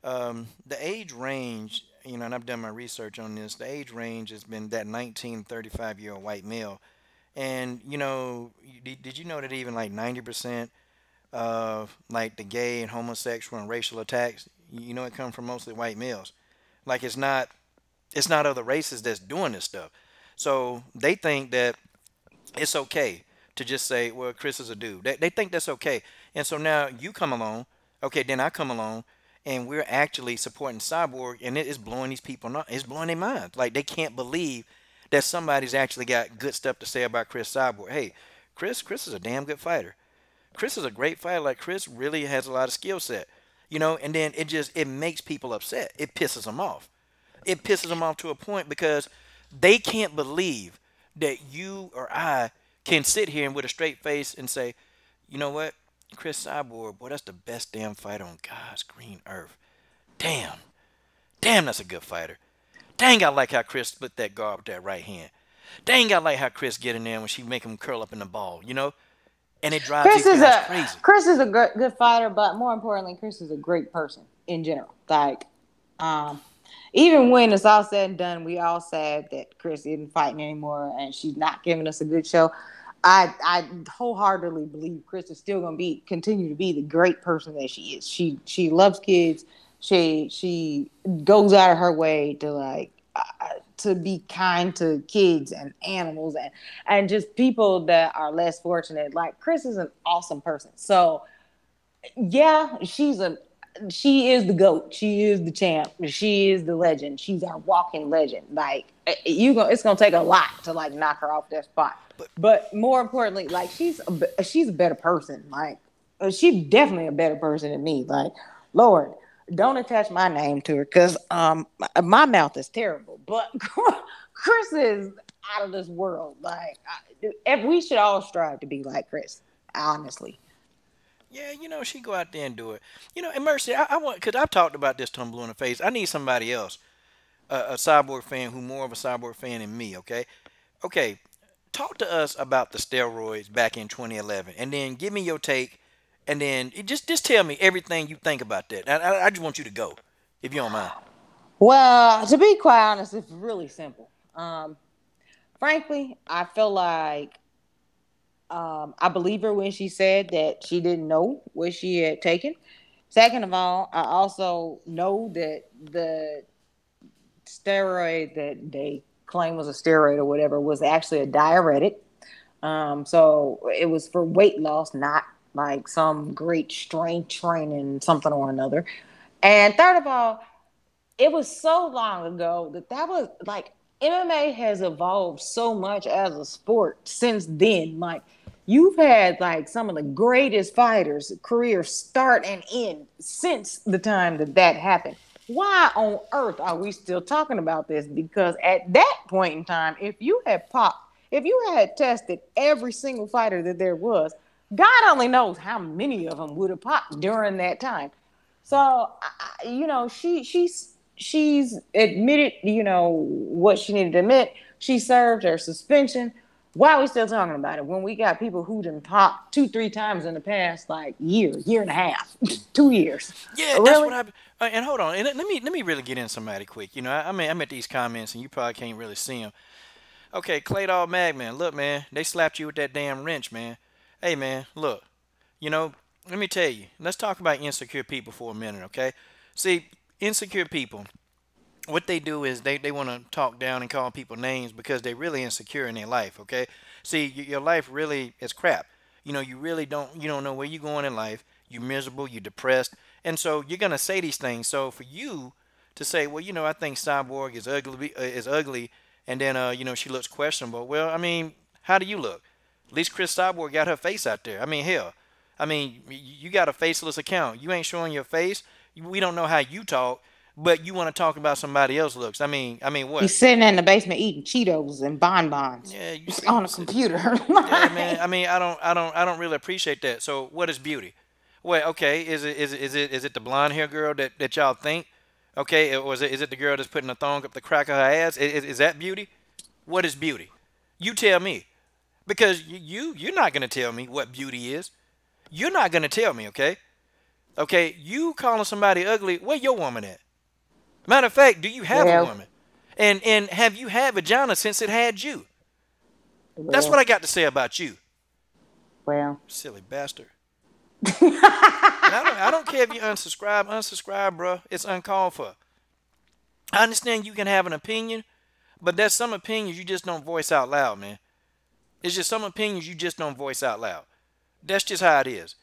the age range, and I've done my research on this. The age range has been that 19 35-year-old white male, and did you know that even like 90% of like the gay and homosexual and racial attacks, it comes from mostly white males. Like it's not other races that's doing this stuff. So they think that it's okay to just say, well, Chris is a dude. They think that's okay. And so now you come along, okay, then I come along, and we're actually supporting Cyborg, and it is blowing these people, not, it's blowing their minds. Like they can't believe that somebody's actually got good stuff to say about Chris Cyborg. Hey, Chris is a damn good fighter. Chris is a great fighter. Like Chris really has a lot of skill set, and then it makes people upset. It pisses them off. It pisses them off to a point because they can't believe that you or I can sit here and with a straight face and say, you know what, Chris Cyborg, boy, that's the best damn fighter on God's green earth. Damn, damn, that's a good fighter. Dang, I like how Chris split that guard with that right hand. Dang, I like how Chris get in there when she make him curl up in the ball. And it drives Chris these is guys a crazy. Chris is a good fighter, but more importantly, Chris is a great person in general. Like, um, even when it's all said and done, we all sad that Chris isn't fighting anymore and she's not giving us a good show. I wholeheartedly believe Chris is still going to be continue to be the great person that she is. She loves kids. She goes out of her way to to be kind to kids and animals and just people that are less fortunate. Like Chris is an awesome person. So yeah, she is the goat. She is the champ. She is the legend. She's our walking legend. Like it's gonna take a lot to like knock her off that spot. But But more importantly, like she's a better person. Like she's definitely a better person than me. Like Lord, don't attach my name to her because my mouth is terrible. But Chris is out of this world. Like we should all strive to be like Chris. Honestly. yeah, she go out there and do it. And Mercy, I want, because I've talked about this till I'm blue in the face. I need somebody else, a Cyborg fan who more of a Cyborg fan than me. Okay, okay. Talk to us about the steroids back in 2011, and then give me your take, and then just tell me everything you think about that. I just want you to go, if you don't mind. Well, to be quite honest, it's really simple. Frankly, I feel like I believe her when she said that she didn't know what she had taken. Second of all, I also know that the steroid that they claim was a steroid or whatever was actually a diuretic. So it was for weight loss, not like some great strength training, something or another. And third of all, it was so long ago that was like MMA has evolved so much as a sport since then. Like you've had like some of the greatest fighters career start and end since the time that happened. Why on earth are we still talking about this? Because at that point in time, if you had tested every single fighter that there was, God only knows how many of them would have popped during that time. So, she's admitted, what she needed to admit. She served her suspension. Why are we still talking about it when we got people who done popped 2-3 times in the past like year and a half, 2 years? Yeah, that's Really? what I. And hold on, and let me really get in somebody quick. I mean, I'm at these comments, and you probably can't really see them. Okay, Clay Dog Mag, man, look, man, they slapped you with that damn wrench, man. Hey, man, look, you know, let me tell you. Let's talk about insecure people for a minute, okay? See, insecure people, what they do is they want to talk down and call people names because they're really insecure in their life, okay? See, your life really is crap. You don't know where you're going in life. You're miserable, you're depressed, and so you're gonna say these things. So for you to say, well, I think Cyborg is ugly, and then she looks questionable. Well, I mean, how do you look? At least Cris Cyborg got her face out there. I mean, hell, I mean, you got a faceless account. You ain't showing your face. We don't know how you talk, but you want to talk about somebody else's looks. I mean, what? He's sitting in the basement eating Cheetos and bonbons Yeah, you on a see. computer. Yeah, man. I mean, I don't really appreciate that. So, what is beauty? Well, okay, is it the blonde hair girl that y'all think? Okay, or is it the girl that's putting a thong up the crack of her ass? Is that beauty? What is beauty? You tell me, because you're not gonna tell me what beauty is. You're not gonna tell me, okay? Okay, you calling somebody ugly? Where your woman at? Matter of fact, do you have a well, woman? And have you had vagina since it had you? That's what well, I got to say about you, well. silly bastard. And I don't care if you unsubscribe, bro. It's uncalled for. I understand you can have an opinion, but there's some opinions you just don't voice out loud, man. It's just some opinions you just don't voice out loud. That's just how it is.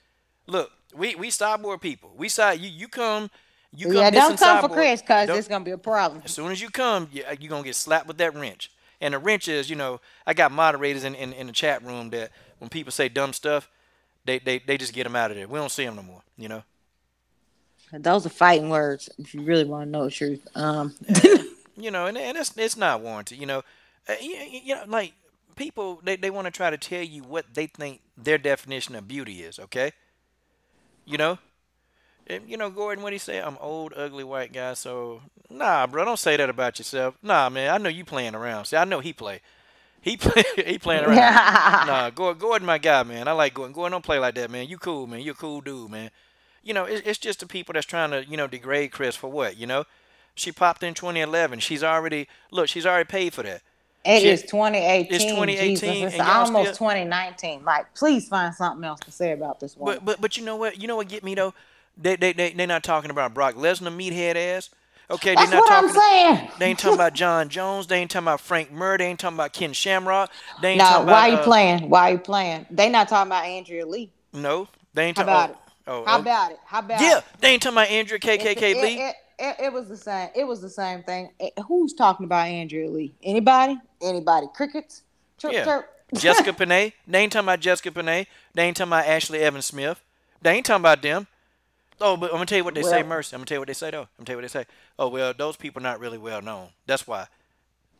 Look, we cyborg people. We side you come Yeah, don't dissing come for cyborg. Cris because Don't, it's gonna be a problem. as soon as you come, you're gonna get slapped with that wrench. And the wrench is, I got moderators in the chat room that when people say dumb stuff, they just get them out of there. We don't see them no more. Those are fighting words. If you really want to know the truth, Yeah, and it's not warranted. Like people they want to try to tell you what they think their definition of beauty is. Okay, you know, and Gordon, what he say? I'm old, ugly white guy. So nah, bro, don't say that about yourself. Nah, man, I know you playing around. See, I know he play. He playing around. Nah, Gordon, my guy, man. I like Gordon. Gordon, don't play like that, man. You cool, man. You a cool dude, man. It's just the people that's trying to, degrade Cris for what. She popped in 2011. She's already paid for that. it She, is it's 2018. Jesus, 2018, it's and y'all almost still. 2019. Like, please find something else to say about this woman. But you know what? You know what get me though? They're not talking about Brock Lesnar meathead ass. Okay, they're That's not what I'm talking. saying. They ain't talking about John Jones. They ain't talking about Frank Murr. They ain't talking about Ken Shamrock. They ain't Now, talking why about are you playing? Why are you playing? They not talking about Andrea Lee. no. They ain't How talking. about it? How Oh. about it? How about Yeah, it? they ain't talking about Andrea It, KKK Lee. it was the same. It was the same thing. Who's talking about Andrea Lee? Anybody? Anybody? Crickets? Chirp Yeah. chirp. Jessica Panay. They ain't talking about Jessica Panay. They ain't talking about Ashley Evans Smith. They ain't talking about them. Oh, but I'm gonna tell you what they say, Well, Mercy. I'm gonna tell you what they say though. I'm gonna tell you what they say. Oh well, those people not really well known. That's why.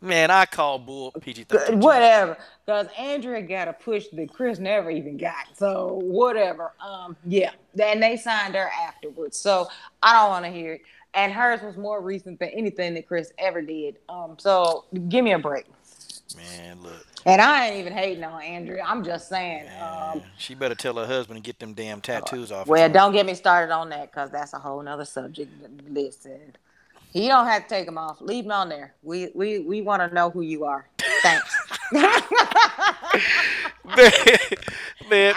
Man, I call bull PG-13 channel. whatever. Because Andrea got a push that Cris never even got. So whatever. Yeah. And they signed her afterwards. So I don't want to hear it. And hers was more recent than anything that Cris ever did. So give me a break. Man, look. And I ain't even hating on Andrea. I'm just saying. Man, she better tell her husband to get them damn tattoos off his Well, arm. don't get me started on that because that's a whole nother subject. Listen. You don't have to take them off. Leave them on there. We want to know who you are. Thanks. Man,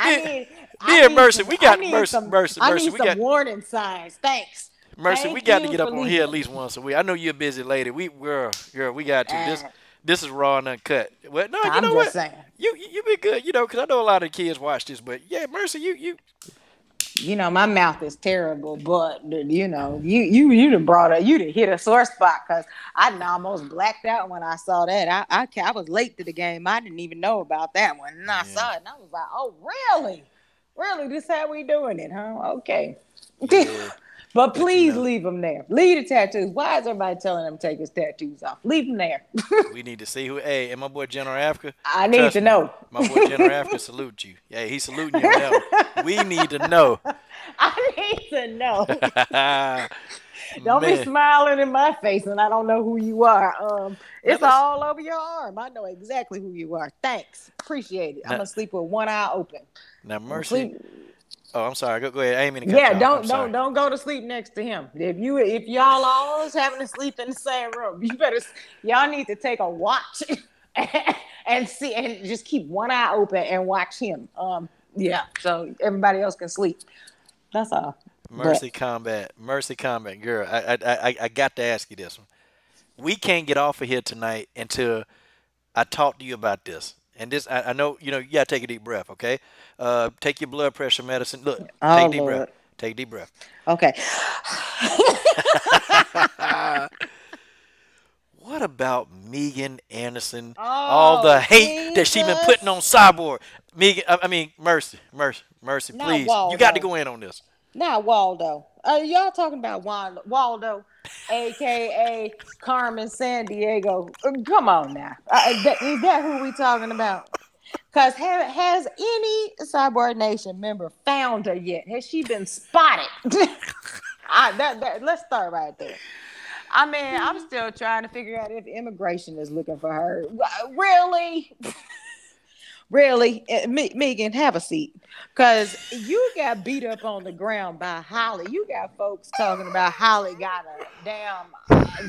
me and Mercy, we got Mercy. I need some warning signs. Thanks. Mercy, we got to get up on here at least once a week. I know you're a busy lady. Girl, we got to. This is raw and uncut. Well, no, you know what? Saying. You be good, because I know a lot of kids watch this. But yeah, Mercy, you. My mouth is terrible, but you done you done hit a sore spot because I almost blacked out when I saw that. I was late to the game. I didn't even know about that one. And I saw it and I was like, oh, really? Really? This how we doing it, huh? Okay. Yeah. But please leave them there. Leave the tattoos. Why is everybody telling them to take his tattoos off? Leave them there. We need to see who. Hey, and my boy General Africa. I need to know. My boy General Africa salute you. Yeah, he's saluting you on that one. We need to know. I need to know. Don't be smiling in my face and I don't know who you are. It's all over your arm. I know exactly who you are. Thanks. Appreciate it. I'm gonna sleep with one eye open. Now, Mercy. Oh, I'm sorry. Go ahead. I ain't mean to cut you off. Don't go to sleep next to him. If y'all always having to sleep in the same room, y'all need to take a watch and see and just keep one eye open and watch him. So everybody else can sleep. That's all. Mercy Combat, girl. I got to ask you this one. We can't get off of here tonight until I talk to you about this. And this, I know, you gotta take a deep breath, okay? Take your blood pressure medicine. Look, take a deep breath. Take a deep breath. Okay. What about Megan Anderson? All the hate that she been putting on Cyborg. Mercy, please. You got to go in on this. Not Waldo. Y'all talking about Waldo, a.k.a. Carmen Sandiego. Come on now. Is that who we talking about? Because has any Cyborg Nation member found her yet? Has she been spotted? Let's start right there. I'm still trying to figure out if immigration is looking for her. Really? Really? Megan, have a seat. Because you got beat up on the ground by Holly. You got folks talking about Holly got a damn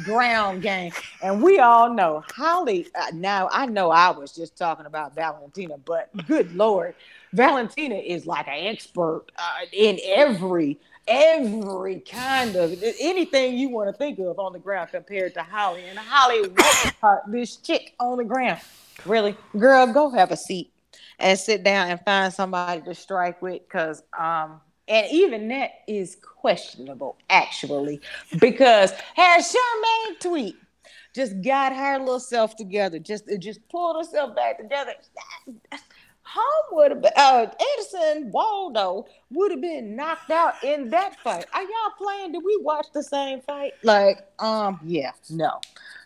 ground game. And we all know Holly, now I know I was just talking about Valentina, but good Lord, Valentina is like an expert in every kind of anything you want to think of on the ground compared to Holly. And Holly whooped this chick on the ground. Really? Girl, go have a seat and sit down and find somebody to strike with because and even that is questionable actually because her Charmaine tweet just got her little self together, just pulled herself back together. Holm would have been, Anderson Waldo would have been knocked out in that fight. Are y'all playing? Did we watch the same fight? Yeah, no.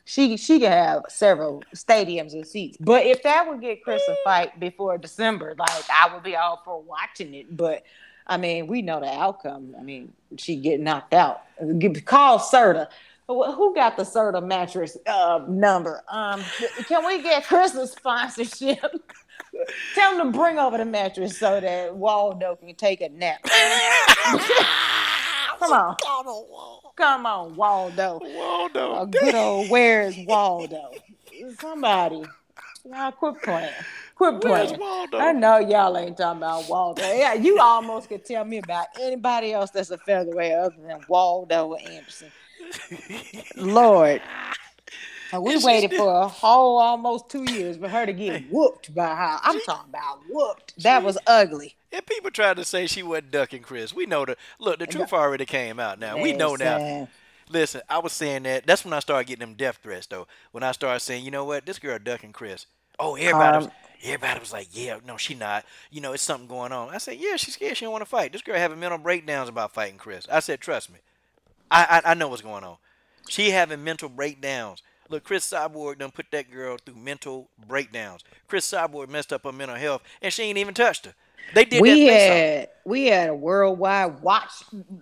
She could have several stadiums and seats. But if that would get Cris a fight before December, I would be all for watching it. But we know the outcome. She get knocked out. Call Serta. Who got the Serta mattress number? Can we get Cris a sponsorship? Tell them to bring over the mattress so that Waldo can take a nap. Come on, Waldo. A good old where's Waldo? Somebody. Y'all quit playing. Waldo? I know y'all ain't talking about Waldo. Yeah, you almost could tell me about anybody else that's a featherweight other than Waldo Anderson. Lord. We waited for a whole almost 2 years for her to get whooped by her. I'm talking about whooped. That was ugly. And people tried to say she wasn't ducking Cris. We know the truth already came out now. We know now. Listen, I was saying that. That's when I started getting them death threats, though. When I started saying, you know what, this girl ducking Cris. Oh, everybody was like, yeah, no, she not. It's something going on. I said, yeah, she's scared. She don't want to fight. This girl having mental breakdowns about fighting Cris. I said, trust me. I know what's going on. She having mental breakdowns. Look, Cris Cyborg done put that girl through mental breakdowns. Cris Cyborg messed up her mental health, and she ain't even touched her. They did we had a worldwide watch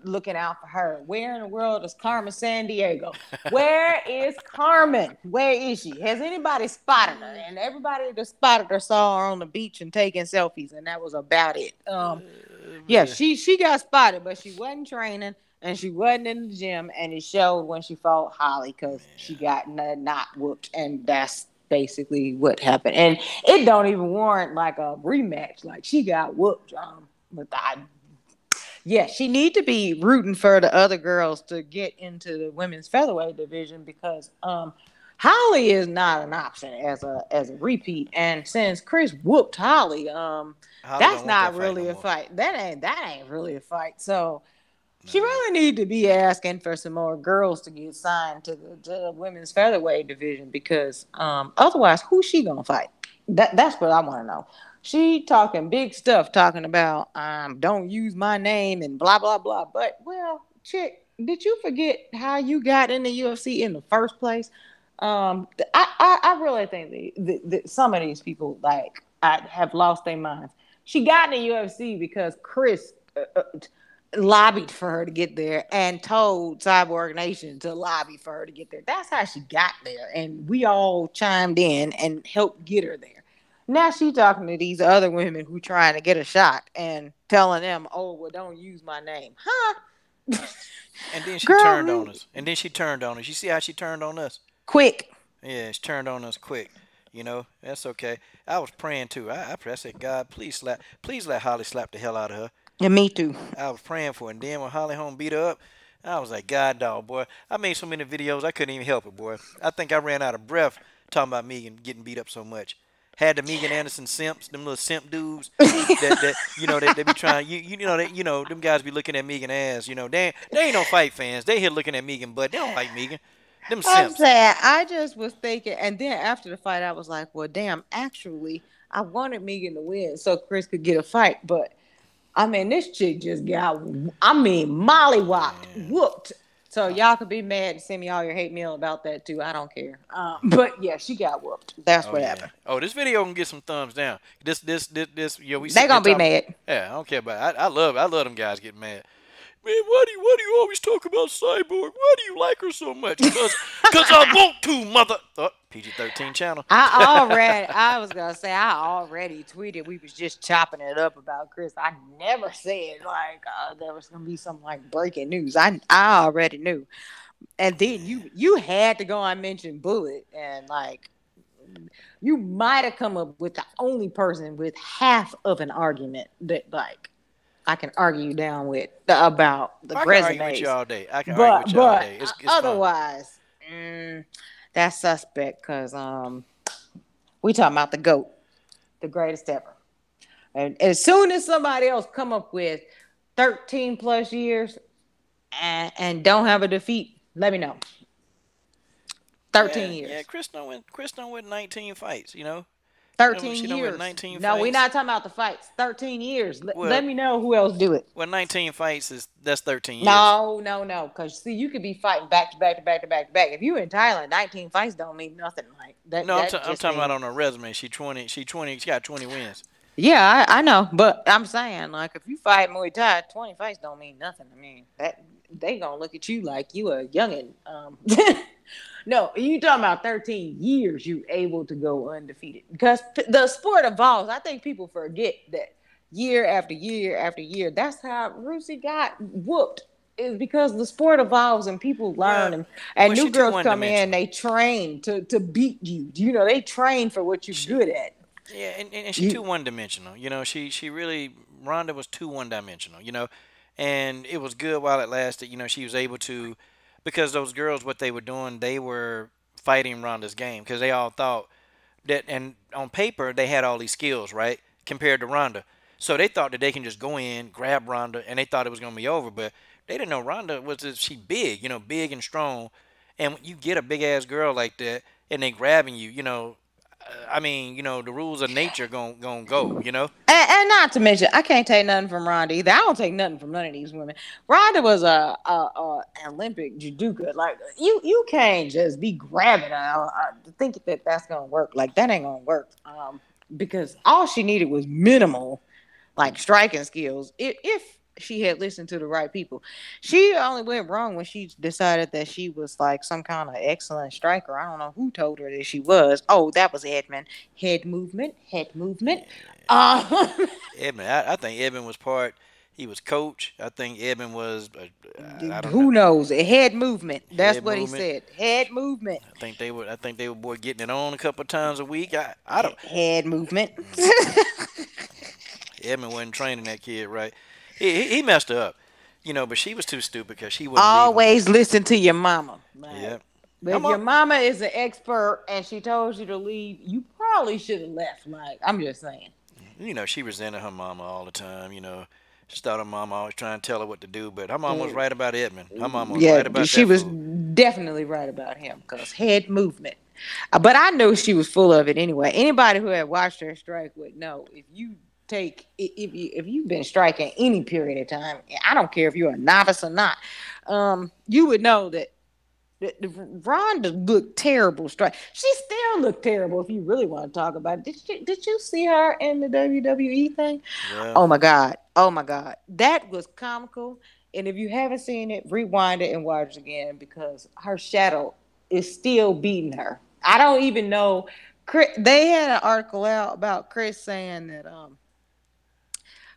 looking out for her. Where in the world is Carmen Sandiego? Where is Carmen? Where is she? Has anybody spotted her? And everybody that spotted her saw her on the beach and taking selfies, and that was about it. Yeah, she got spotted, but she wasn't training. and she wasn't in the gym, and it showed when she fought Holly because she got not whooped, and that's basically what happened. And it don't even warrant like a rematch. Like she got whooped. But yeah, she need to be rooting for the other girls to get into the women's featherweight division because Holly is not an option as a repeat. And since Cris whooped Holly, Holly that's don't want that not fight no really a more. fight. That ain't really a fight. So she No. really need to be asking for some more girls to get signed to the women's featherweight division because otherwise, who's she gonna fight? That's what I want to know. She talking big stuff, talking about don't use my name and blah blah blah. But well, chick, did you forget how you got in the UFC in the first place? I really think some of these people like I have lost their minds. She got in the UFC because Cris lobbied for her to get there and told Cyborg Nation to lobby for her to get there. That's how she got there, and we all chimed in and helped get her there. Now she talking to these other women who trying to get a shot and telling them, "Oh, well, don't use my name, huh?" And then she Girl, turned on us. And then she turned on us. You see how she turned on us? quick. Yeah, she turned on us quick. That's okay. I was praying too. I said, God, please let Holly slap the hell out of her. And me too. I was praying for it. And then when Holly Holm beat her up, I was like, God, dog, boy. I made so many videos, I couldn't even help it, boy. I think I ran out of breath talking about Megan getting beat up so much. Had the Megan Anderson simps, them little simp dudes they be trying them guys be looking at Megan ass, they ain't no fight fans. They here looking at Megan, but they don't like Megan. Them I'm simps. sad. I just was thinking, and then after the fight, I was like, well, damn, actually, I wanted Megan to win so Cris could get a fight. But, I mean, this chick just got, mollywopped, Yeah. whooped. So y'all could be mad and send me all your hate mail about that, too. I don't care. But, yeah, she got whooped. That's Oh what yeah. happened. Oh, this video can get some thumbs down. This. We They sitting there going to be talking. mad. Yeah, I don't care about it. I love them guys getting mad. Man, why do you always talk about Cyborg? Why do you like her so much? Cause I want to, mother. Oh, PG-13 channel. I was gonna say I already tweeted we was just chopping it up about Cris. I never said like there was gonna be some like breaking news. I already knew. And then you had to go and mention Bullet and like you might have come up with the only person with half of an argument that like I can argue down with about the I can argue with you resumes. all day. I can argue with you all day. It's fun. Otherwise, that's suspect because we talking about the GOAT, the greatest ever. And as soon as somebody else come up with 13 plus years and don't have a defeat, let me know. 13 Yeah. years. Chris don't win 19 fights. 13 She don't win years. 19 No, we're fights. not talking about the fights. 13 years. Let Well, me know who else do it. 19 fights that's 13 years. No. Because see, you could be fighting back to back to back to back to back. If you in Thailand, 19 fights don't mean nothing. Like that. No, That I'm just talking mean, about on her resume. She 20. She 20. She got 20 wins. yeah, I know, but I'm saying like if you fight Muay Thai, 20 fights don't mean nothing. I mean that they gonna look at you like you a youngin. No, you talking about 13 years you able to go undefeated because the sport evolves. I think people forget that year after year after year. That's how Rousey got whooped. Is because the sport evolves and people learn Well, and she new too girls one come in. dimensional. They train to beat you. They train for what you're She good at. Yeah, and she too You one dimensional. She really Ronda was too one dimensional. And it was good while it lasted. She was able to because those girls what they were doing they were fighting Ronda's game because they all thought that and on paper they had all these skills right compared to Ronda. So they thought that they can just go in grab Ronda and they thought it was gonna be over, but they didn't know Ronda was she big, big and strong. And when you get a big ass girl like that and they grabbing you, I mean, the rules of nature gon' go. and not to mention, I can't take nothing from Ronda either. I don't take nothing from none of these women. Ronda was a Olympic judoka. Like you can't just be grabbing her thinking that that's gonna work. Like that ain't gonna work. Because all she needed was minimal, like striking skills. If she had listened to the right people, she only went wrong when she decided that she was like some kind of excellent striker. I don't know who told her that she was. Oh, that was Edmund. Head movement, head movement. Yeah. Um, Edmund, I think Edmund was part. He was coach. I think Edmund was. I don't know. Who knows? A head movement. That's Head what he movement. said. Head movement. I think they were. I think they were boy getting it on a couple of times a week. I don't. Head movement. Edmund wasn't training that kid right. He messed her up, but she was too stupid because she wouldn't leave him. Always listen to your mama. Yeah. Like, but if I'm your up. mama is an expert and she told you to leave, you probably should have left. Like, I'm just saying. She resented her mama all the time. She thought her mama always trying to tell her what to do, but her mama was Mm, right about Edmund. Her mama was yeah, right about she that was fool. definitely right about him because head movement. But I know she was full of it anyway. Anybody who had watched her strike would know if you if you've been striking any period of time, I don't care if you're a novice or not, you would know that Ronda looked terrible. Strike. She still looked terrible. If you really want to talk about it, did you see her in the WWE thing? Yeah. Oh my god! Oh my god! That was comical. And if you haven't seen it, rewind it and watch it again because her shadow is still beating her. I don't even know. They had an article out about Cris saying that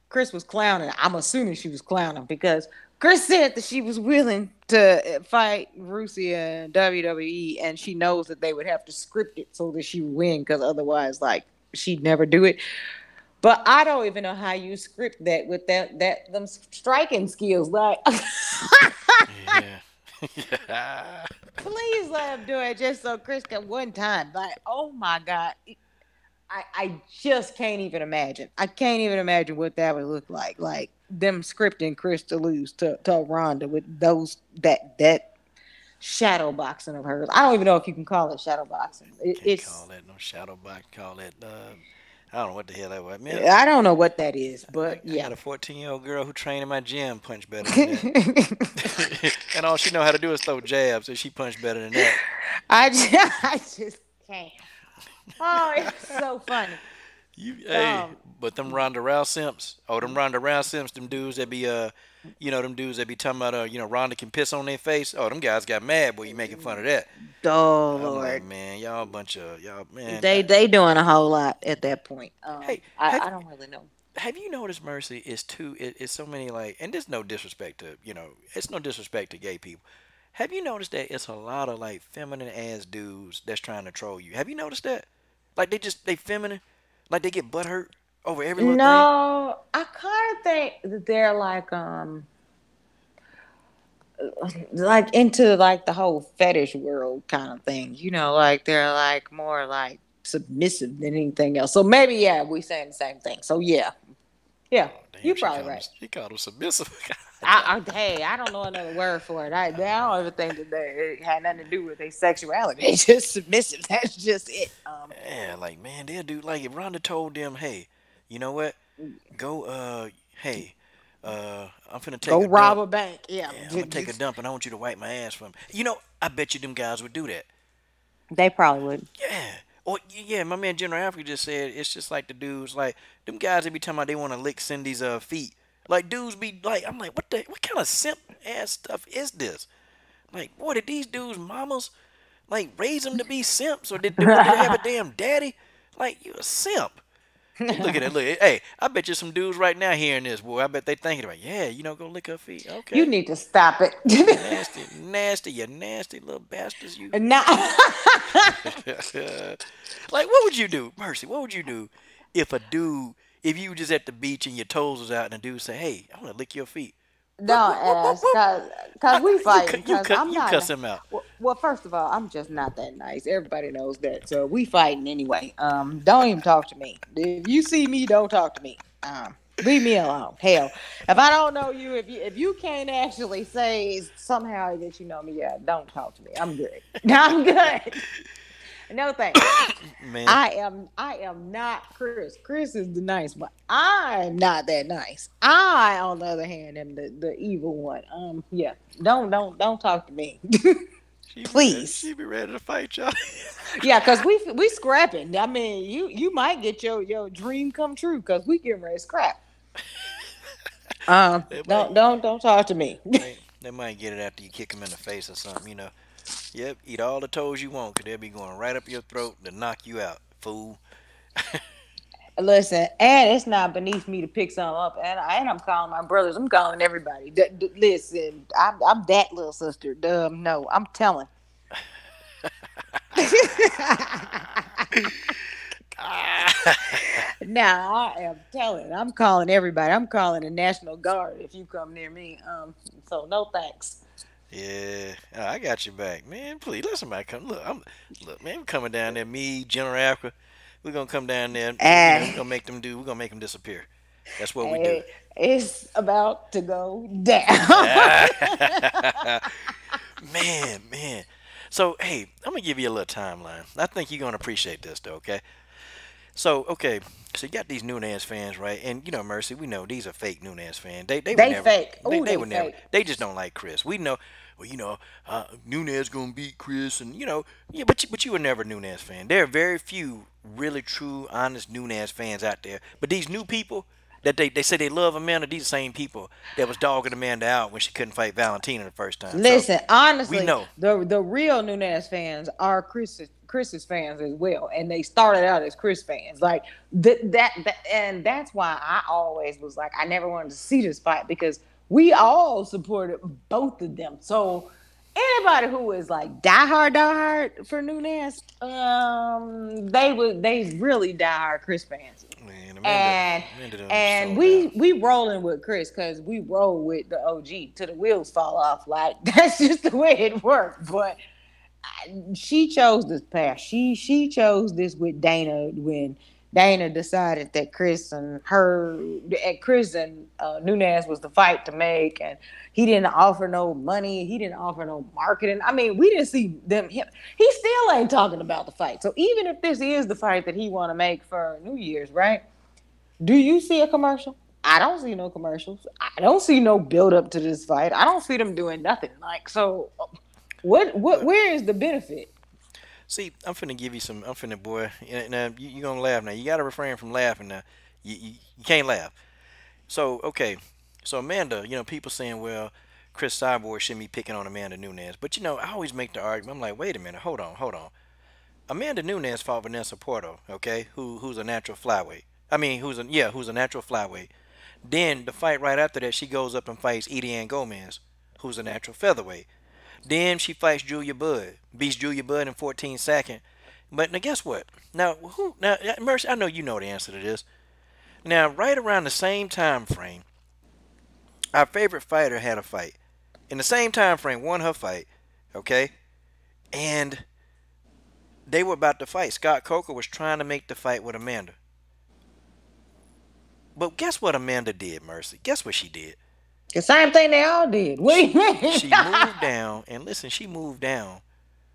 Cris was clowning. I'm assuming she was clowning because Cris said that she was willing to fight Rousey in WWE, and she knows that they would have to script it so that she would win because otherwise, like, she'd never do it. But I don't even know how you script that with them striking skills. Like, Yeah. Yeah. please let him do it just so Cris can one time. Like, oh my god, I just can't even imagine. I can't even imagine what that would look like. Like them scripting Cris to lose to Ronda with that shadow boxing of hers. I don't even know if you can call it shadow boxing. Can't call It's that no shadow box. Call that. I don't know what the hell that was. Man, I don't know what that is, I, but I yeah. got a 14-year-old girl who trained in my gym punch better than that. And all she know how to do is throw jabs, and she punched better than that. I just can't. Oh, it's so funny. Hey, Um, but them Ronda Rousey simps, them Ronda Rousey simps, them dudes that be them dudes that be talking about Ronda can piss on their face. Oh, them guys got mad. Boy, you making fun of that? oh I'm like, Lord, man, y'all a bunch of y'all, man. they doing a whole lot at that point. Hey, I don't really know. have you noticed, Mercy? It's so many like, and there's no disrespect to it's no disrespect to gay people. Have you noticed that it's a lot of like feminine ass dudes that's trying to troll you? Have you noticed that? Like they feminine, like they get butthurt over every little thing. No, I kind of think that they're like into like the whole fetish world kind of thing. Like they're like more like submissive than anything else. So maybe yeah, we saying the same thing. So yeah, yeah, Oh damn, you're probably right. she called him submissive. Hey, I don't know another word for it. I don't ever think that it had nothing to do with their sexuality. It's just submissive. That's just it. Yeah, like man, they'll do like if Rhonda told them, hey, you know what? Go hey, I'm finna take Go a rob dump. a bank. Yeah, Yeah, I'm gonna take a dump and I want you to wipe my ass for me. I bet you them guys would do that. they probably would. Yeah. Or yeah, my man General Africa just said it's just like the dudes like them guys that be talking about they want to lick Cindy's feet. Like dudes be like, I'm like, what kind of simp ass stuff is this? Like, boy, did these dudes mamas like raise them to be simps, or did they have a damn daddy? Like, you a simp. Look at it, look. Hey, I bet you some dudes right now hearing this, boy. I bet they thinking about, yeah, go lick her feet. You Okay. need to stop it. Nasty, nasty, you nasty little bastards, you. Now, Like, what would you do, Mercy? What would you do if if you were just at the beach and your toes was out and a dude say, "Hey, I want to lick your feet." Whoop, don't whoop, whoop, whoop, ask, whoop. cause we fighting. Cause I'm You not. cuss him out. Well, first of all, I'm just not that nice. Everybody knows that. So we fighting anyway. Don't even talk to me. If you see me, don't talk to me. Leave me alone. Hell, if I don't know you, if you can't actually say somehow that you know me, yeah, don't talk to me. I'm good. I'm good. No thanks. Man, I am not Cris. Cris is the nice one. I'm not that nice. I, on the other hand, am the evil one. Yeah. Don't talk to me. Please. she be ready to fight y'all. Yeah, cause we scrapping. I mean, you might get your dream come true because we getting ready to scrap. They might, Don't talk to me. they might get it after you kick them in the face or something. Yep, eat all the toes you want, 'cause they'll be going right up your throat to knock you out, fool. Listen, and it's not beneath me to pick some up, and I'm calling my brothers. I'm calling everybody. Listen, I'm that little sister. No, I'm telling. Now I am telling. I'm calling everybody. I'm calling the National Guard if you come near me. So no thanks. Yeah, I got you back, man. Please let somebody come. Look, man. We're coming down there. Me, General Africa. We're gonna come down there. We're And gonna make them do. We're gonna make them disappear. That's what we do. it's about to go down. Ah. Man. So hey, I'm gonna give you a little timeline. I think you're gonna appreciate this, though. Okay. Okay. So you got these Nunez fans, right? And Mercy, we know these are fake Nunez fans. They would They never. fake. They, Oh, they they would never. fake. They just don't like Chris. We know. Well, Nunez gonna beat Chris, and yeah. But you were never a Nunez fan. There are very few really true, honest Nunez fans out there. But these new people that they say they love Amanda, these same people that was dogging Amanda out when she couldn't fight Valentina the first time. So Listen, we honestly, know. the real Nunez fans are Chris's fans as well, and they started out as Chris fans. Like and that's why I always was like, I never wanted to see this fight because we all supported both of them. So anybody who is like diehard for Nunez, they really diehard Chris fans. Man, and Amanda done and sold out. we rolling with Cris because we roll with the OG till the wheels fall off. Like that's just the way it worked. But she chose this path. She chose this with Dana when Dana decided that Cris and Nunes was the fight to make, and he didn't offer no money. He didn't offer no marketing. I mean, we didn't see them. He still ain't talking about the fight. So even if this is the fight that he want to make for New Year's, right? Do you see a commercial? I don't see no commercials. I don't see no build up to this fight. I don't see them doing nothing. Like so, But where is the benefit? see, I'm finna give you some. I'm finna, boy. Now you gonna laugh now. You gotta refrain from laughing now. You can't laugh. So okay. So Amanda, people saying, well, Cris Cyborg shouldn't be picking on Amanda Nunes. But I always make the argument. I'm like, wait a minute, hold on. Amanda Nunes fought Vanessa Porto, okay, who's a natural flyweight. I mean, who's a natural flyweight. Then the fight right after that, she goes up and fights Ediane Gomez, who's a natural featherweight. Then she fights Julia Budd, beats Julia Budd in 14 seconds. But now guess what? Now Mercy, I know you know the answer to this. Now right around the same time frame, our favorite fighter had a fight. In the same time frame, won her fight, okay? And they were about to fight. Scott Coker was trying to make the fight with Amanda. But guess what Amanda did, Mercy? Guess what she did? The same thing they all did. What do you mean? She moved down, and listen, she moved down.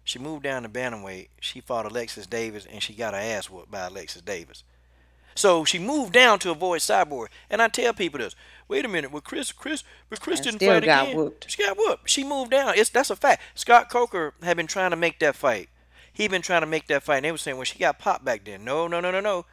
She moved down to bantamweight. She fought Alexis Davis, and she got her ass whooped by Alexis Davis. So she moved down to avoid Cyborg. And I tell people this. Wait a minute. But Cris didn't still fight got again. whooped. She got whooped. She moved down. That's a fact. Scott Coker had been trying to make that fight. He been trying to make that fight. And they were saying, well, she got popped back then. No.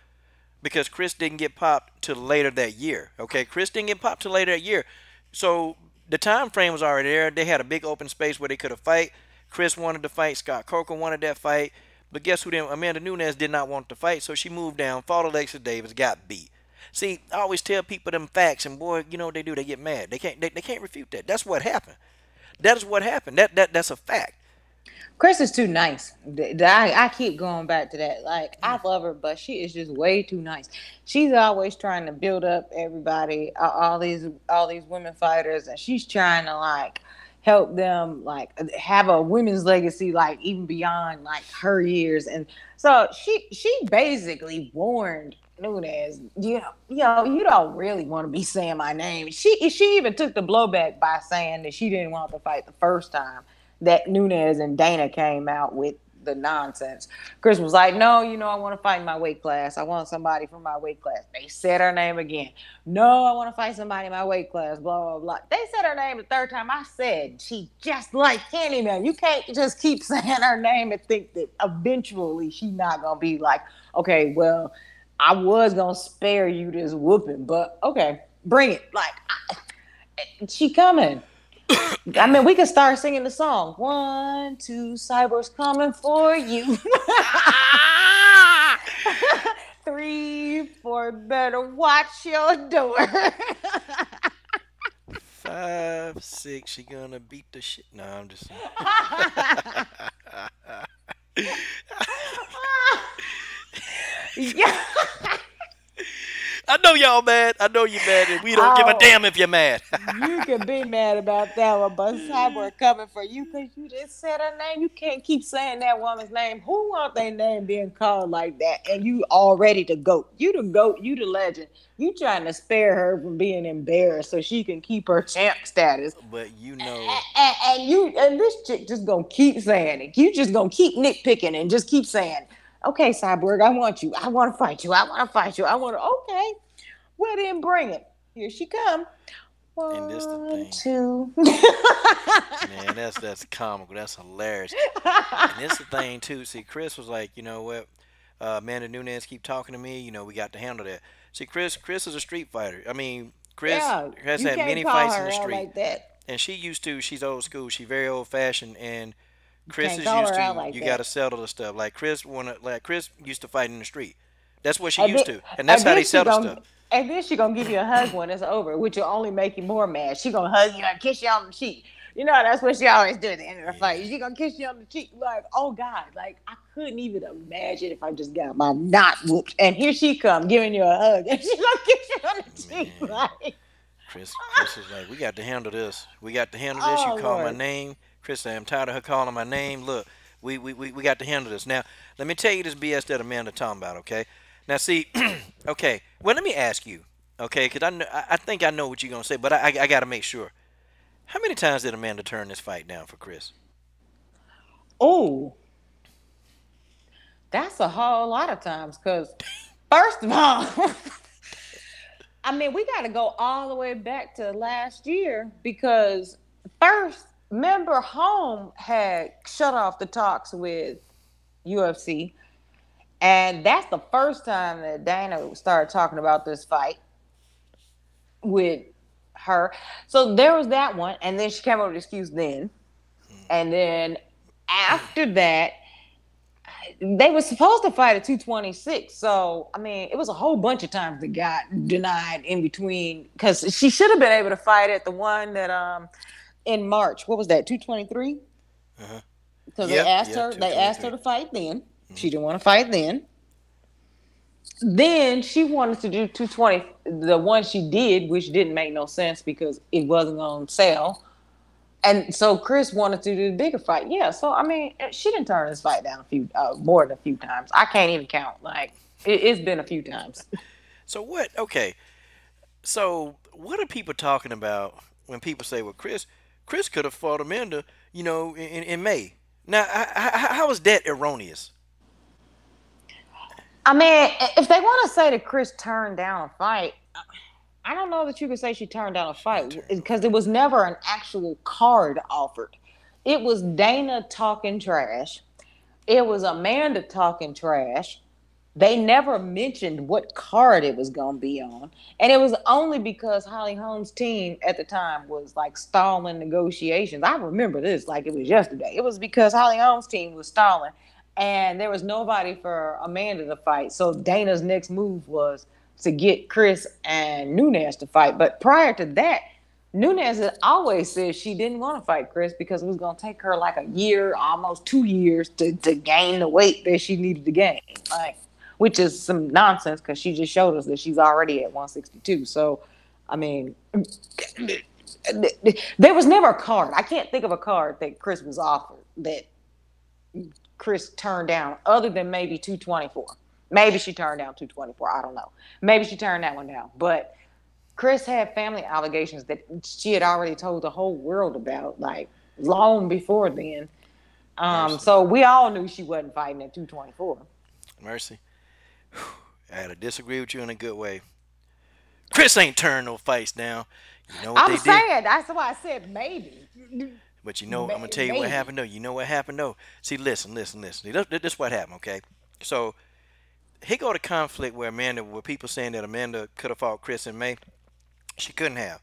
Because Cris didn't get popped till later that year. Okay, Cris didn't get popped till later that year. So the time frame was already there. They had a big open space where they could have fight. Cris wanted to fight. Scott Coker wanted that fight. But guess who? Amanda Nunes did not want to fight, so she moved down, fought Alexis Davis, got beat. See, I always tell people them facts, and boy, you know what they do? They get mad. They can't refute that. That's what happened. That is what happened. That's a fact. Cris is too nice. I keep going back to that. Like I love her, but she is just way too nice. She's always trying to build up everybody, all these women fighters, and she's trying to like help them like have a women's legacy like even beyond like her years. And so she basically warned Nunes, you don't really want to be saying my name. She even took the blowback by saying that she didn't want to fight the first time that Nunes and Dana came out with the nonsense. Cris was like, no, I want to fight in my weight class. I want somebody from my weight class. They said her name again. No, I want to fight somebody in my weight class, blah, blah, blah. They said her name the third time. I said, she just like Candyman. You can't just keep saying her name and think that eventually she's not going to be like, okay, well, I was going to spare you this whooping, but okay, bring it. Like, she coming. I mean, we could start singing the song. 1, 2, Cyborg's coming for you. 3, 3, 4, better watch your door. 5, 6, she gonna beat the shit. No, I'm just saying. Yeah. I know y'all mad. I know you mad, and we don't give a Oh, damn if you're mad. you can be mad about that one, but Cyborg coming for you because you just said her name. You can't keep saying that woman's name. Who want their name being called like that? And you already the GOAT. You the GOAT. You the legend. You trying to spare her from being embarrassed so she can keep her champ status. But you know, And this chick just gonna keep saying it. You just gonna keep nitpicking and just keep saying, okay, Cyborg, I want you. I want to fight you. I want to fight you. I want to. Okay, well then bring it. Here she come. and this the 1, thing, 2. man. That's comical. That's hilarious. And this the thing too. See, Cris was like, you know what? Amanda Nunes keep talking to me. You know, we got to handle that. See, Cris is a street fighter. I mean, Cris Yeah, has you had can't many call fights in her the out street, like that. and she's old school. She's very old fashioned, and You Cris can't is call used her out to like you got to that. settle the stuff. Like Cris used to fight in the street. That's what she And used then, to, and that's and how they then she settle stuff. gonna and then she gonna give you a hug when it's over, which will only make you more mad. She gonna hug you and kiss you on the cheek. You know that's what she always do at the end of the fight. Yeah, She gonna kiss you on the cheek, like, oh God, like I couldn't even imagine if I just got my knot whooped. And here she come giving you a hug, and she gonna kiss you on the cheek, man. like, Chris was like, we got to handle this. We got to handle this. You oh call my Lord. name. Chris said, I'm tired of her calling my name. Look, we got to handle this. Now, let me tell you this BS that Amanda talking about, okay? Now, see, okay. Well, let me ask you, okay, because I think I know what you're going to say, but I got to make sure. How many times did Amanda turn this fight down for Chris? Oh, that's a whole lot of times. Cause first of all, I mean, we got to go all the way back to last year because first, remember, Holm had shut off the talks with UFC, and that's the first time that Dana started talking about this fight with her. So there was that one, and then she came up with an excuse then, and then after that, they were supposed to fight at 226. So, I mean, it was a whole bunch of times that got denied in between because she should have been able to fight at the one that in March. What was that? 223? Uh-huh. Because Yep, they asked her 223. to fight then. Mm-hmm. She didn't want to fight then. Then she wanted to do 220, the one she did, which didn't make no sense because it wasn't on sale. And so Cris wanted to do the bigger fight. Yeah. So I mean, she didn't turn this fight down more than a few times. I can't even count. Like it's been a few times. So what? Okay. So what are people talking about when people say, well, Chris could have fought Amanda, you know, in May. Now, how is that erroneous? I mean, if they want to say that Cris turned down a fight, I don't know that you could say she turned down a fight because there was never an actual card offered. It was Dana talking trash. It was Amanda talking trash. They never mentioned what card it was going to be on. And it was only because Holly Holm's team at the time was like stalling negotiations. I remember this like it was yesterday. It was because Holly Holm's team was stalling and there was nobody for Amanda to fight. So Dana's next move was to get Cris and Nunes to fight. But prior to that, Nunes had always said she didn't want to fight Cris because it was going to take her like a year, almost 2 years to gain the weight that she needed to gain. Like, which is some nonsense because she just showed us that she's already at 162. So, I mean, there was never a card. I can't think of a card that Cris was offered that Cris turned down other than maybe 224. Maybe she turned down 224. I don't know. Maybe she turned that one down. But Cris had family obligations that she had already told the whole world about, like, long before then. So we all knew she wasn't fighting at 224. Mercy. I had to disagree with you in a good way. Cris ain't turned no fights down. You know what I'm they saying, did? that's why I said maybe. But you know, I'm going to tell you what happened, though. You know what happened, though? See, listen. This is what happened, okay? So, here go the conflict where people saying that Amanda could have fought Cris in May. She couldn't have.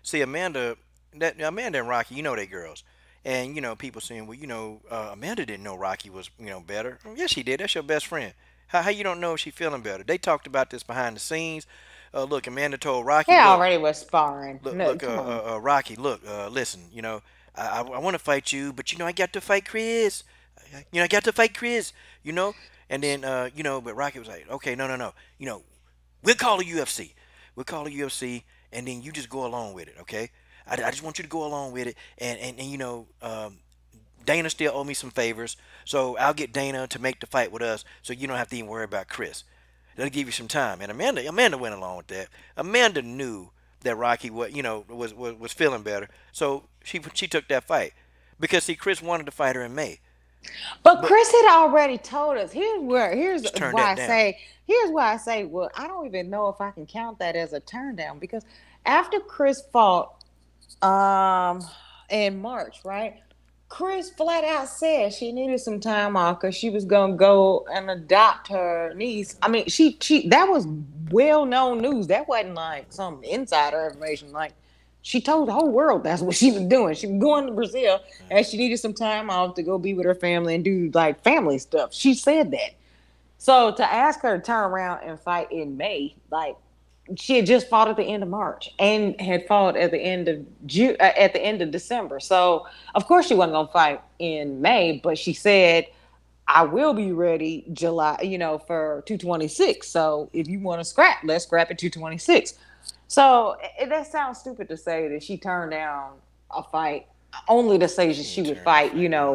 See, Amanda and Rocky, you know they girls. And, people saying, well, Amanda didn't know Rocky was, better. Yes, she did. That's your best friend. How you don't know if she feeling better? They talked about this behind the scenes. Look, Amanda told He Rocky, look, already was sparring. look, No, look, come on. Rocky, look, listen, I want to fight you, but I got to fight Chris. I got to fight Chris. You know, and then but Rocky was like, okay, no, no, no. We'll call the UFC. We'll call the UFC, and then you just go along with it, okay? I just want you to go along with it, and Dana still owe me some favors, so I'll get Dana to make the fight with us, so you don't have to even worry about Chris. That'll give you some time. And Amanda went along with that. Amanda knew that Rocky was feeling better, so she took that fight because see Chris wanted to fight her in May, But but Chris had already told us. Here's she turned why that I down. say well, I don't even know if I can count that as a turn down because after Chris fought um in March, right? Chris flat out said she needed some time off because she was gonna go and adopt her niece. I mean, she that was well known news. That wasn't like some insider information. Like she told the whole world that's what she was doing. She was going to Brazil and she needed some time off to go be with her family and do like family stuff. She said that. So to ask her to turn around and fight in May, like she had just fought at the end of March and had fought at the end of at the end of December. So of course she wasn't gonna fight in May, but she said, "I will be ready July, for 226. So if you want to scrap, let's scrap at 226." So that sounds stupid to say that she turned down a fight only to say She she ain't would turned no fight. fight down.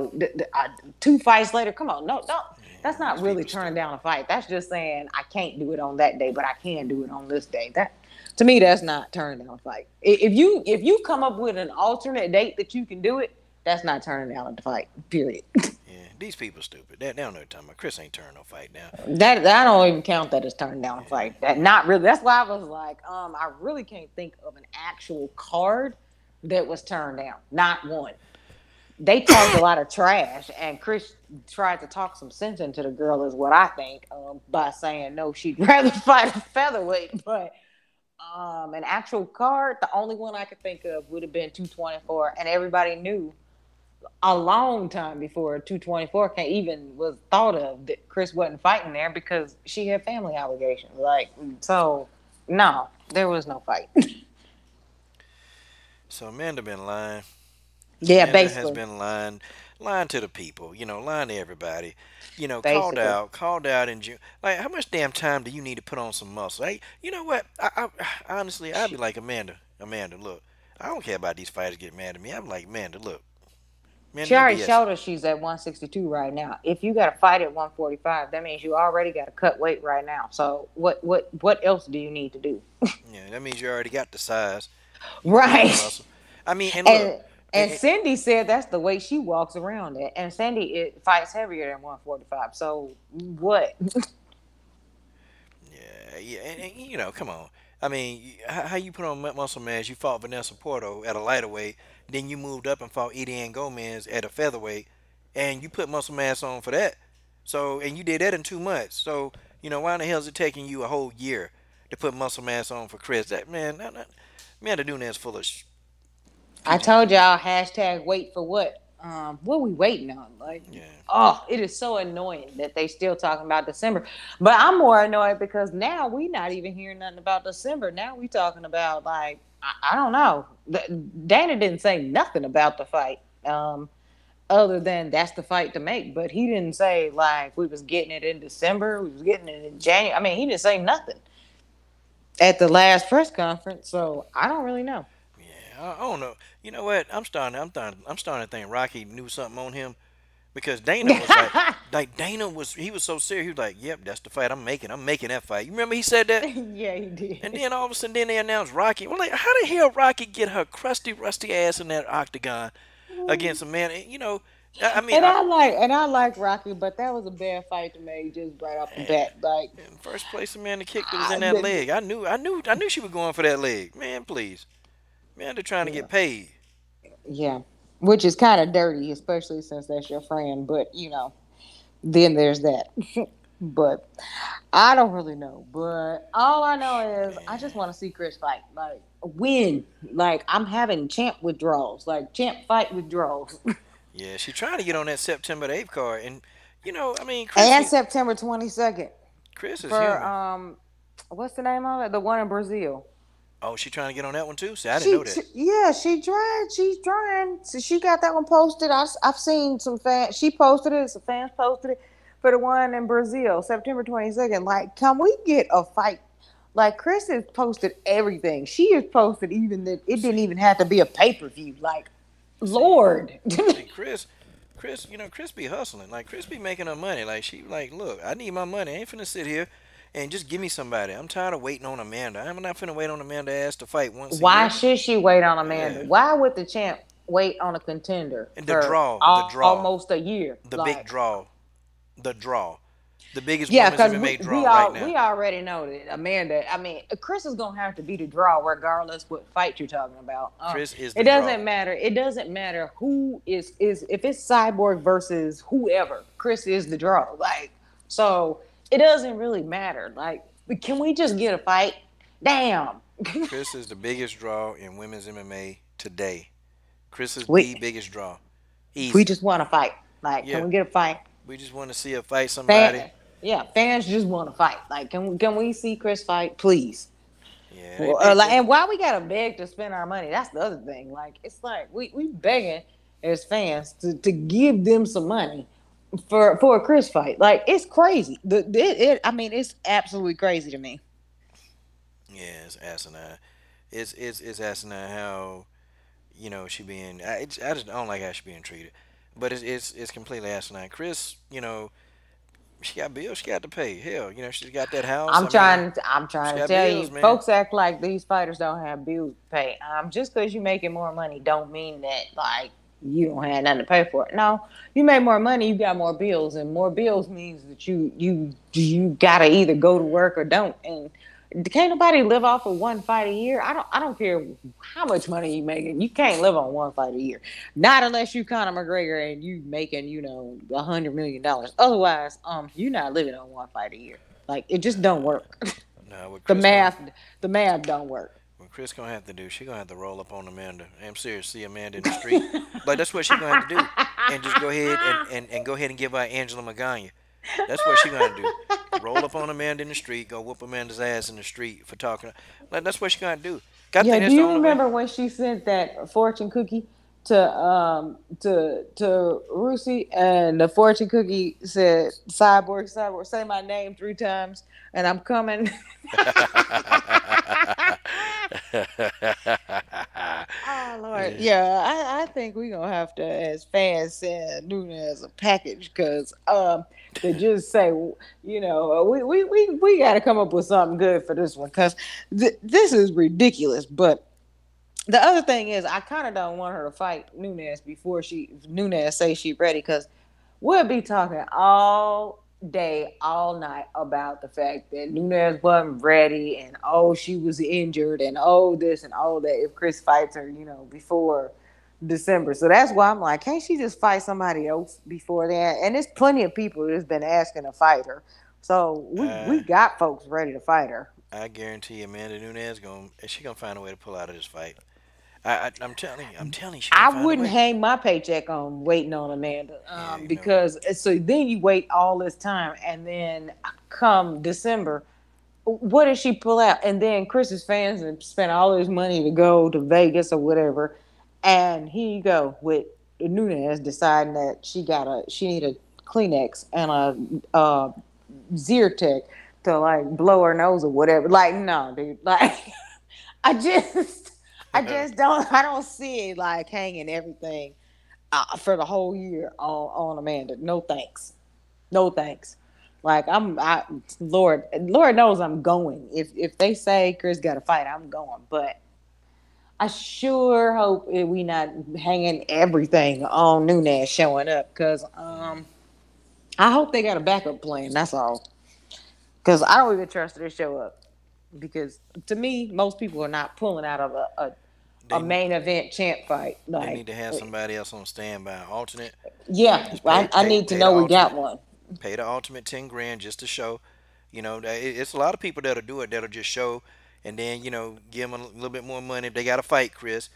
Two fights later. Come on, no, don't. That's Yeah, not these really people turning stupid. down a fight. That's just saying I can't do it on that day, but I can do it on this day. That to me, that's not turning down a fight. If you come up with an alternate date that you can do it, that's not turning down a fight. Period. Yeah, these people stupid. They don't know what they're talking about. Chris ain't turning no fight down. That I don't even count that as turning down a fight. Yeah, That not really. That's why I was like, I really can't think of an actual card that was turned down. Not one. They talked a lot of trash, and Chris tried to talk some sense into the girl, is what I think, by saying no, she'd rather fight a featherweight. But an actual card, the only one I could think of would have been 224, and everybody knew a long time before 224 can even was thought of that Chris wasn't fighting there because she had family obligations. Like so, no, there was no fight. so Amanda been lying. Yeah, Amanda has basically, been lying to the people. Lying to everybody. basically. Called out in June. Like, how much damn time do you need to put on some muscle? Hey, you know what? Honestly, I'd be like Amanda. Amanda, look, I don't care about these fighters getting mad at me. I'm like, Amanda, look, Amanda, She you already BS. showed us she's at 162 right now. If you got to fight at 145, that means you already got to cut weight right now. So what else do you need to do? Yeah, that means you already got the size. You put on the Right. muscle. I mean, and look, And and, and Cindy said that's the way she walks around it. And Cindy fights heavier than 145. So what? yeah, yeah, and come on. I mean, how you put on muscle mass? You fought Vanessa Porto at a lighter weight, then you moved up and fought Ediane Gomez at a featherweight, and you put muscle mass on for that. So, and you did that in 2 months. So, why in the hell is it taking you a whole year to put muscle mass on for Chris? That man, man, the Nunes full of I peachy told peach. y'all hashtag wait for what? What we waiting on? Like, Yeah, oh, it is so annoying that they still talking about December. But I'm more annoyed because now we not even hearing nothing about December. Now we talking about like I don't know. Dana didn't say nothing about the fight. Other than that's the fight to make, but he didn't say like we was getting it in December, we was getting it in January. I mean, he didn't say nothing at the last press conference, so I don't really know. yeah. I don't know. You know what? I'm starting to think Rocky knew something on him because Dana was like Dana was he was so serious. He was like, "Yep, that's the fight I'm making. I'm making that fight." You remember he said that? Yeah, he And did. then all of a sudden, then they announced Rocky. Well, like, how the hell Rocky get her crusty, rusty ass in that octagon against a man? I mean, And I like Rocky, but that was a bad fight to make just right off the bat. Like, in first place, the man that kicked it was I, in that leg. I knew she was going for that leg. Man, please, man, they're trying to yeah, get paid. yeah, which is kind of dirty, especially since that's your friend. But then there's that. But I don't really know. But all I know is I just Man, want to see Chris fight, like win. Like I'm having champ withdrawals, like champ fight withdrawals. yeah, she trying to get on that September the 8th card, and I mean, Chris And need September 22nd. Chris is for human. what's the name of it? The one in Brazil. Oh, she trying to get on that one too? See, I didn't know She, that. she yeah, she tried. She's trying. So she got that one posted. I've seen some fans. She posted it. Some fans posted it for the one in Brazil, September 22nd. Like, can we get a fight? Like, Chris has posted everything. She has posted even that it didn't See, even have to be a pay per view. Like, see, Lord. see, Chris, Chris be hustling. Like Chris be making her money. Like she, like, look, I need my money. I ain't finna sit here and just give me somebody. I'm tired of waiting on Amanda. I'm not finna wait on Amanda ass to fight once a Why year. should she wait on Amanda? Yeah, Why would the champ wait on a contender and for the draw, almost a year? the big Like, draw, the draw, the biggest yeah, women's because MMA draw right now. we already know that Amanda. I mean, Chris is gonna have to be the draw regardless what fight you're talking about. Chris is It the draw. doesn't matter. It doesn't matter who is if it's Cyborg versus whoever. Chris is the draw. Like, so it doesn't really matter. Like, can we just get a fight? Damn. Chris is the biggest draw in women's MMA today. Chris is we the biggest draw. we Easy. just want to fight. Like, can Yeah, we get a fight? we just want to see her fight somebody. Fan, yeah, fans just want to fight. Like, can we see Chris fight, please? Yeah, Well, like, and why we gotta beg to spend our money? That's the other thing. Like, it's like we begging as fans to give them some money for a Chris fight. Like, it's crazy. I mean, it's absolutely crazy to me. yeah, it's asinine. It's asinine how she being. I just don't like how she being treated. But it's completely asinine. Chris, she got bills she got to pay. Hell, she's got that house. I mean, I'm she trying to got tell bills, you, man. folks act like these fighters don't have bills to pay. Just because you're making more money, don't mean that like you don't have nothing to pay for it. No, you make more money, you got more bills, and more bills means that you gotta either go to work or don't. And can't nobody live off of one fight a year. I don't care how much money you making. You can't live on one fight a year. Not unless you Conor McGregor and you making $100 million. Otherwise, you're not living on one fight a year. Like, it just don't work. No, what the Chris gonna math the math don't work. what Chris gonna have to do? She gonna have to roll up on Amanda. I'm serious. See Amanda in the street. Like that's what she gonna have to do, and just go ahead and go ahead and give her Angela Magana. That's what she gonna do. Roll up on Amanda in the street, go whoop Amanda's ass in the street for talking. Like that's what she gonna do. I Yeah, think do that's the you only way. remember when she sent that fortune cookie to Rusi, and the fortune cookie said, "Cyborg, Cyborg, say my name 3 times and I'm coming." Oh Lord, Yeah. yeah, I think we're gonna have to, as fans, send Nunez a package because to just say, we got to come up with something good for this one because this is ridiculous. But the other thing is, I kind of don't want her to fight Nunez before Nunez say she ready because we'll be talking all day, all night about the fact that Nunez wasn't ready and oh she was injured and oh this and all that if Chris fights her, before December. So that's why I'm like, can't she just fight somebody else before that? And there's plenty of people that's been asking to fight her. So we uh, got folks ready to fight her. I guarantee Amanda Nunes gonna find a way to pull out of this fight. I'm telling you, she gonna I find a wouldn't way. hang my paycheck on waiting on Amanda, Yeah, because so then you wait all this time, and then come December, what did she pull out? And then Chris's fans have spent all this money to go to Vegas or whatever, and here you go with Nunez deciding that she need a Kleenex and a Zyrtec to like blow her nose or whatever. Like, no, dude, like. I just, I don't see it like hanging everything for the whole year on Amanda. No thanks, no thanks. Like Lord knows I'm going. If they say Chris got to fight, I'm going. But I sure hope we not hanging everything on Nunez showing up because I hope they got a backup plan. That's all. Because I don't even trust her to show up. Because to me, most people are not pulling out of a they main event champ fight. they need Like, to have somebody else on standby, alternate. yeah, Just I need to pay the know we got ultimate, one. pay the ultimate 10 grand just to show. It's a lot of people that'll do it. That'll just show, and then give them a little bit more money if they got to fight Chris.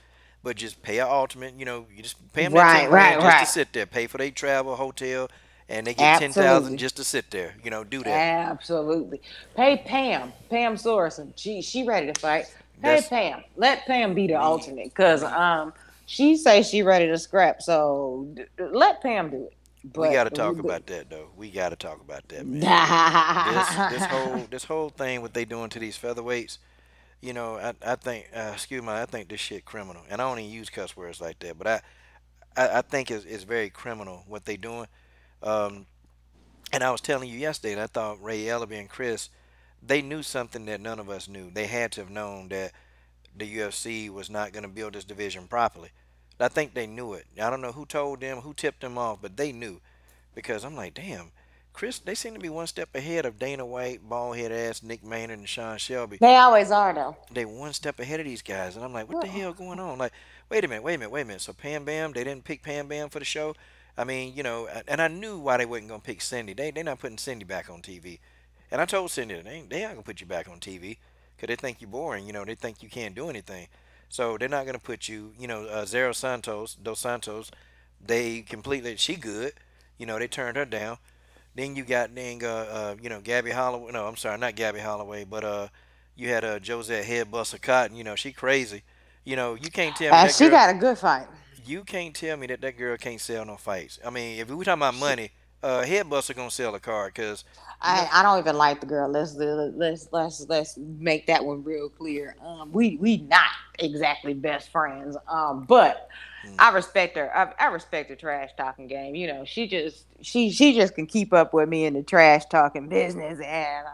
But just pay an ultimate. You just pay them that ten Right, right, grand just to right. sit there. Pay for their travel, hotel, and they get 10,000 Absolutely. just to sit there. Do that. Absolutely. Pay Pam. Pam Sorensen. She ready to fight. Pay That's Pam. Let Pam be the we alternate. Cause we she say she ready to scrap. So let Pam do it. we got to But talk about that though. We got to talk about that, man. This whole thing what they doing to these featherweights. I think excuse me, I think this shit criminal, and I don't even use cuss words like that, but I think it's very criminal what they doing. Um, and I was telling you yesterday, that I thought Ray Ellaby and Cris, they knew something that none of us knew. They had to have known that the UFC was not going to build this division properly. I think they knew it. I don't know who told them, who tipped them off, but they knew because I'm like, damn, Cris, they seem to be one step ahead of Dana White, bald head ass Nick Maynard, and Sean Shelby. they always are though. They one step ahead of these guys, and I'm like, what the Well, hell going on? Like, wait a minute, wait a minute, wait a minute. So Pam Bam, they didn't pick Pam Bam for the show. I mean, and I knew why they wasn't gonna pick Cindy. They not putting Cindy back on TV. And I told Cindy they aren't gonna put you back on TV because they think you're boring. They think you can't do anything. So they're not gonna put you. Zero Santos, Dos Santos, they completely. She good. They turned her down. Then you got Gabby Holloway. No, I'm sorry, not Gabby Holloway, but you had Josette Headbuster Cotton. She crazy. You can't tell me and that she girl. got a good fight. You can't tell me that girl can't sell no fights. I mean, if we talking about She, money, Headbuster gonna sell a card because no, I don't even like the girl. Let's make that one real clear. We not exactly best friends. But mm, I respect her. I respect her trash talking game. She just can keep up with me in the trash talking business, and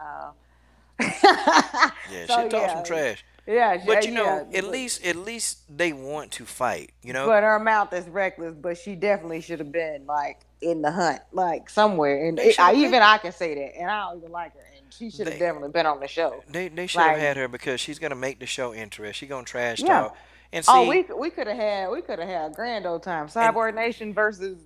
yeah, so she'll talk some yeah, trash. yeah, But yeah. at least they want to fight. But her mouth is reckless. But she definitely should have been like in the hunt, like somewhere. And They should I have even picked her. I can say that, and I don't even like her. And she should have They definitely been on the show. they should have Like, had her because she's gonna make the show interesting. She gonna trash yeah. talk and Oh, see we could have had a grand old time. and Cyborg Nation versus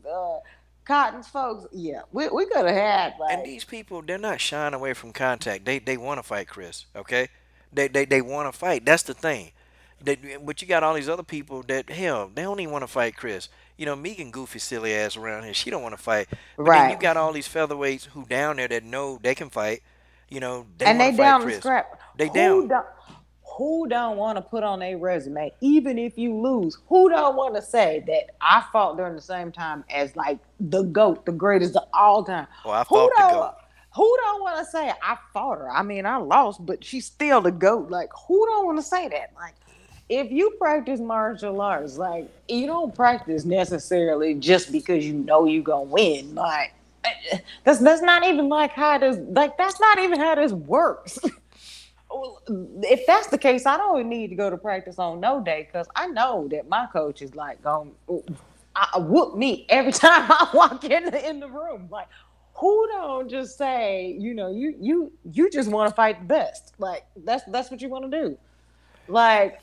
Cotton's folks. Yeah, we could have had and like these people they're not shying away from contact. They want to fight Cris. Okay, they want to fight. That's the thing. But you got all these other people that hell they don't even want to fight Cris. Megan goofy silly ass around here. She don't want to fight. But then you right. got all these featherweights who down there that know they can fight. They And want they to fight down the Cris. scrap. They Who down. don't who don't want to put on a resume, even if you lose? Who don't want to say that I fought during the same time as like the GOAT, the greatest of all time? Oh, I Who fought the goat. don't who don't want to say I fought her? I mean, I lost, but she's still the GOAT. Like, who don't want to say that? Like, if you practice martial arts, like you don't practice necessarily just because you know you gonna win. Like that's not even like how this like that's not even how this works. Well, if that's the case, I don't need to go to practice on no day because I know that my coach is like going whoop me every time I walk in the room. Like, who don't just say, you just want to fight the best. Like that's what you want to do. Like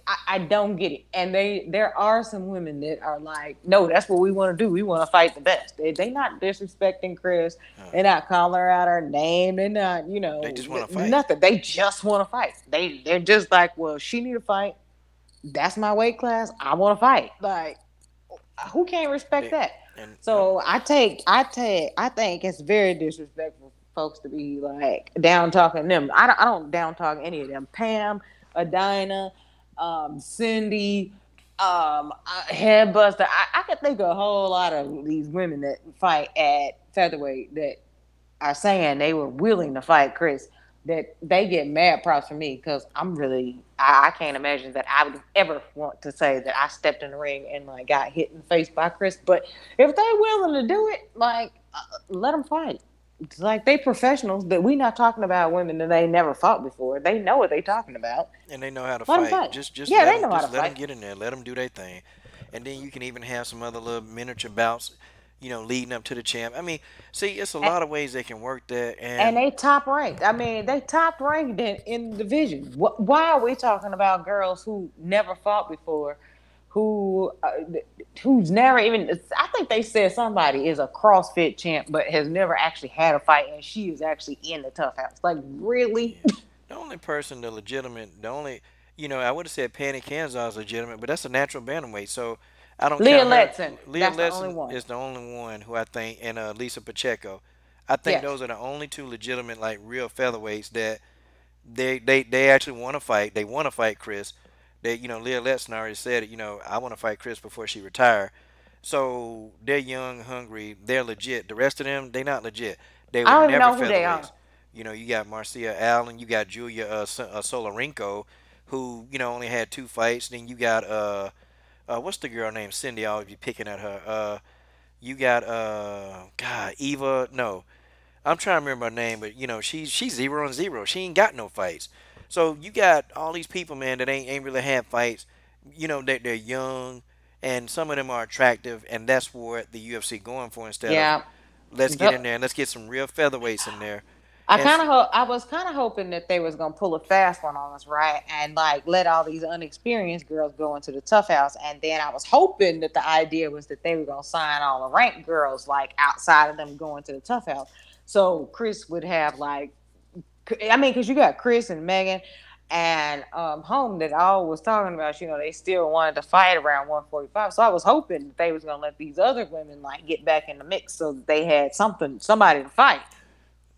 I don't get it. And there are some women that are like, no, that's what we want to do. We want to fight the best. They not disrespecting Cris. Uh, They're not calling her out her name. They're not, they just want to fight. nothing. They just want to fight. They're just like, well, she need to fight. That's my weight class. I want to fight. Like, who can't respect They, that? and So I think it's very disrespectful for folks to be like down talking them. I don't down talk any of them. Pam, Adina, Cindy, Headbuster. I could think of a whole lot of these women that fight at featherweight that are saying they were willing to fight Cris. That they get mad props from me because I can't imagine that I would ever want to say that I stepped in the ring and like got hit in the face by Cris. But if they're willing to do it, like let them fight. It's like they professionals that we not talking about women that they never fought before. They know what they talking about. they know how to Let them fight. fight. Just Yeah, let they them know how to let them fight. get in there. Let them do their thing, and then you can even have some other little miniature bouts. Leading up to the champ. I mean, see, it's a lot of ways they can work that, And and they top ranked. I mean, they top ranked in the division. Why are we talking about girls who never fought before, who who's never even? I think they said somebody is a CrossFit champ, but has never actually had a fight, and she is actually in the tough house. Like, really? yeah. The only person, the only, I would have said Patty Kansas is legitimate, but that's a natural bantamweight. So, I don't Leah count her. Letson. Leah That's the only Lesson one. is the only one who I think, and Lisa Pacheco. I think Yes. those are the only two legitimate, like real featherweights that they actually want to fight. They want to fight Cris. Leah Letson already said it. I want to fight Cris before she retire. So they're young, hungry. They're legit. The rest of them, they not legit. They I were don't even never know who they featherweights. are. You got Marcia Allen. You got Julia Solarenko, who only had two fights. Then you got what's the girl named Cindy? I always be picking at her. You got God, Eva. No, I'm trying to remember her name, but she's 0-0. She ain't got no fights. So you got all these people, man, that ain't really had fights. They're young, and some of them are attractive, and that's what the UFC going for instead of Yeah. let's get in The- there and let's get some real featherweights in there. I And kind of I was kind of hoping that they was gonna pull a fast one on us, right? And like let all these unexperienced girls go into the tough house. And then I was hoping that the idea was that they were gonna sign all the ranked girls like outside of them going to the tough house. So Cris would have like, I mean, because you got Cris and Megan and Home that all was talking about. They still wanted to fight around 145. So I was hoping that they was gonna let these other women like get back in the mix so that they had somebody to fight.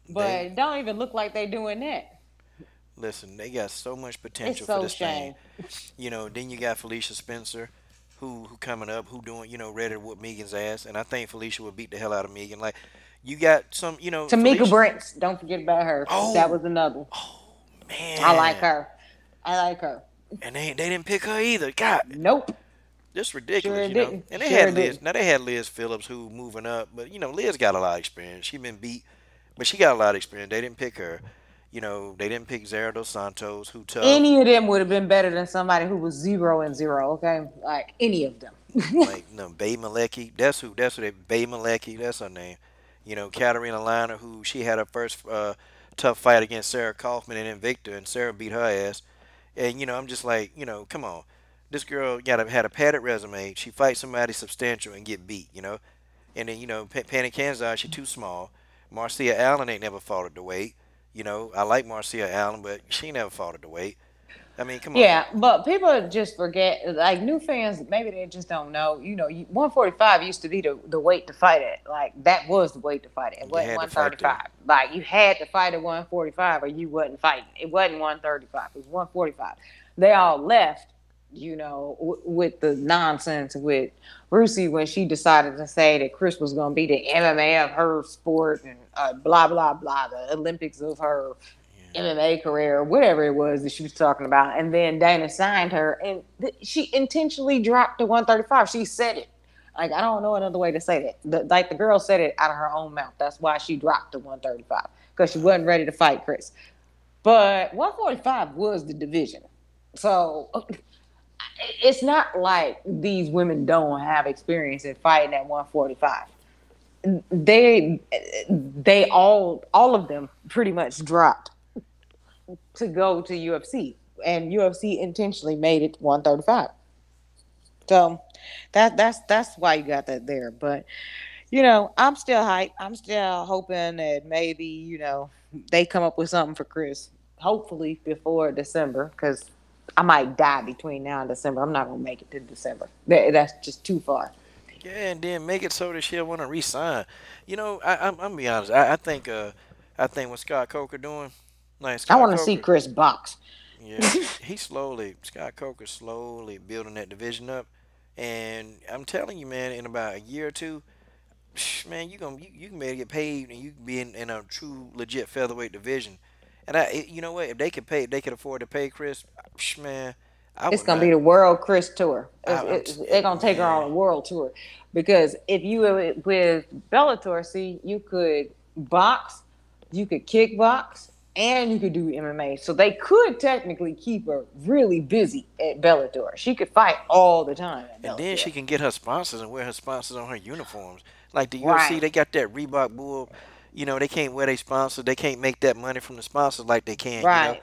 But they it don't even look like they doing that. listen, they got so much It's potential for so this thing. shame. Then you got Felicia Spencer, who coming up, who doing, ready to whoop Megan's ass, and I think Felicia would beat the hell out of Megan. Like, you got some, Tamika Felicia. Brents, don't forget about her. That Oh, was another. oh I like man, her. I like her. and they didn't pick her either. God, Nope. just Sure ridiculous, didn't. And they Sure had Liz. didn't. Now they had Liz Phillips who moving up, but Liz got a lot of experience. She been beat, but she got a lot of experience. They didn't pick her. They didn't pick Zara dos Santos, who tough. Any of them would have been better than somebody who was 0-0. Okay, like any of them. Like Bay Malecki. That's who they Bay Malecki. That's her name. Katarina Liner, who she had her first tough fight against Sarah Kaufman in Invicta, and Sarah beat her ass. And I'm just like, come on, this girl had a padded resume. She fights somebody substantial and get beat. And then Penny Kanzai, she too small. Marcia Allen ain't never fought at the weight. I like Marcia Allen, but she never fought at the weight. I mean, come on. Yeah, but people just forget, like new fans, maybe they just don't know. 145 used to be the weight to fight at. Like that was the weight to fight at. It You wasn't had to fight there. 135. Like you had to fight at 145 or you wasn't fighting. It wasn't 135. It was 145. They all left, with the nonsense with Rusi when she decided to say that Cris was going to be the MMA of her sport and blah, blah, blah, the Olympics of her MMA career, whatever it was that she was talking about. And then Dana signed her, and she intentionally dropped to 135. She said it. Like, I don't know another way to say that. The girl said it out of her own mouth. That's why she dropped to 135, because she wasn't ready to fight Cris. But 145 was the division. So it's not like these women don't have experience in fighting at 145. They all of them pretty much dropped to go to UFC, and UFC intentionally made it 135. So that's why you got that there. But I'm still hyped. I'm still hoping that maybe they come up with something for Cris. Hopefully before December, because I might die between now and December. I'm not gonna make it to December. That's just too far. Yeah, and then make it so that she'll want to resign. I'm gonna be honest. I think what Scott Coker doing, like I Scott want to see Coker, Cris box. yeah, Scott Coker slowly building that division up, and I'm telling you, man, in about a year or two, man, you can maybe get paid, and you can be in a true legit featherweight division. And you know what? If they could afford to pay Cris, man, I It's would gonna be not. the world Cris tour. They're gonna take her Man, on a world tour, because if you were with Bellator, see, you could box, you could kickbox, and you could do MMA. So they could technically keep her really busy at Bellator. She could fight all the time at and then Bellator. she can get her sponsors and wear her sponsors on her uniforms. Like the UFC, Right. they got that Reebok bull. They can't wear their sponsors. They can't make that money from the sponsors like they can. Right.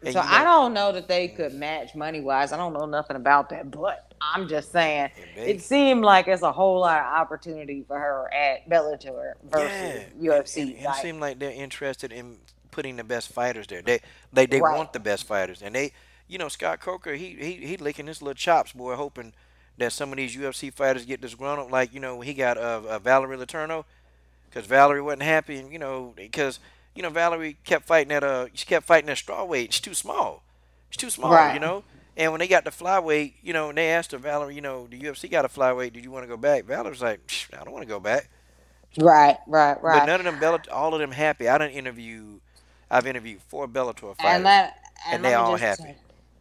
And So I don't know that they could match money wise. I don't know nothing about that, but I'm just saying if it they, seemed like it's a whole lot of opportunity for her at Bellator yeah, versus and UFC. it seems like they're interested in putting the best fighters there. They Right. want the best fighters, and Scott Coker he licking his little chops, boy, hoping that some of these UFC fighters get disgruntled, like when he got Valerie Letourneau, because Valerie wasn't happy, and because Valerie kept fighting she kept fighting at strawweight. She's too small. She's too small, Right. And when they got the flyweight, and they asked her, Valerie, the UFC got a flyweight. Did you want to go back? Valerie was like, I don't want to go back. Right. Right. But Right. none of them all of them happy. I've interviewed 4 Bellator And fighters, let and and they let me all just happy. tell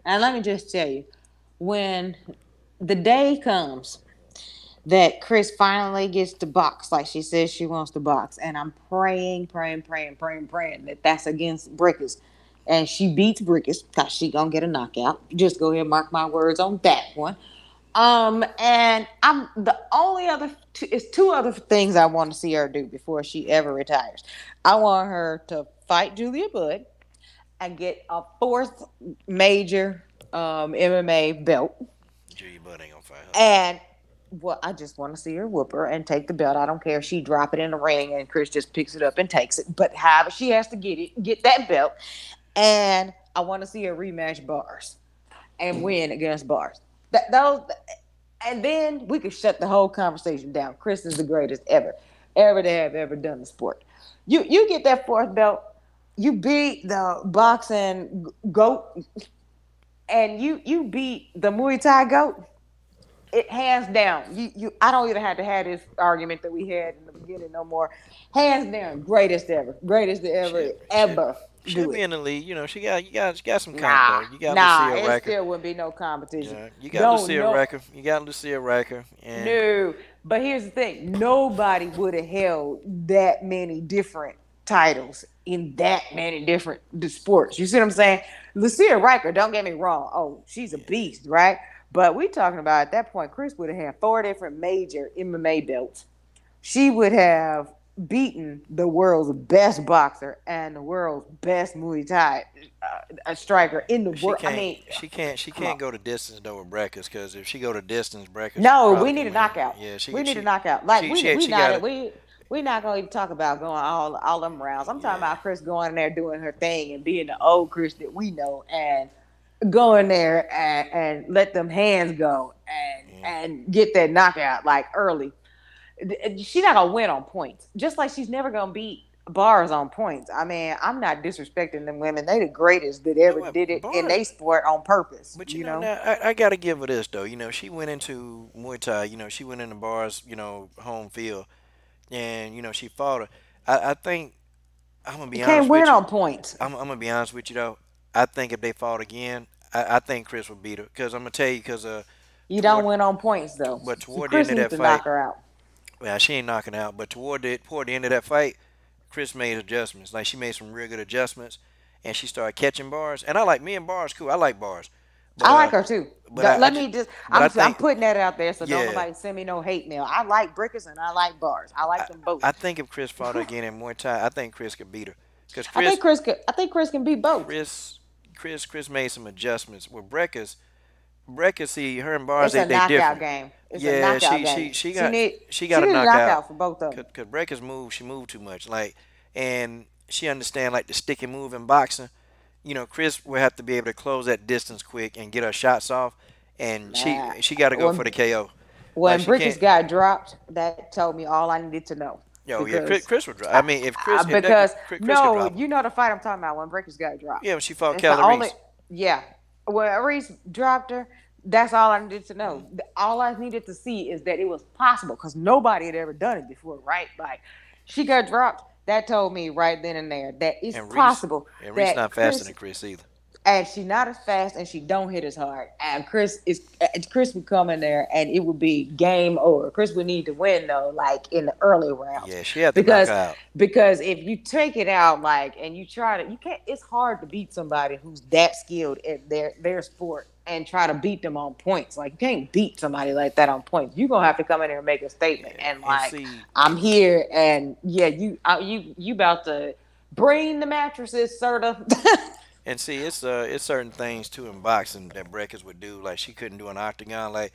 and let me just tell you, when the day comes that Cris finally gets to box like she says she wants to box, and I'm praying, praying, praying, praying, praying that that's against Brickers, and she beats Brickers because she gonna get a knockout. Just go ahead and mark my words on that one. And I'm the only other it's two other things I want to see her do before she ever retires. I want her to fight Julia Budd and get a fourth major MMA belt. Julia Budd ain't gonna fight her. And well, I just want to see her whoop her and take the belt. I don't care if she drop it in the ring and Cris just picks it up and takes it. But however, she has to get that belt. And I want to see her rematch Bars and win against Bars. Those, and then we could shut the whole conversation down. Cris is the greatest ever to have ever done the sport. You get that fourth belt. You beat the boxing goat, and you beat the Muay Thai goat. It hands down. I don't even have to have this argument that we had in the beginning no more. Hands down, greatest to ever She'll, she'll, ever she'll do be it. in the league. She got some comp Nah, though. You got nah, Lucia it Racker. still wouldn't be no competition. Yeah, you got Don't Lucia no Racker. You got Lucia Racker, and no. But here's the thing: nobody would have held that many different titles in that many different sports. You see what I'm saying? Lucia Riker, don't get me wrong. Oh, she's a beast, right? But we talking about at that point, Cris would have had 4 different major MMA belts. She would have beaten the world's best boxer and the world's best Muay Thai striker in the she world. I can't. mean, She come on. can't go to distance though with brackets because if she go to distance, brackets No, probably we can need a win. knockout. Yeah, We need a knockout. Like we she got not it. we not gonna even talk about going all them rounds. I'm talking Yeah, about Cris going in there doing her thing and being the old Cris that we know and going there and let them hands go yeah. and get that knockout like early. She's not gonna win on points. Just like she's never gonna beat Bars on points. I mean, I'm not disrespecting them women. They the greatest that No, ever what did it in bar? their sport on purpose, But you know? now I gotta give her this though. She went into Muay Thai. She went into Bars. Home field, and she fought her. I think I'm gonna You be can't honest win with you. on points. I'm gonna be honest with you though. I think if they fought again, I think Cris would beat her. Cause I'm gonna tell you, cause You don't toward win on points though. but So toward the end Cris of needs that to knock fight, her out. well, she ain't knocking out. But toward the end of that fight, Cris made adjustments. Like she made some real good adjustments, and she started catching Bars. And I like me and Bars cool. I like Bars, but I like her too. I Let just me just but I I'm think putting that out there so don't yeah. nobody send me no hate mail. I like Brickers and I like Bars. I I, like them both. I think if Cris fought her again in Muay Thai, I think Cris could beat her. Cause I think Cris can beat both. Chris, Chris made some adjustments with Breckers. Breckers, see her and Bars, It's a they knockout different. game. It's a Yeah, knockout game. she She got a need a knockout. knockout for both of them. Cause Breckers she moved too much. And she understand like the stick and move in boxing. Chris will have to be able to close that distance quick and get her shots off, and Nah. she got to go for When the KO. Like when she can't. Brickers got dropped, that told me all I needed to know. Yo, yeah, Because Chris would. I mean, if that because Chris could no, drop her. you know the fight I'm talking about when Brickers got dropped. Yeah, when she fought It's the Kelly only Reese. yeah. When Reese dropped her, that's all I needed to know. All I needed to see is that it was possible because nobody had ever done it before, right? Like she got dropped. That told me right then and there that it's And possible Reese not that faster Cris than Chris either. and she not as fast and she don't hit as hard. And Cris would come in there and it would be game over. Cris would need to win though, like in the early rounds, Yeah, she had to knock because her out. if you take it out like and you try to, you can't. It's hard to beat somebody who's that skilled at their sport and try to beat them on points. Like you can't beat somebody like that on points. You're gonna have to come in there and make a statement Yeah, and and like see, I'm here and yeah, you about to bring the mattresses, sort of. it's certain things too in boxing that Breckers would do. Like she couldn't do an octagon. Like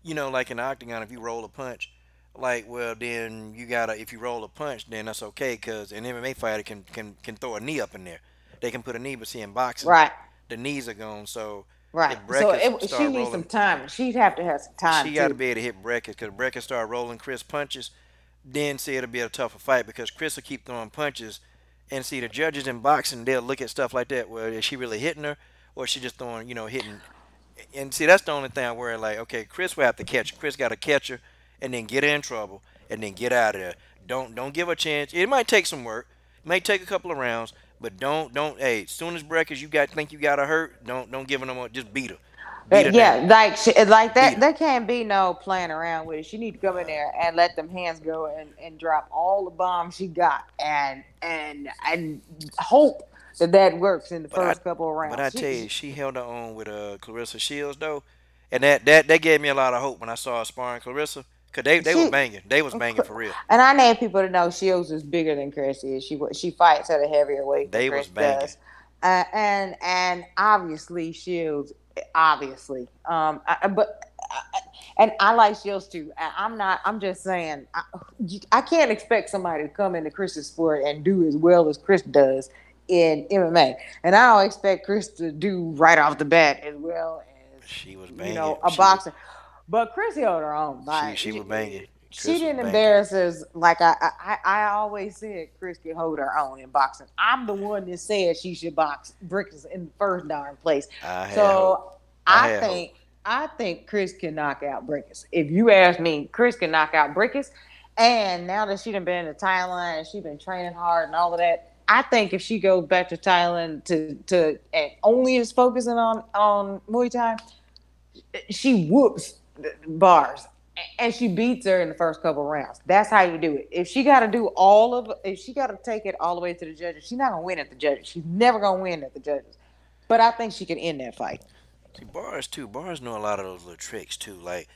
like in the octagon, if you roll a punch, like well then you gotta if you roll a punch, then that's okay because an MMA fighter can throw a knee up in there. They can put a knee, but see in boxing, Right. the knees are gone. So Right. If So brackets she start needs some rolling, time. She'd have to have some time she got to too. be able to hit brackets because brackets start rolling Chris punches. Then see it'll be a tougher fight because Chris will keep throwing punches, and see the judges in boxing they'll look at stuff like that where is she really hitting her or is she just throwing hitting. And see that's the only thing I worry like okay Chris will have to catch her. Chris got to catch her and then get her in trouble and then get out of there. Don't give her a chance. It might take some work. It may take a couple of rounds, but don't hey as soon as brackets you got think you got her hurt don't give her no more. Just beat her. Beat her down. Yeah, like Beat that. her. There can't be no playing around with it. She need to come in there and let them hands go and drop all the bombs she got and hope that works in the But I first couple of but rounds. I tell you, she held her own with Clarissa Shields though, and that gave me a lot of hope when I saw her sparring Clarissa, cause they was She banging, they was banging for real, and I need people to know Shields is bigger than Chris is. She fights at a heavier weight than they was Chris banging. does, and obviously Shields, obviously, but. And I like Shields too. I'm not. I'm just saying. I can't expect somebody to come into Chris's sport and do as well as Chris does in MMA, and I don't expect Chris to do right off the bat as well as She was banging. a boxer. But Chris held her own. She Like she was banging. she Chris was didn't banging. embarrass us. Like I always said, Chris could hold her own in boxing. I'm the one that said she should box Bricks in the first darn place. I had hope. So I I had hope. think I think Chris can knock out Brickus. If you ask me, Chris can knock out Brickus. And now that she done been to Thailand and she been training hard and all of that, I think if she goes back to Thailand to and only is focusing on Muay Thai, she whoops bars and she beats her in the first couple rounds. That's how you do it. If she got to if she got to take it all the way to the judges, she's not gonna win at the judges. She's never gonna win at the judges. But I think she can end that fight. See bars too. Bars know a lot of those little tricks too. Like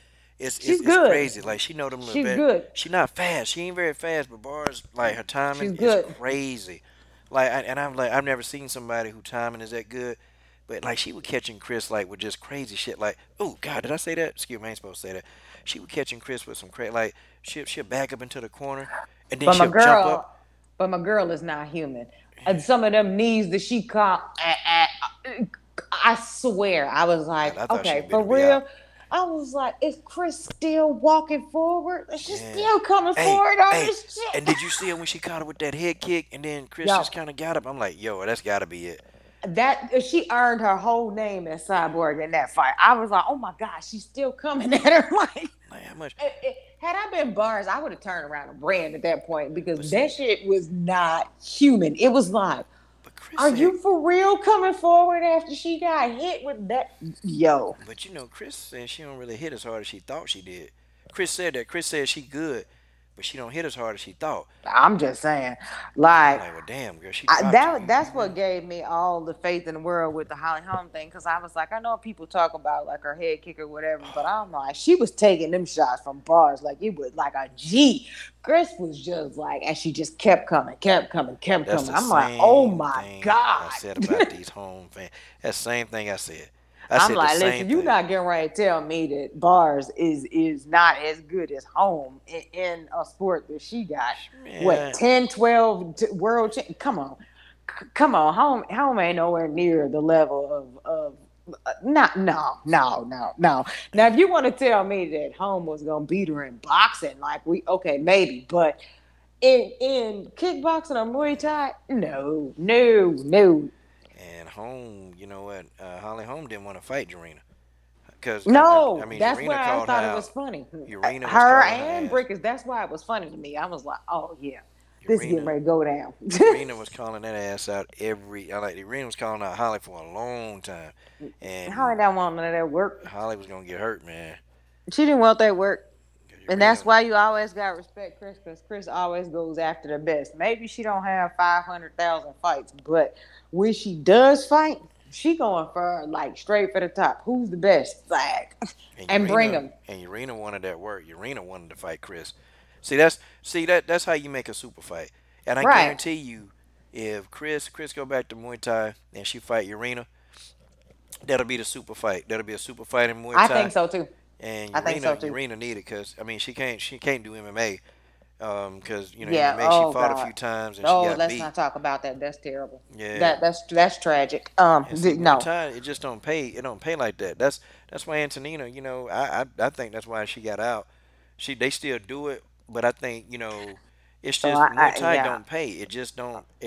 She's it's good. crazy. Like she know them little She's bit. good. She not fast. She ain't very fast, but bars like her timing She's is good. crazy. Like and I'm like I've never seen somebody who timing is that good. But like she was catching Chris like with just crazy shit. Like oh God, did I say that? Excuse me, I ain't supposed to say that. She was catching Chris with some crazy like she'll back up into the corner and then But my she'll jump up. girl, but my girl is not human. And some of them knees that she caught, I swear, I was God, like, I thought she okay, was for beating me out. real. I was like, is Chris still walking forward? Is she Yeah. still coming Hey, forward on hey, this and shit? did you see her when she caught her with that head kick and then Chris Yo, just kind of got up? I'm like, yo, that's got to be it. that she earned her whole name as Cyborg in that fight. I was like, oh my god, she's still coming at her. Like, Like how much? had I been Barnes, I would have turned around and ran at that point But because that see, shit was not human. It was like, but Chris are said, you for real coming forward after she got hit with that? Yo, but Chris said she don't really hit as hard as she thought she did. Chris said that. Chris said she good, but she don't hit as hard as she thought. I'm just saying, I'm like like, well, damn, girl, she dropped you. that's what gave me all the faith in the world with the Holly Holm thing because I was like, I know people talk about like her head kick or whatever, but I'm like, she was taking them shots from bars like it was like a G. Chris was just like, and she just kept coming, kept coming, kept That's coming. the I'm like, oh same my thing I god. said about these home fans. That's the same thing I said. I I'm said the like, same listen, you're thing. not getting ready to tell me that bars is not as good as home in a sport that she got. What, Man, 10, 12 world come on. Come on. Home ain't nowhere near the level of not no. Now if you want to tell me that home was gonna beat her in boxing, like we okay, maybe, but in kickboxing or Muay Thai, no. and home, you know what? Holly Holm didn't want to fight Jarena. Because, I No, mean, that's Urena why I called her thought it out. was funny. Urena was Her calling her and ass. Brickers, that's why it was funny to me. I was like, oh yeah, this is getting Urena, ready to go down. Urena was calling that ass out Urena was calling out Holly for a long time. Holly And don't want none of that work. Holly was going to get hurt, man. She didn't want that work. And that's Urena, why you always got to respect Chris, because Chris always goes after the best. Maybe she don't have 500,000 fights, but when she does fight, she going for like straight for the top. Who's the best? Like, and bring them. And Urena wanted that work. Urena wanted to fight Chris. That's how you make a super fight. And I Right. guarantee you, if Chris go back to Muay Thai and she fight Urena, that'll be the super fight. That'll be a super fight in Muay I Thai. think so too. And I think so too. Urena need it because I mean she can't do MMA. Because Yeah. MMA she Oh fought a God. few times and she Oh, got let's beat. not talk about that. That's terrible. Yeah. That's tragic. And see, Muay No. Thai, it just don't pay. It don't pay like that. That's why Antonina, I think that's why she got out. They still do it, but I think it's So just Muay Thai yeah. don't pay. It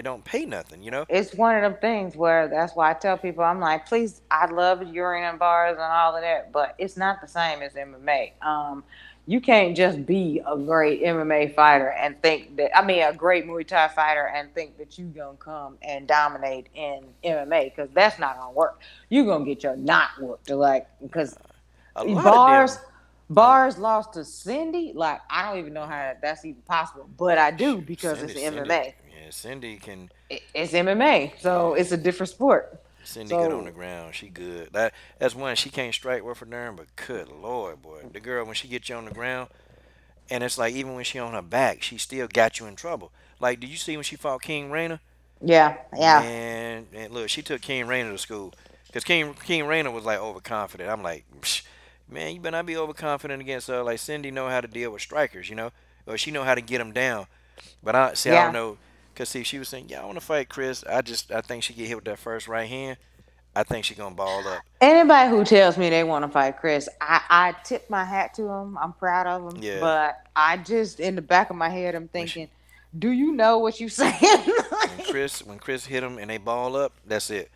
don't pay nothing. It's one of them things where that's why I tell people, I'm like, please, I love urine bars and all of that, but it's not the same as MMA. You can't just be a great MMA fighter and think that, I mean, a great Muay Thai fighter and think that you're going to come and dominate in MMA, because that's not going to work. You're going to get your knot whooped. Like, because A lot of bars, them. bars lost to Cindy. Like, I don't even know how that's even possible, but I do Shoot, because it's Cindy, MMA. yeah, Cindy can. It's MMA, so it's a different sport. Cindy good on the So ground. She good. That's one. She can't strike worth a darn, but good lord, boy, the girl when she get you on the ground, and it's like even when she on her back, she still got you in trouble. Like, did you see when she fought King Raina? yeah, yeah, Man, and look, she took King Raina to school because King Raina was like overconfident. I'm like, psh, man, you better not be overconfident against her. Like Cindy know how to deal with strikers, or she know how to get them down. But I don't yeah. know, cause see, she was saying, yeah, I want to fight Cris. I think she get hit with that first right hand. I think she gonna ball up. Anybody who tells me they want to fight Cris, I tip my hat to them. I'm proud of them, Yeah, but I just in the back of my head, I'm when she, thinking, do you know what you saying? when Chris hit them and they ball up, that's it.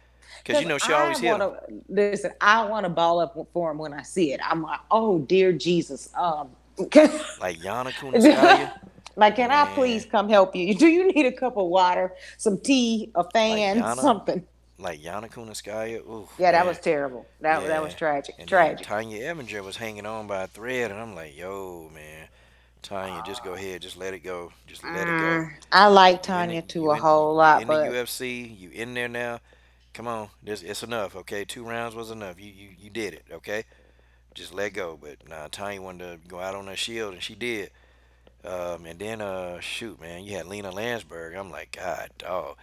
Cause Because she always hit want them. to listen. I want to ball up for him when I see it. I'm like, oh dear Jesus. Like Yana Kunaskaya, Like, can I man, please come help you? Do you need a cup of water, some tea, a like fan, Yana, something? like Yana Kunaskaya. Ooh, Yeah, that man. was terrible. That was Yeah. tragic. And then Tragic. Tanya Evinger was hanging on by a thread, and I'm like, yo, man, Tanya, just go ahead, just let it go, just let it go. I like You in Tanya the, too you a in you, whole you lot, in the but UFC, you in there now. Come on, it's enough, okay? 2 rounds was enough. You did it, okay? Just let go. But nah, Tanya wanted to go out on her shield, and she did. And then shoot, man, you had Lena Landsberg. I'm like, God, dog.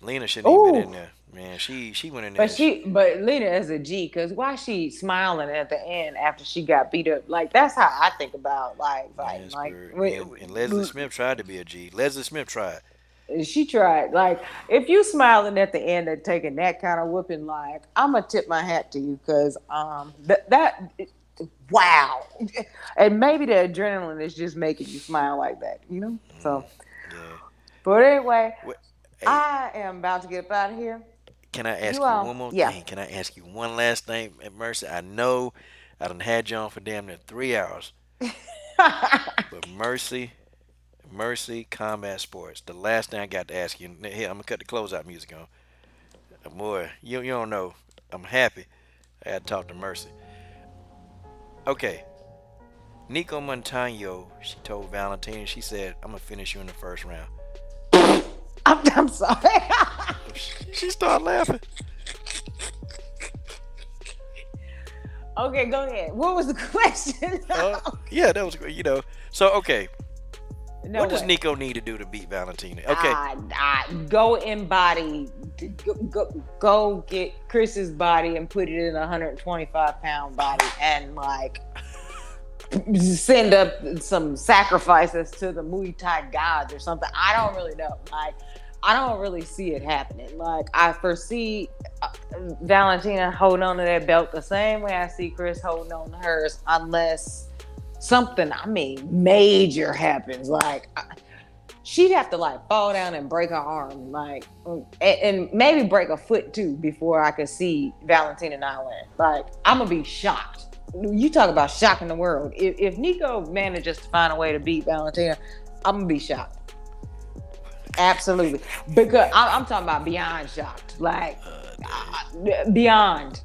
Lena shouldn't even been in ooh, there, man. She went in there. but Lena is a G, because why she smiling at the end after she got beat up? Like, that's how I think about like fighting. Like, Landsberg and Leslie Smith tried to be a G. Leslie Smith tried. she tried. Like, if you smiling at the end and taking that kind of whooping, like, I'm gonna tip my hat to you, because that wow, and maybe the adrenaline is just making you smile like that. Mm, So, yeah. but anyway, Hey, I am about to get up out of here. can I You ask you one more yeah. thing? Can I ask you one last thing, Mercy? I know I done had you on for damn near 3 hours, but Mercy Combat Sports. The last thing I got to ask you. Here, I'm gonna cut the closeout music on. Boy, you don't know. I'm happy. I had to talk to Mercy. Okay, Nico Montano. She told Valentina. She said, "I'm gonna finish you in the first round." I'm sorry. She started laughing. Okay, go ahead. What was the question? Yeah, that was great. So okay, No what does way. Nico need to do to beat Valentina? Okay, Go embody. Go get Chris's body and put it in a 125-pound body, and like send up some sacrifices to the Muay Thai gods or something. I don't really know. Like, I don't really see it happening. Like, I foresee Valentina holding on to that belt the same way I see Cris holding on to hers, unless something, I mean, major happens. Like, she'd have to like fall down and break her arm, like, and maybe break a foot too, before I could see Valentina not win. Like, I'm gonna be shocked. You talk about shocking the world. If Nico manages to find a way to beat Valentina, I'm gonna be shocked. Absolutely, because I'm talking about beyond shocked. Like, beyond.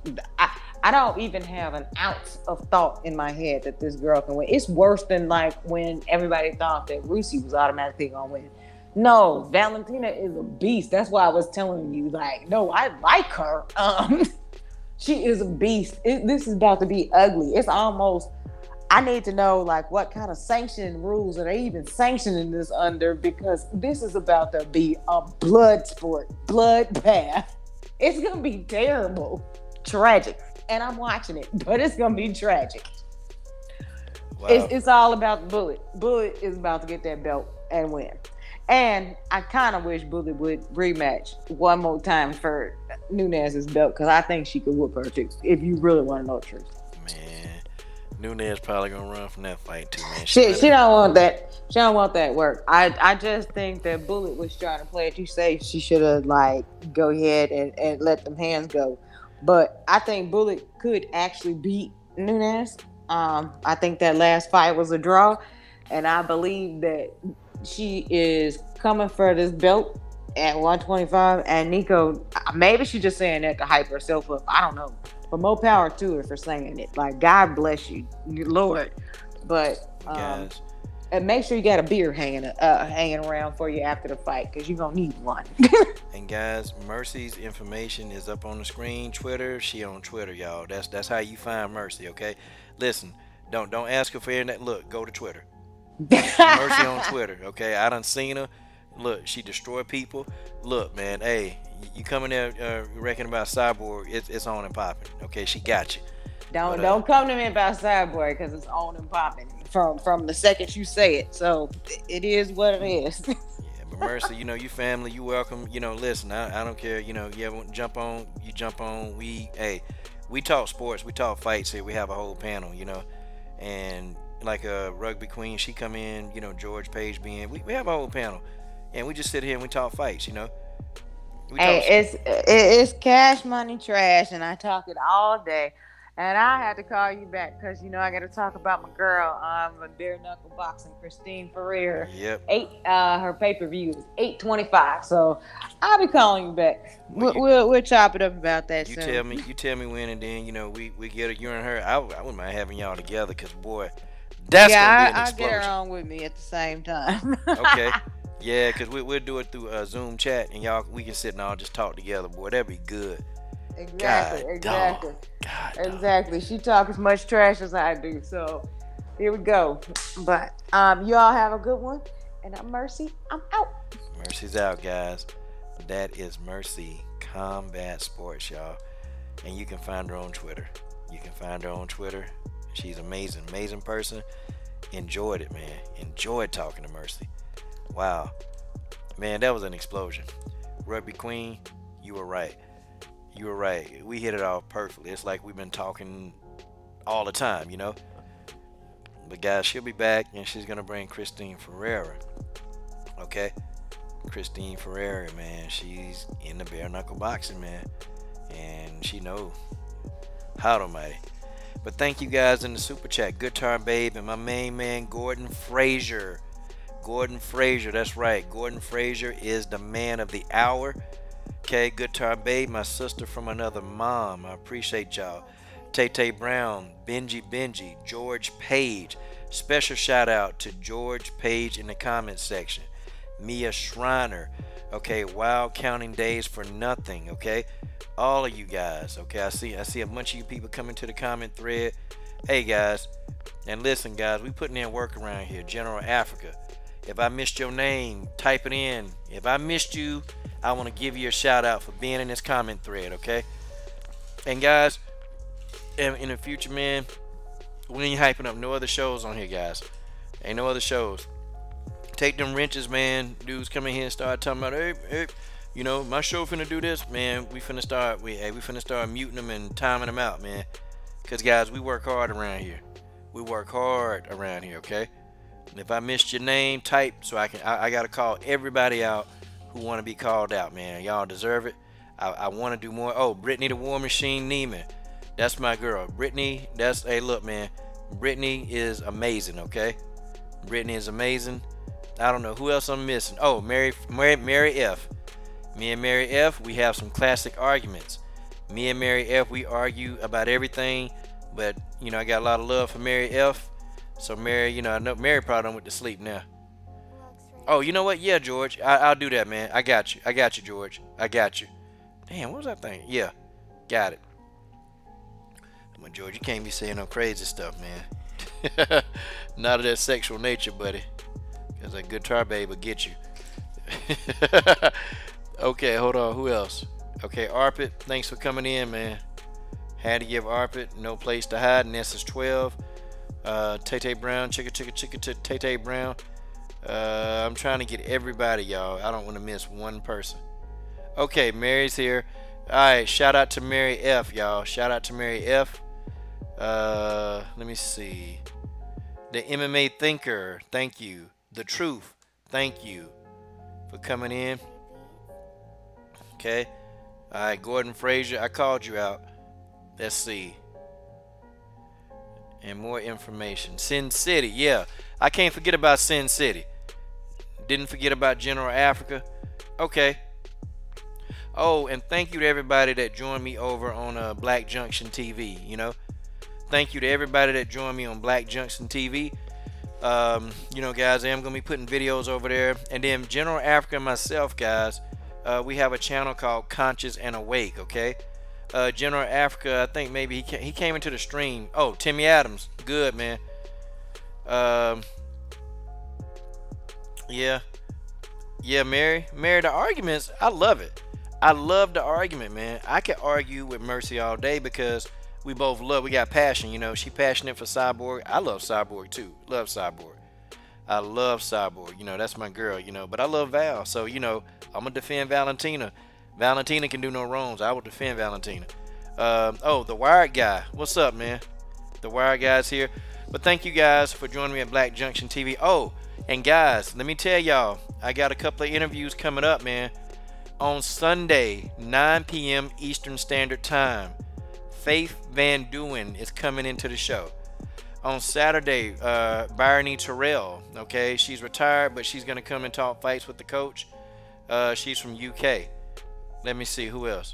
I don't even have an ounce of thought in my head that this girl can win. It's worse than like when everybody thought that Rousey was automatically gonna win. No, Valentina is a beast. That's why I was telling you, like, no, I like her. She is a beast. This is about to be ugly. It's almost, I need to know, like, what kind of sanctioning rules are they even sanctioning this under, because this is about to be a blood sport, bloodbath. It's gonna be terrible, tragic, and I'm watching it, but it's gonna be tragic. Wow. It's all about the Bullet. Bullet is about to get that belt and win. And I kind of wish Bullet would rematch one more time for Nunez's belt because I think she could whoop her too. If you really want to know the truth, Man, Nunes probably gonna run from that fight too, man. she don't want that. She don't want that work. I just think that Bullet was trying to play it. You say she should have like go ahead and let them hands go, but I think Bullet could actually beat Nunes. I think that last fight was a draw, and I believe that she is coming for this belt at 125. And Nico, maybe she's just saying that to hype herself up. I don't know, but more power to her for saying it. Like, God bless you, Lord. But Guys, and make sure you got a beer hanging around for you after the fight because you're gonna need one. and guys, Mercy's information is up on the screen. Twitter, she on Twitter, y'all. That's how you find Mercy. Okay, listen, don't ask her for internet. Look, go to Twitter. Mercy on Twitter. Okay, I done seen her. Look, she destroy people. Look, man, hey, you coming there reckoning about Cyborg? It's on and popping. Okay, she got you. Don't come to me about Cyborg because it's on and popping from the second you say it. So it is what it is. Yeah, but Mercy, you family, you welcome. Listen, I don't care. You ever jump on, you jump on. We talk sports, we talk fights here. We have a whole panel, and like a rugby queen, she come in. George Page being, we have a whole panel, and we just sit here and we talk fights. It's cash money trash, and I talk it all day. And I had to call you back because I got to talk about my girl, bare knuckle boxing, Christine Ferrer. Yep. Her pay-per-view is 8/25, so I'll be calling you back. We'll chop it up about that. You soon. tell me when, and then we get it. You and her. I wouldn't mind having y'all together, cause boy, that's gonna be an explosion. I'll get her on with me at the same time. Okay. Yeah, cause we'll do it through Zoom chat, and we can sit and all just talk together. Boy, that'd be good. Exactly. God, exactly. She talks as much trash as I do. So here we go. But you all have a good one. And I'm Mercy. I'm out. Mercy's out, guys. That is Mercy Combat Sports, y'all. And you can find her on Twitter. She's amazing person. Enjoyed it, man. Enjoyed talking to Mercy. Wow. Man, that was an explosion. Rugby Queen, you were right. We hit it off perfectly. It's like we've been talking all the time, But guys, she'll be back, and she's gonna bring Christine Ferreira. Okay, Christine Ferreira, man, she's in the bare knuckle boxing, man, and she knows how to mighty. But thank you guys in the super chat, Good Time Babe, and my main man Gordon Frazier. That's right. Gordon Frazier is the man of the hour. Okay, Good Time Babe, my sister from another mom. I appreciate y'all. Tay Brown, Benji, George Page. Special shout out to George Page in the comments section. Mia Schreiner. Okay, Wild Counting Days for Nothing. Okay, all of you guys. Okay, I see a bunch of you people coming to the comment thread. Hey guys, and listen guys, we putting in work around here. General Africa. If I missed your name, type it in. If I missed you, I want to give you a shout out for being in this comment thread, okay? And guys, in the future, man, we ain't hyping up no other shows on here, guys. Ain't no other shows. Take them wrenches, man. Dudes come in here and start talking about, hey, my show finna do this, man. We finna start muting them and timing them out, man. Cause guys, we work hard around here. Okay? And if I missed your name, type so I gotta call everybody out who want to be called out, man. Y'all deserve it. I want to do more. Oh, Brittany the War Machine Neiman, that's my girl. Brittany, hey, look, man, Brittany is amazing. Okay, Brittany is amazing. I don't know who else I'm missing. Oh, Mary F. Me and Mary F, we have some classic arguments. Me and Mary F, we argue about everything, but I got a lot of love for Mary F. So Mary, I know Mary probably done went to sleep now. Oh, you know what? Yeah, George, I'll do that, man. I got you, George. I got you. Damn, what was I thinking? Yeah, got it. Come on, George, you can't be saying no crazy stuff, man. Not of that sexual nature, buddy. Because that guitar babe will get you. Okay, hold on. Who else? Okay, Arpit, thanks for coming in, man. Had to give Arpit no place to hide. Ness is 12. Tay Brown, Tay Brown. I'm trying to get everybody, y'all. I don't want to miss one person. Okay, Mary's here. All right, shout out to Mary F, y'all. Shout out to Mary F. Let me see. The MMA Thinker, thank you. The Truth, thank you for coming in. Okay. All right, Gordon Frazier, I called you out. Let's see. And more information. Sin City, yeah. I can't forget about Sin City. Didn't forget about General Africa. Okay. Oh, and thank you to everybody that joined me over on Black Junction TV, you know. Thank you to everybody that joined me on Black Junction TV. You know, guys, I am going to be putting videos over there. And then General Africa and myself, guys, we have a channel called Conscious and Awake, okay? General Africa, I think maybe he came into the stream. Oh, Timmy Adams. Good, man. Yeah. Yeah, Mary, the arguments, I love it. I love the argument, man. I could argue with Mercy all day because we both we got passion, you know. She passionate for Cyborg. I love Cyborg too. Love Cyborg. I love Cyborg. You know, that's my girl, you know. But I love Val. So, you know, I'm going to defend Valentina. Valentina can do no wrongs. I will defend Valentina. Oh, the Wired Guy. What's up, man? The Wired Guy's here. But thank you guys for joining me at Black Junction TV. Oh, and guys, let me tell y'all, I got a couple of interviews coming up, man. On Sunday, 9 p.m. Eastern Standard Time, Faith Van Duyn is coming into the show. On Saturday, Bryony Terrell, okay, she's retired, but she's going to come and talk fights with the coach. She's from UK. Let me see, who else?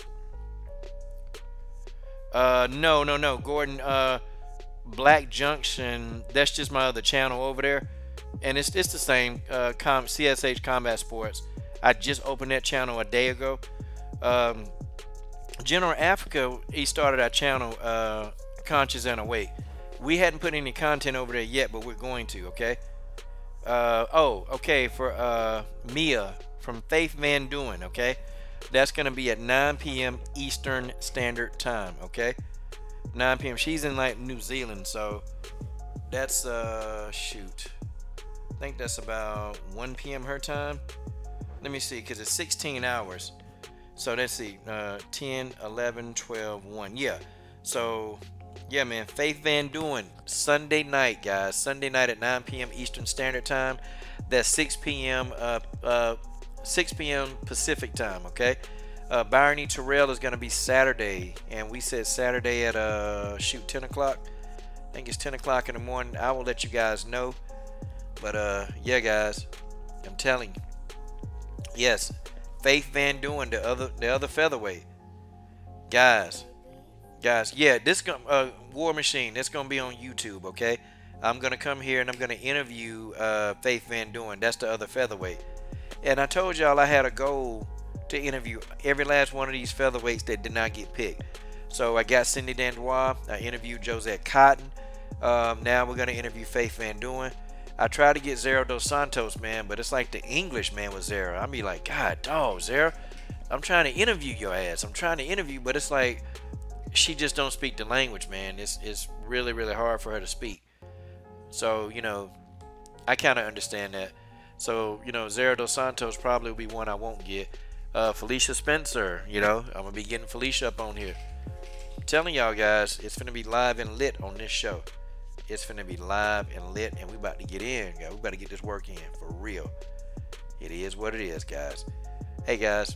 No, Gordon, Black Junction, that's just my other channel over there. And it's the same, CSH Combat Sports. I just opened that channel a day ago. General Africa, he started our channel, Conscious and Awake. We hadn't put any content over there yet, but we're going to, okay? Oh, okay, for Mia from Faith Van Duyn, okay? That's going to be at 9 p.m. Eastern Standard Time, okay? 9 p.m. She's in, like, New Zealand, so that's, shoot. I think that's about 1 p.m. her time. Let me see, because it's 16 hours. So let's see, 10, 11, 12, 1. Yeah. So, yeah, man, Faith Van Duyn, Sunday night, guys. Sunday night at 9 p.m. Eastern Standard Time. That's 6 p.m. 6 p.m. Pacific time, okay? Bryony Terrell is going to be Saturday. And we said Saturday at, shoot, 10 o'clock. I think it's 10 o'clock in the morning. I will let you guys know. But, yeah, guys, I'm telling you. Yes, Faith Van Duyn, the other featherweight. Guys, yeah, this War Machine, that's gonna be on YouTube, okay? I'm gonna come here and I'm gonna interview Faith Van Duyn. That's the other featherweight. And I told y'all I had a goal to interview every last one of these featherweights that did not get picked. So I got Cindy Dandois. I interviewed Josette Cotton. Now we're gonna interview Faith Van Duyn. I tried to get Zero Dos Santos, man, but it's like the English, man, with Zero. I be like, God, dog, Zero, I'm trying to interview your ass. I'm trying to interview, but it's like she just don't speak the language, man. It's really, really hard for her to speak. So, you know, I kind of understand that. So, you know, Zero Dos Santos probably will be one I won't get. Felicia Spencer, you know, I'm going to be getting Felicia up on here. I'm telling y'all, guys, it's going to be live and lit on this show. It's finna be live and lit, and we about to get in, guys. We about to get this work in for real. It is what it is, guys. Hey, guys,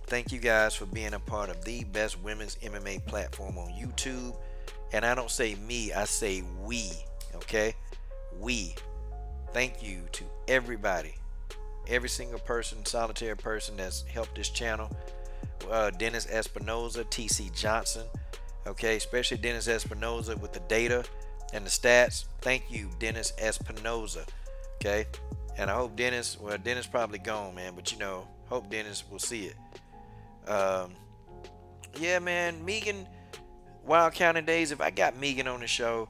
thank you guys for being a part of the best women's MMA platform on YouTube. And I don't say me, I say we, okay? We. Thank you to everybody, every single person, solitary person that's helped this channel. Dennis Espinoza, TC Johnson, okay? Especially Dennis Espinoza with the data and the stats. Thank you, Dennis Espinoza, okay? And I hope Dennis, well, Dennis probably gone, man, but you know, hope Dennis will see it. Yeah, man, Megan, Wild County Days, if I got Megan on the show,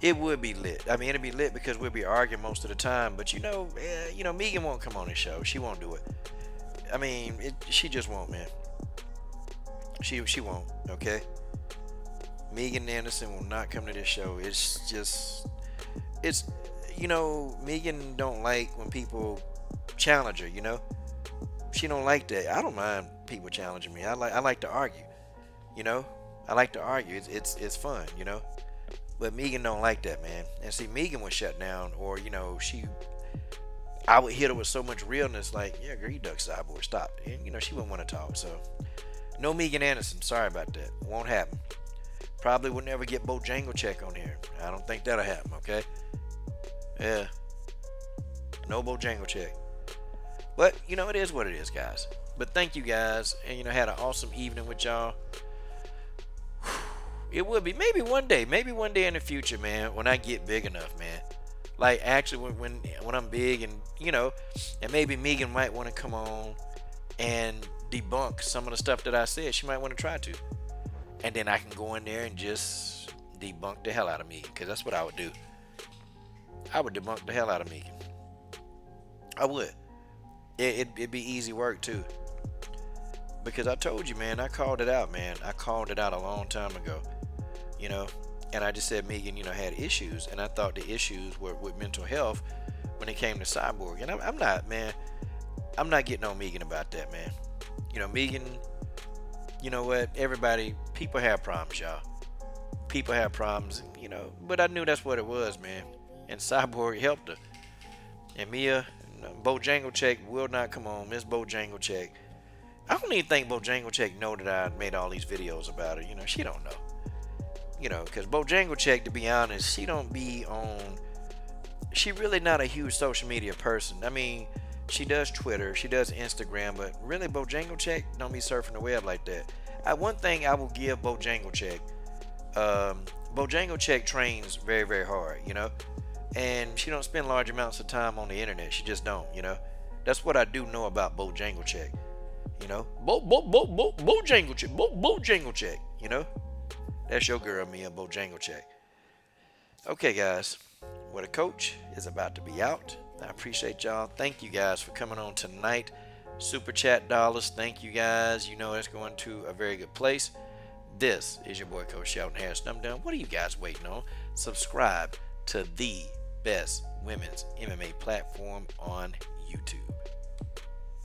it would be lit. I mean, it'd be lit because we'll be arguing most of the time, but you know, Megan won't come on the show. She won't do it. I mean, she just won't, man. She won't, okay? Megan Anderson will not come to this show. It's Megan don't like when people challenge her. She don't like that. I don't mind people challenging me. I like to argue. I like to argue. It's fun. But Megan don't like that, man. And see, Megan was shut down, or I would hit her with so much realness, like, yeah, girl, you duck Cyborg, stop. And she wouldn't want to talk. So no Megan Anderson. Sorry about that. Won't happen. Probably will never get Bojangles on here. I don't think that'll happen. Okay. Yeah. No Bojangles. But it is what it is, guys. But thank you guys, and had an awesome evening with y'all. It will be maybe one day in the future, man, when I get big enough, man. Like, actually, when I'm big, and and maybe Megan might want to come on and debunk some of the stuff that I said. She might want to try to, and then I can go in there and just debunk the hell out of Megan, because that's what I would do. I would debunk the hell out of Megan. I would. It'd be easy work too, because I told you, man, I called it out, man. I called it out a long time ago, and I just said Megan, had issues, and I thought the issues were with mental health when it came to Cyborg. And I'm not, man. I'm not getting on Megan about that, man. Megan, you know what? People have problems, y'all. People have problems, but I knew that's what it was, man. And Cyborg helped her. And Mia, Bojangles will not come on. Miss Bojangles. I don't even think Bojangles know that I made all these videos about her. She don't know. Because Bojangles, to be honest, she don't be on. She really not a huge social media person. I mean, she does Twitter, she does Instagram, but really Bojangles don't be surfing the web like that. One thing I will give Bojangles, Bojangles trains very, very hard, and she don't spend large amounts of time on the internet. She just don't, That's what I do know about Bojangles, Bojangles, That's your girl, Mia Bojangles. Okay, guys. Well, the coach is about to be out. I appreciate y'all. Thank you guys for coming on tonight. Super chat dollars. Thank you guys. It's going to a very good place. This is your boy, Coach Shelton Harris. I'm done. What are you guys waiting on? Subscribe to the best women's MMA platform on YouTube.